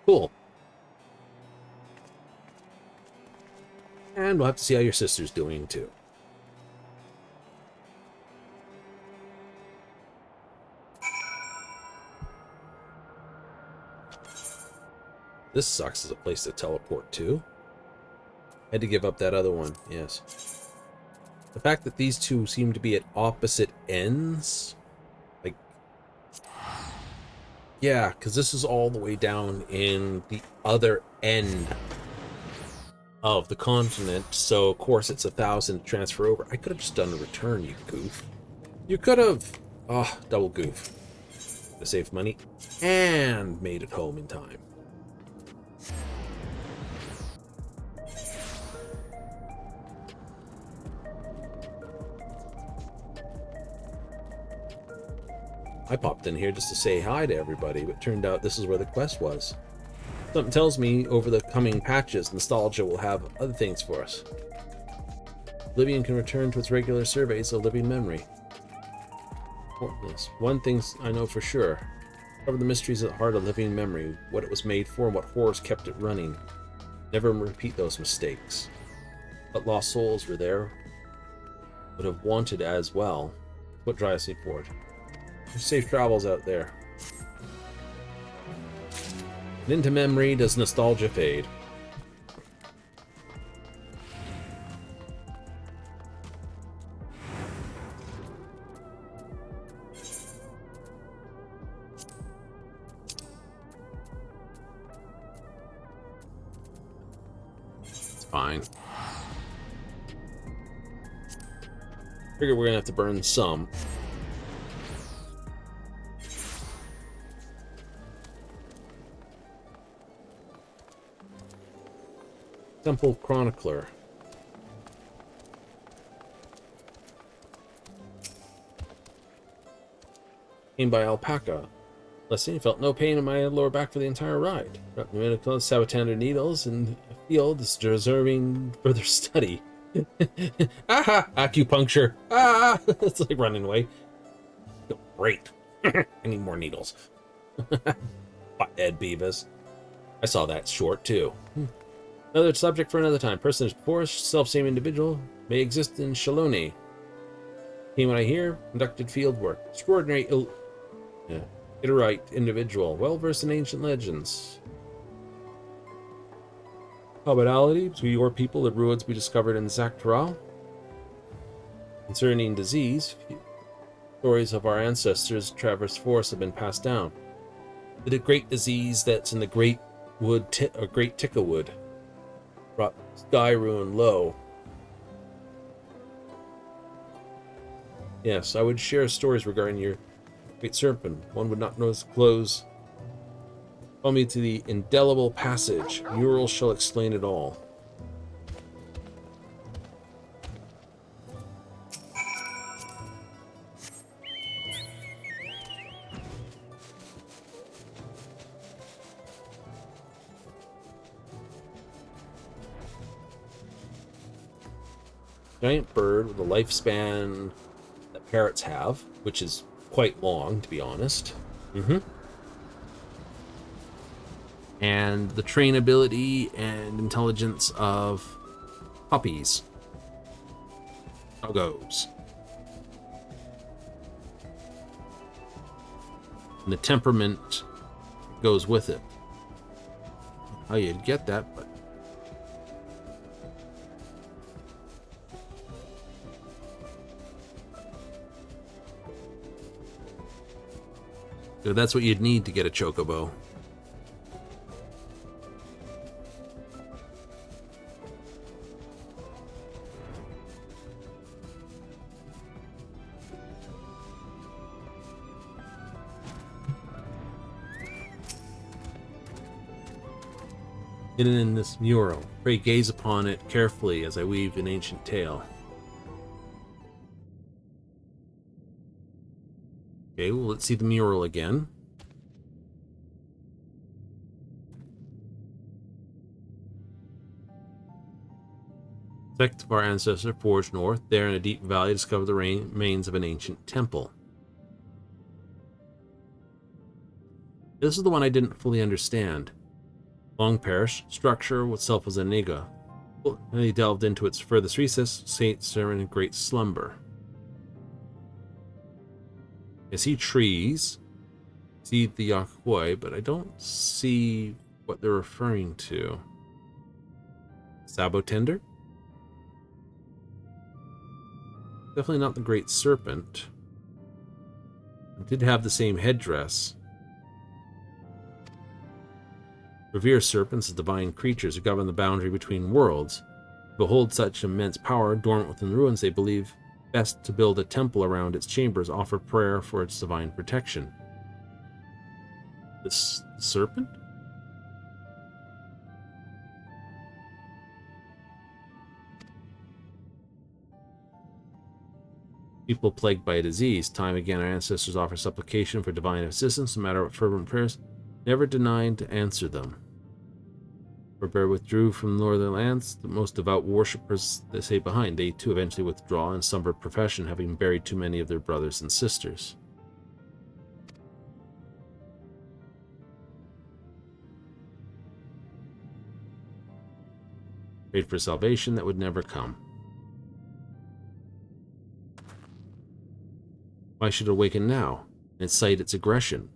Cool. And we'll have to see how your sister's doing, too. This sucks as a place to teleport to. Had to give up that other one, yes. The fact that these two seem to be at opposite ends, like, yeah, because this is all the way down in the other end of the continent, so of course it's 1,000 to transfer over. I could have just done a return, you goof. You could have. Oh, double goof. To save money and made it home in time. I popped in here just to say hi to everybody, but turned out this is where the quest was. Something tells me over the coming patches, Nostalgia will have other things for us. Oblivion can return to its regular surveys of living memory. One thing I know for sure. Cover the mysteries at the heart of living memory, what it was made for and what horrors kept it running. Never repeat those mistakes. What lost souls were there would have wanted as well. What drives me forward. Safe travels out there. And into memory does nostalgia fade. It's fine. Figure we're gonna have to burn some. Temple Chronicler. Came by alpaca. Listen, felt no pain in my lower back for the entire ride. Got medical Sabatander needles in the field is deserving further study. Aha! Acupuncture. Ah! It's like running away. Great. I need more needles. Butthead Beavis. I saw that short too. Another subject for another time. Personage before self-same individual may exist in Shaloni. Came what I hear, conducted field work. Extraordinary iterite individual, well-versed in ancient legends. Commonality between your people and ruins we discovered in Zaktaral. Concerning disease, stories of our ancestors' traverse forests have been passed down. The great disease that's in the Great Wood, Great Tika Wood, brought sky ruin low. Yes, I would share stories regarding your great serpent. One would not know his clothes. Follow me to the indelible passage. Murals shall explain it all. Giant bird with a lifespan that parrots have, which is quite long, to be honest. And the trainability and intelligence of puppies. Doggos. And the temperament goes with it. How you'd get that, but so that's what you'd need to get a chocobo. Hidden in this mural, pray gaze upon it carefully as I weave an ancient tale. Okay, well, let's see the mural again. Sect of our ancestor forged north. There in a deep valley discovered the remains of an ancient temple. This is the one I didn't fully understand. Long parish, structure itself was a enigma. And he delved into its furthest recess, saints are in a great slumber. I see trees, see the Yakwoi, but I don't see what they're referring to. Sabotender? Definitely not the Great Serpent. It did have the same headdress. Revere serpents as divine creatures who govern the boundary between worlds. Behold such immense power dormant within the ruins, they believe best to build a temple around its chambers, offer prayer for its divine protection. This serpent? People plagued by a disease, time again our ancestors offer supplication for divine assistance, no matter what fervent prayers, never denied to answer them. Bear withdrew from northern lands, the most devout worshippers they stayed behind. They too eventually withdraw in somber profession, having buried too many of their brothers and sisters. Prayed for salvation that would never come. Why should it awaken now and cite its aggression?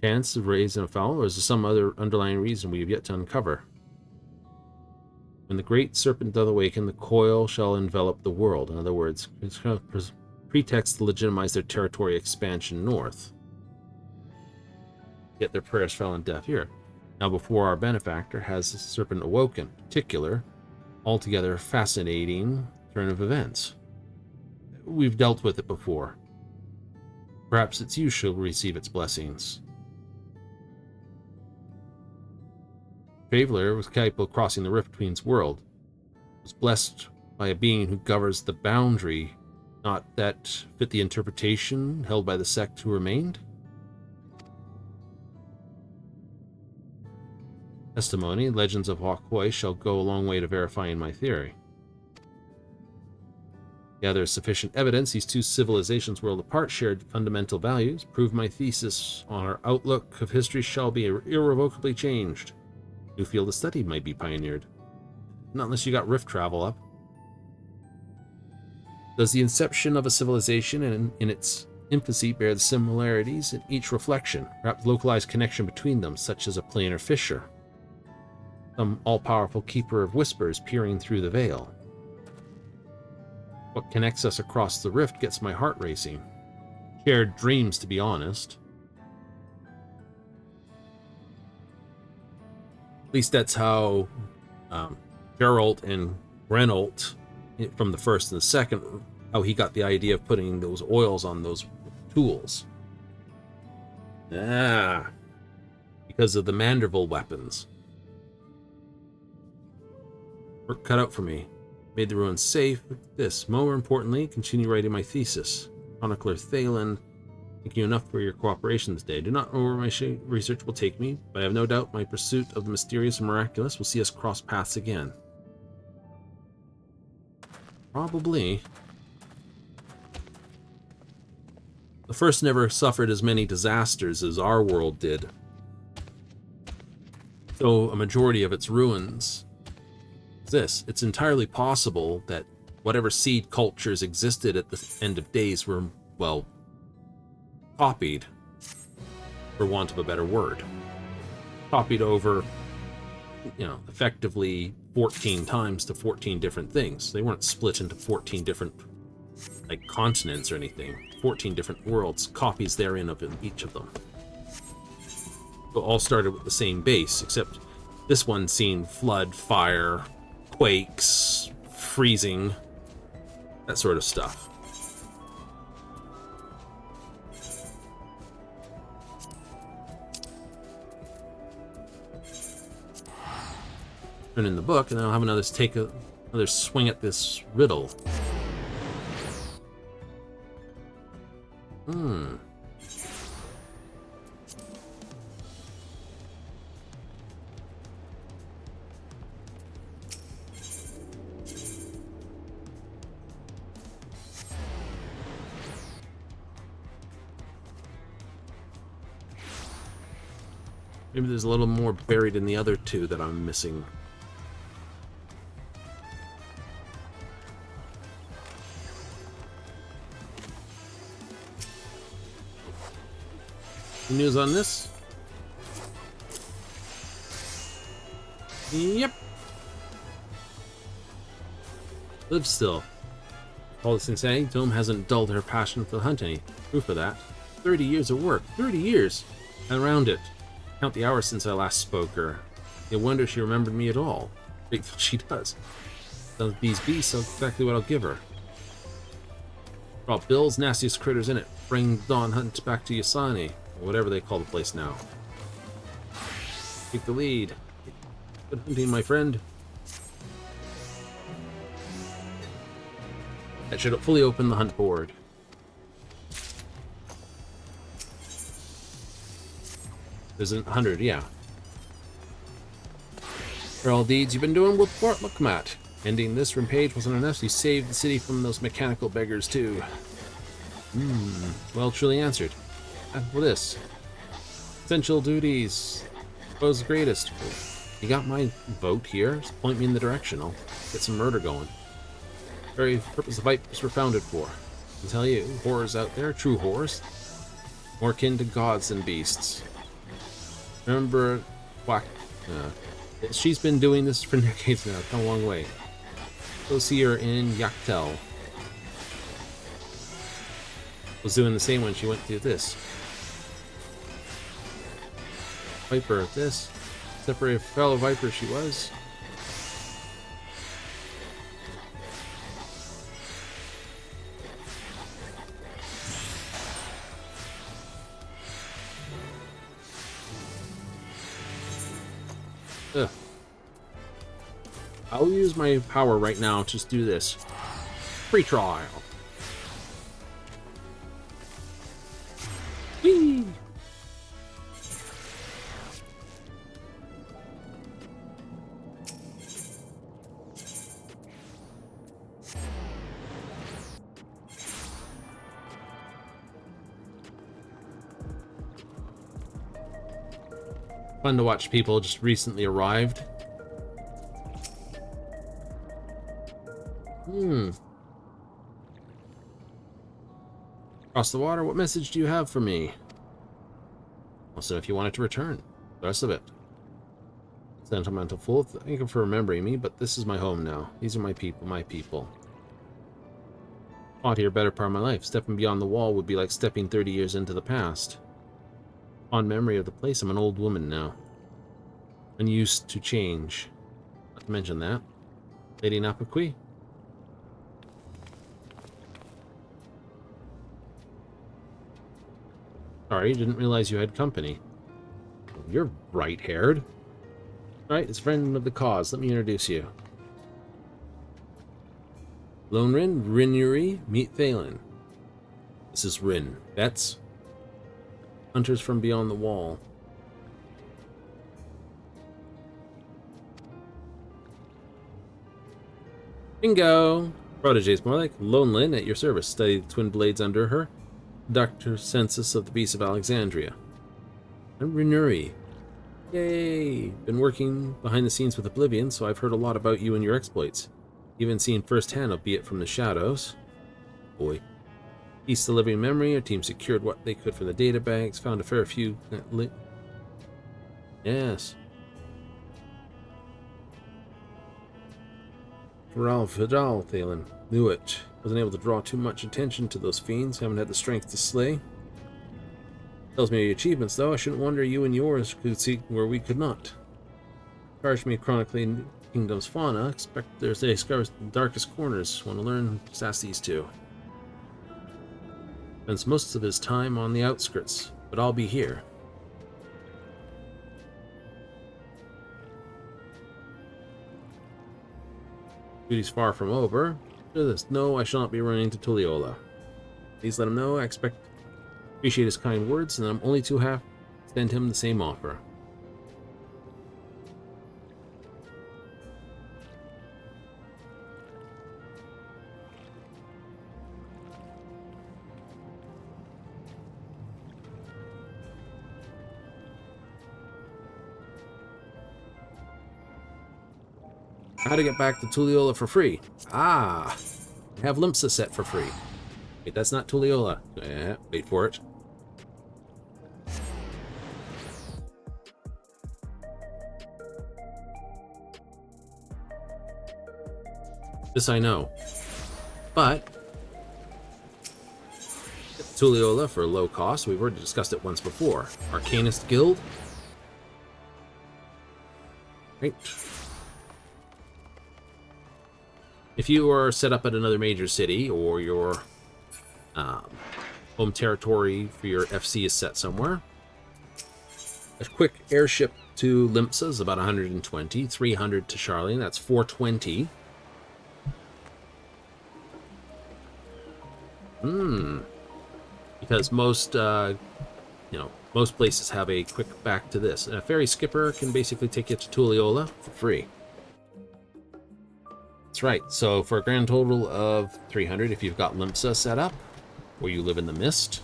Chance of raising a fowl, or is there some other underlying reason we have yet to uncover? When the great serpent doth awaken, the coil shall envelop the world. In other words, it's a pretext to legitimize their territory expansion north. Yet their prayers fell on deaf ear. Now before our benefactor has the serpent awoken. Particular, altogether fascinating turn of events. We've dealt with it before. Perhaps its use shall receive its blessings. Traveler was capable of crossing the rift between worlds. Was blessed by a being who governs the boundary, not that fit the interpretation held by the sect who remained? Testimony, Legends of Hawkoi shall go a long way to verifying my theory. Gather sufficient evidence these two civilizations world apart shared fundamental values, prove my thesis on our outlook of history shall be irrevocably changed. New field of study might be pioneered. Not unless you got rift travel up. Does the inception of a civilization in its infancy bear the similarities in each reflection, perhaps localized connection between them, such as a planar fissure? Some all-powerful keeper of whispers peering through the veil. What connects us across the rift gets my heart racing. Shared dreams, to be honest. At least that's how Geralt and Renault, from the first and the second, how he got the idea of putting those oils on those tools. Because of the Manderville weapons. Work cut out for me. Made the ruins safe. This, more importantly, continue writing my thesis. Chronicler Thalen, thank you enough for your cooperation this day. I do not know where my research will take me, but I have no doubt my pursuit of the mysterious and miraculous will see us cross paths again. Probably. The first never suffered as many disasters as our world did. So a majority of its ruins exist. It's entirely possible that whatever seed cultures existed at the end of days were, well, copied, for want of a better word. Copied over, effectively 14 times to 14 different things. They weren't split into 14 different, continents or anything. 14 different worlds, copies therein of each of them. But all started with the same base, except this one seen flood, fire, quakes, freezing, that sort of stuff. Turn in the book, and then I'll have another another swing at this riddle. Maybe there's a little more buried in the other two that I'm missing. Any news on this? Yep. Live still. All this insanity, Dome hasn't dulled her passion for the hunt any. Proof of that. 30 years of work. 30 years! And around it. Count the hours since I last spoke her. You wonder she remembered me at all. Grateful she does. Those bees, so exactly what I'll give her. Brought Bill's nastiest critters in it. Bring Dawn Hunt back to Yasani, or whatever they call the place now. Take the lead. Good hunting, my friend. That should fully open the hunt board. There's 100, yeah. For all deeds you've been doing with Fort Lukmat. Ending this page wasn't enough, so you saved the city from those mechanical beggars too. Well, truly answered. Well, this. Essential duties. Was the greatest. You got my vote here. Just point me in the direction. I'll get some murder going. Very purpose the Vipers were founded for. I can tell you, horrors out there, true horrors, more akin to gods than beasts. Remember, she's been doing this for decades now. Come a long way. Go see her in Yaktel. Was doing the same when she went through this. Viper, this. Except for a fellow Viper she was. Ugh. I'll use my power right now to just do this. Free trial. Whee! Fun to watch people just recently arrived. Across the water, what message do you have for me? Also, if you wanted to return, the rest of it. Sentimental fool, thank you for remembering me, but this is my home now. These are my people, Fought here better part of my life. Stepping beyond the wall would be like stepping 30 years into the past. Fond memory of the place, I'm an old woman now. Unused to change. Not to mention that. Lady Napaqui? Sorry, didn't realize you had company. You're bright-haired. Right, it's friend of the cause. Let me introduce you. Lone Rin, Rinuri, meet Thalen. This is Rin. Bets. Hunters from beyond the wall. Bingo! Protege's more like Lone Lin at your service. Study the twin blades under her. Doctor Census of the Beast of Alexandria. I'm Rinuri. Yay! Been working behind the scenes with Oblivion, so I've heard a lot about you and your exploits. Even seen firsthand, albeit from the shadows. Boy. Piece the living memory, our team secured what they could from the data banks, found a fair few... Yes. Vidal, Thalen. Knew it. Wasn't able to draw too much attention to those fiends. Haven't had the strength to slay. Tells me your achievements, though. I shouldn't wonder you and yours could see where we could not. Charged me chronicling Kingdom's fauna. Expect there's a discovers the darkest corners. Want to learn? Just ask these two. Spends most of his time on the outskirts, but I'll be here. Duty's far from over. No, I shall not be running to Tulliola. Please let him know I appreciate his kind words, and I'm only too happy to extend him the same offer. How to get back to Tulliola for free? Ah, have Limpsa set for free. Wait, that's not Tulliola. Wait for it. This I know. But Tulliola for low cost. We've already discussed it once before. Arcanist Guild. Right. If you are set up at another major city, or your home territory for your FC is set somewhere, a quick airship to Limpsa is about 120, 300 to Charlene, that's 420. Because most, most places have a quick back to this. And a ferry skipper can basically take you to Tulliola for free. That's right. So for a grand total of 300, if you've got Limpsa set up, or you live in the mist,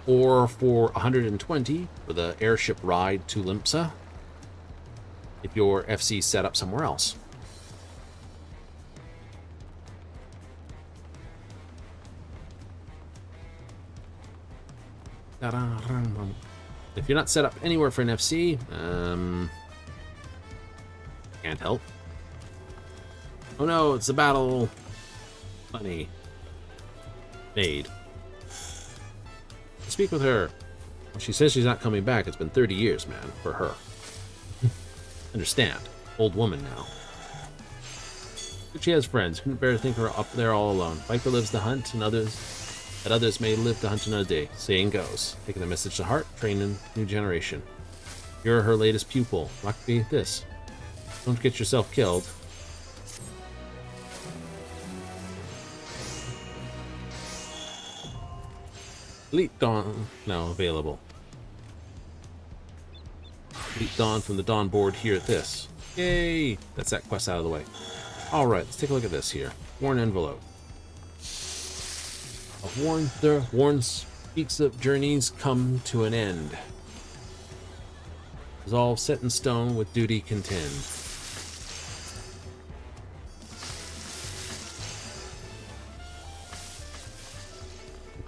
or for 120 for the airship ride to Limpsa, if your FC set up somewhere else. If you're not set up anywhere for an FC, can't help. Oh no, it's a battle. Funny. Maid. Speak with her. Well, she says she's not coming back. It's been 30 years, man, for her. Understand. Old woman now. But she has friends. Couldn't bear to think her up there all alone. Viper lives to hunt, and others may live to hunt another day. Saying goes. Taking the message to heart, training new generation. You're her latest pupil. Luck be this. Don't get yourself killed. Elite Dawn now available. Elite Dawn from the Dawn board here at this. Yay! That's that quest out of the way. Alright, let's take a look at this here. Worn envelope. Warn speaks of journeys come to an end. Resolve set in stone with duty contend.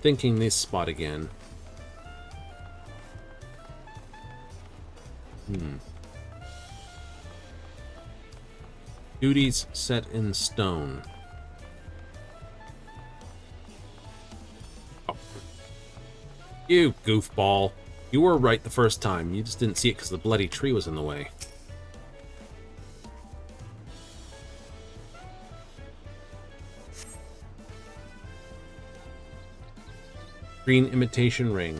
Thinking this spot again. Duties set in stone. Oh. You goofball. You were right the first time. You just didn't see it because the bloody tree was in the way. Green imitation ring.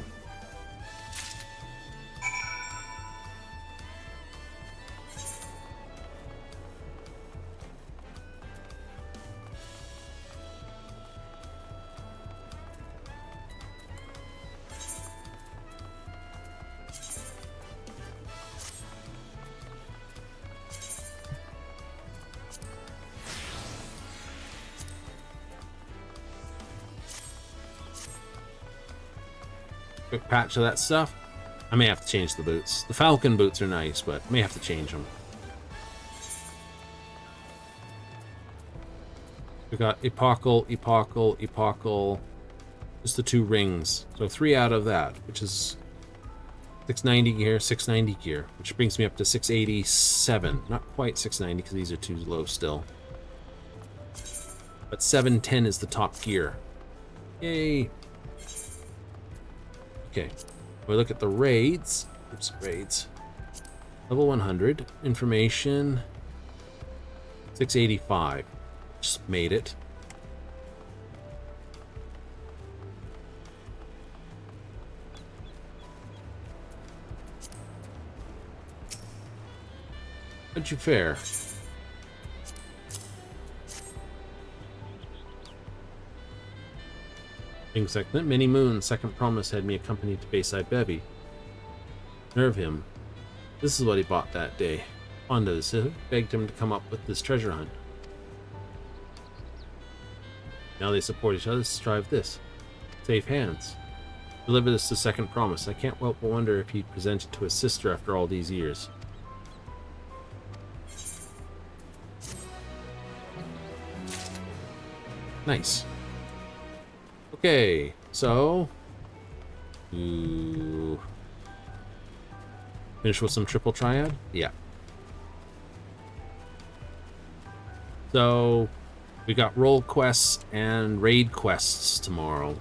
Quick patch of that stuff. I may have to change the boots. The Falcon boots are nice, but I may have to change them. We got epochal. Just the 2 rings. So 3 out of that, which is 690 gear, 690 gear, which brings me up to 687. Not quite 690 because these are too low still. But 710 is the top gear. Yay! Okay, we look at the raids. Oops, raids. Level 100. Information. 685. Just made it. How'd you fare? Things like that. Many Moons, second promise had me accompanied to Bayside Bevy. Nerve him. This is what he bought that day. Fond of this, begged him to come up with this treasure hunt. Now they support each other to strive this. Safe hands. Deliver this to second promise. I can't help but wonder if he'd present it to his sister after all these years. Nice. Okay, so finish with some triple triad? Yeah. So we got roll quests and raid quests tomorrow.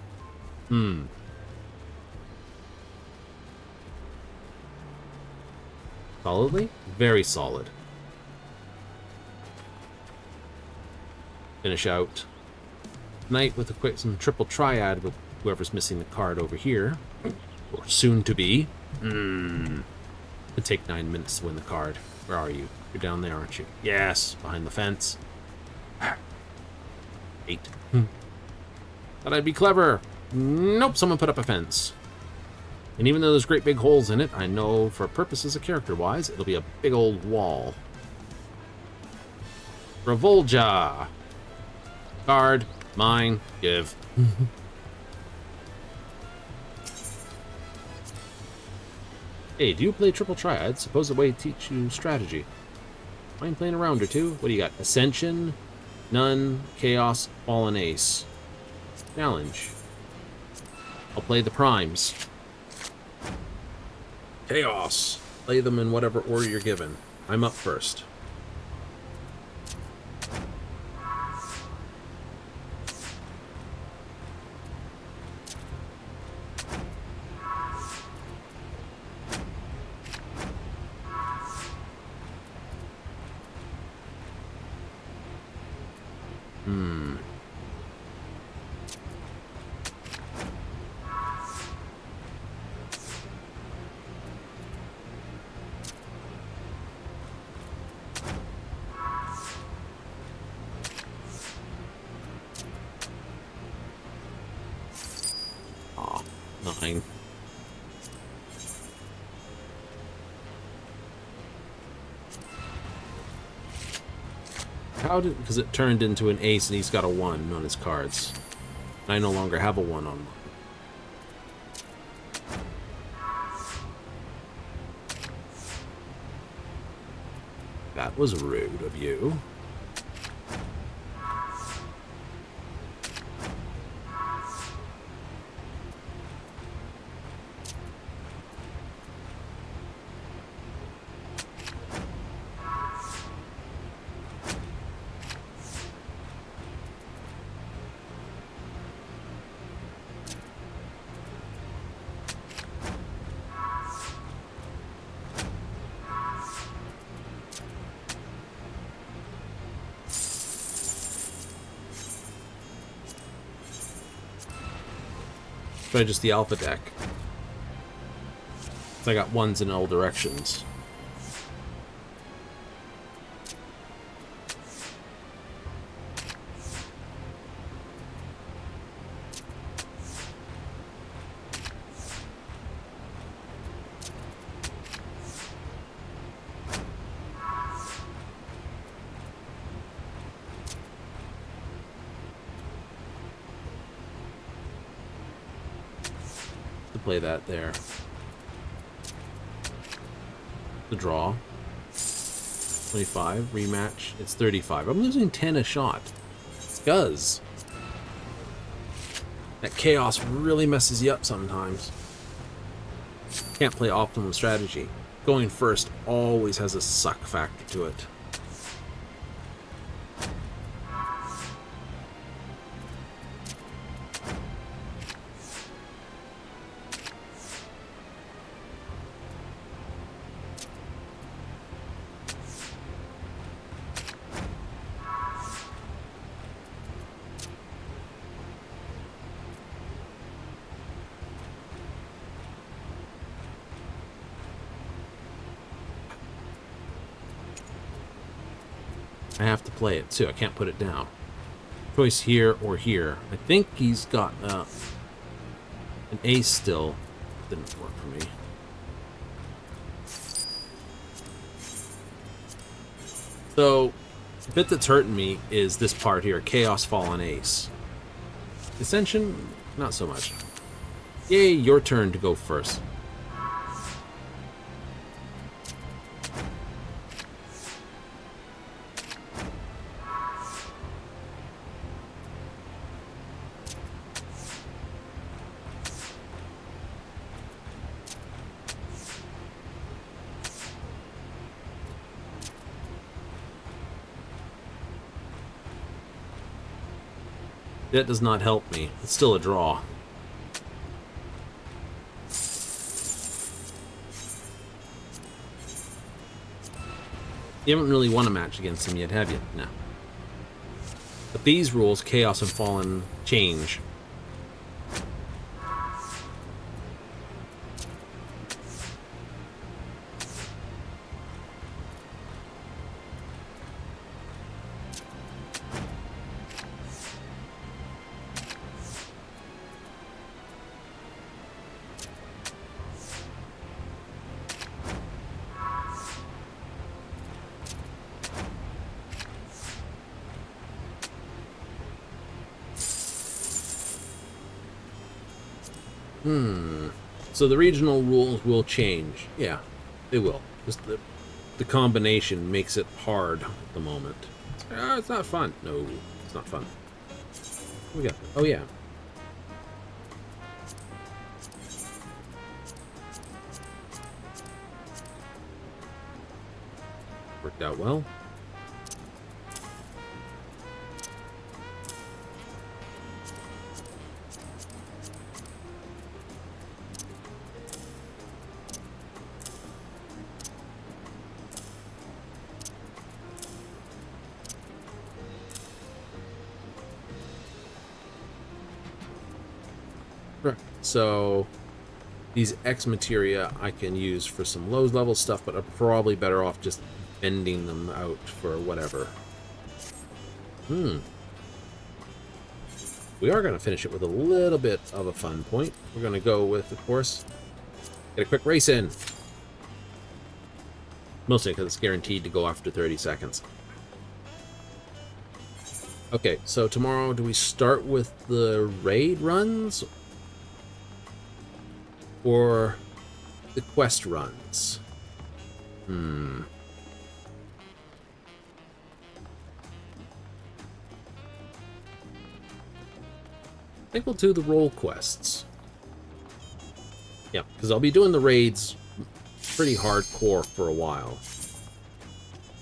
Solidly? Very solid. Finish out tonight with some triple triad with whoever's missing the card over here. Or soon to be. It'd take 9 minutes to win the card. Where are you? You're down there, aren't you? Yes, behind the fence. 8. Thought I'd be clever. Nope, someone put up a fence. And even though there's great big holes in it, I know for purposes of character-wise, it'll be a big old wall. Revolja. Card. Mine. Give. Hey, do you play triple triad? Suppose the way to teach you strategy. Mind playing a round or two? What do you got? Ascension, None, Chaos, Fallen Ace. Challenge. I'll play the primes. Chaos. Play them in whatever order you're given. I'm up first. Aw, 9. How did... Because it turned into an ace and he's got a 1 on his cards. I no longer have a 1 on mine. That was rude of you. Try just the alpha deck. So I got 1s in all directions. Play that there. The draw. 25. Rematch. It's 35. I'm losing 10 a shot. Scuzz. That chaos really messes you up sometimes. Can't play optimum strategy. Going first always has a suck factor to it. I have to play it too. I can't put it down. Choice here or here. I think he's got an ace still. Didn't work for me. So, the bit that's hurting me is this part here. Chaos Fallen Ace. Ascension, not so much. Yay, your turn to go first. That does not help me. It's still a draw. You haven't really won a match against him yet, have you? No. But these rules, Chaos and Fallen, change. So the regional rules will change. Yeah, they will. Just the combination makes it hard at the moment. It's not fun. No, it's not fun. What we got? Oh, yeah. Worked out well. So these X materia I can use for some low level stuff, but I'm probably better off just bending them out for whatever. We are going to finish it with a little bit of a fun point. We're going to go with, of course, get a quick race in. Mostly because it's guaranteed to go after 30 seconds. Okay, so tomorrow, do we start with the raid runs? Or the quest runs? I think we'll do the role quests. Yeah, because I'll be doing the raids pretty hardcore for a while.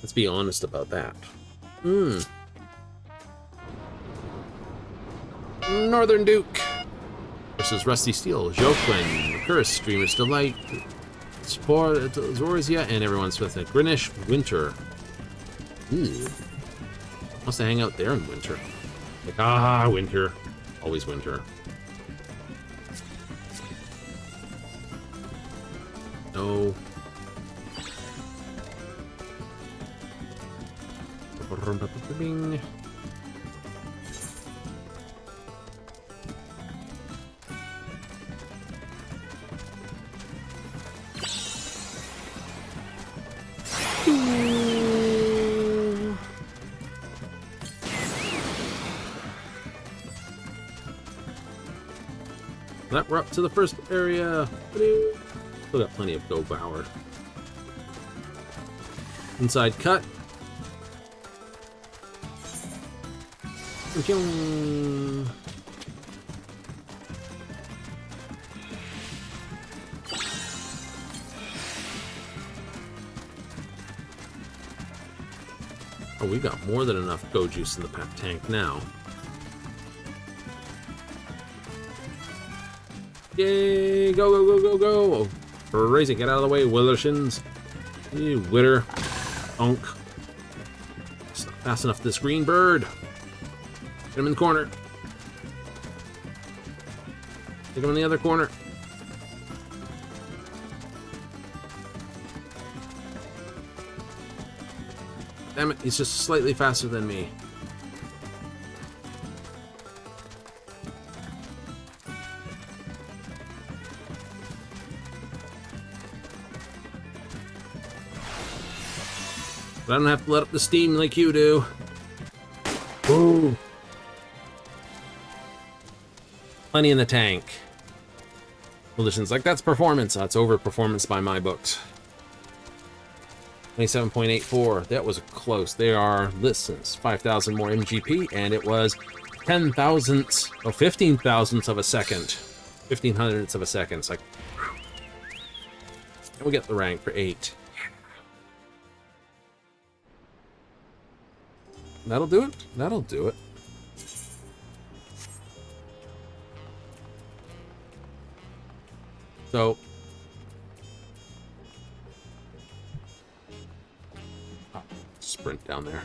Let's be honest about that. Northern Duke versus Rusty Steel, Joquin, Curse, Dreamer's Delight, Spore, Zorzia, and everyone's with a Greenwich Winter. Wants to hang out there in winter. Like, winter. Always winter. No. That we're up to the first area. Still got plenty of go power. Inside cut. Oh, we got more than enough go juice in the tank now. Yay! Go, go, go, go, go! Raise it, get out of the way, Willershins. You witter. Unk. It's not fast enough, this green bird. Get him in the corner. Take him in the other corner. Damn it, he's just slightly faster than me. But I don't have to let up the steam like you do. Ooh. Plenty in the tank. Volition's like, that's performance. That's overperformance by my books. 27.84. That was close. They are, listens, 5,000 more MGP, and it was 10 thousandths, or 15 thousandths of a second. 15 hundredths of a second. It's like, and we get the rank for 8. That'll do it. That'll do it. So, sprint down there.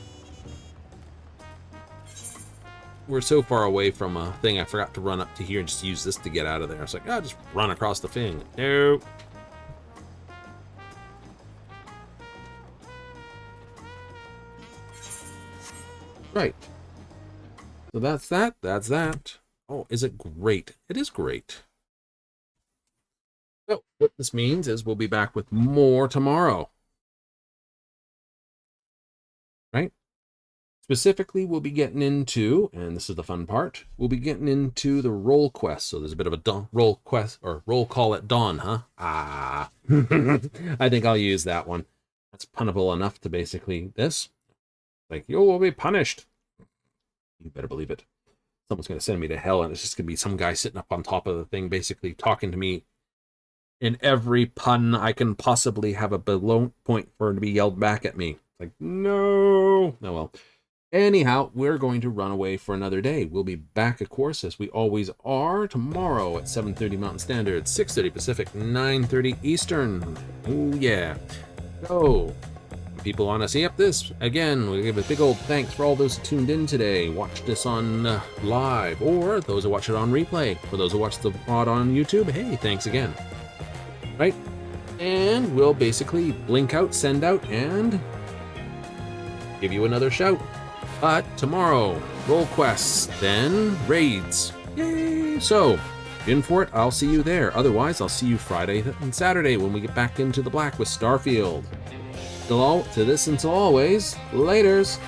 We're so far away from a thing, I forgot to run up to here and just use this to get out of there. It's like, oh, just run across the thing. Nope. Right. So that's that. That's that. Oh, is it great? It is great. So what this means is we'll be back with more tomorrow. Right? Specifically, we'll be getting into, and this is the fun part, we'll be getting into the roll quest. So there's a bit of a roll quest, or roll call at dawn, huh? Ah. I think I'll use that one. That's punnable enough to basically this. Like, you will be punished. You better believe it. Someone's going to send me to hell, and it's just going to be some guy sitting up on top of the thing, basically talking to me in every pun I can possibly have a below point for to be yelled back at me. Like, no. Oh, well. Anyhow, we're going to run away for another day. We'll be back, of course, as we always are, tomorrow at 7:30 Mountain Standard, 6:30 Pacific, 9:30 Eastern. Oh, yeah. So, people want to see up this, again, we give a big old thanks for all those who tuned in today, watched this on live, or those who watch it on replay. For those who watch the pod on YouTube, hey, thanks again. Right? And we'll basically blink out, send out, and give you another shout. But tomorrow, roll quests, then raids. Yay! So, in for it, I'll see you there. Otherwise, I'll see you Friday and Saturday when we get back into the black with Starfield. To this until always, laters!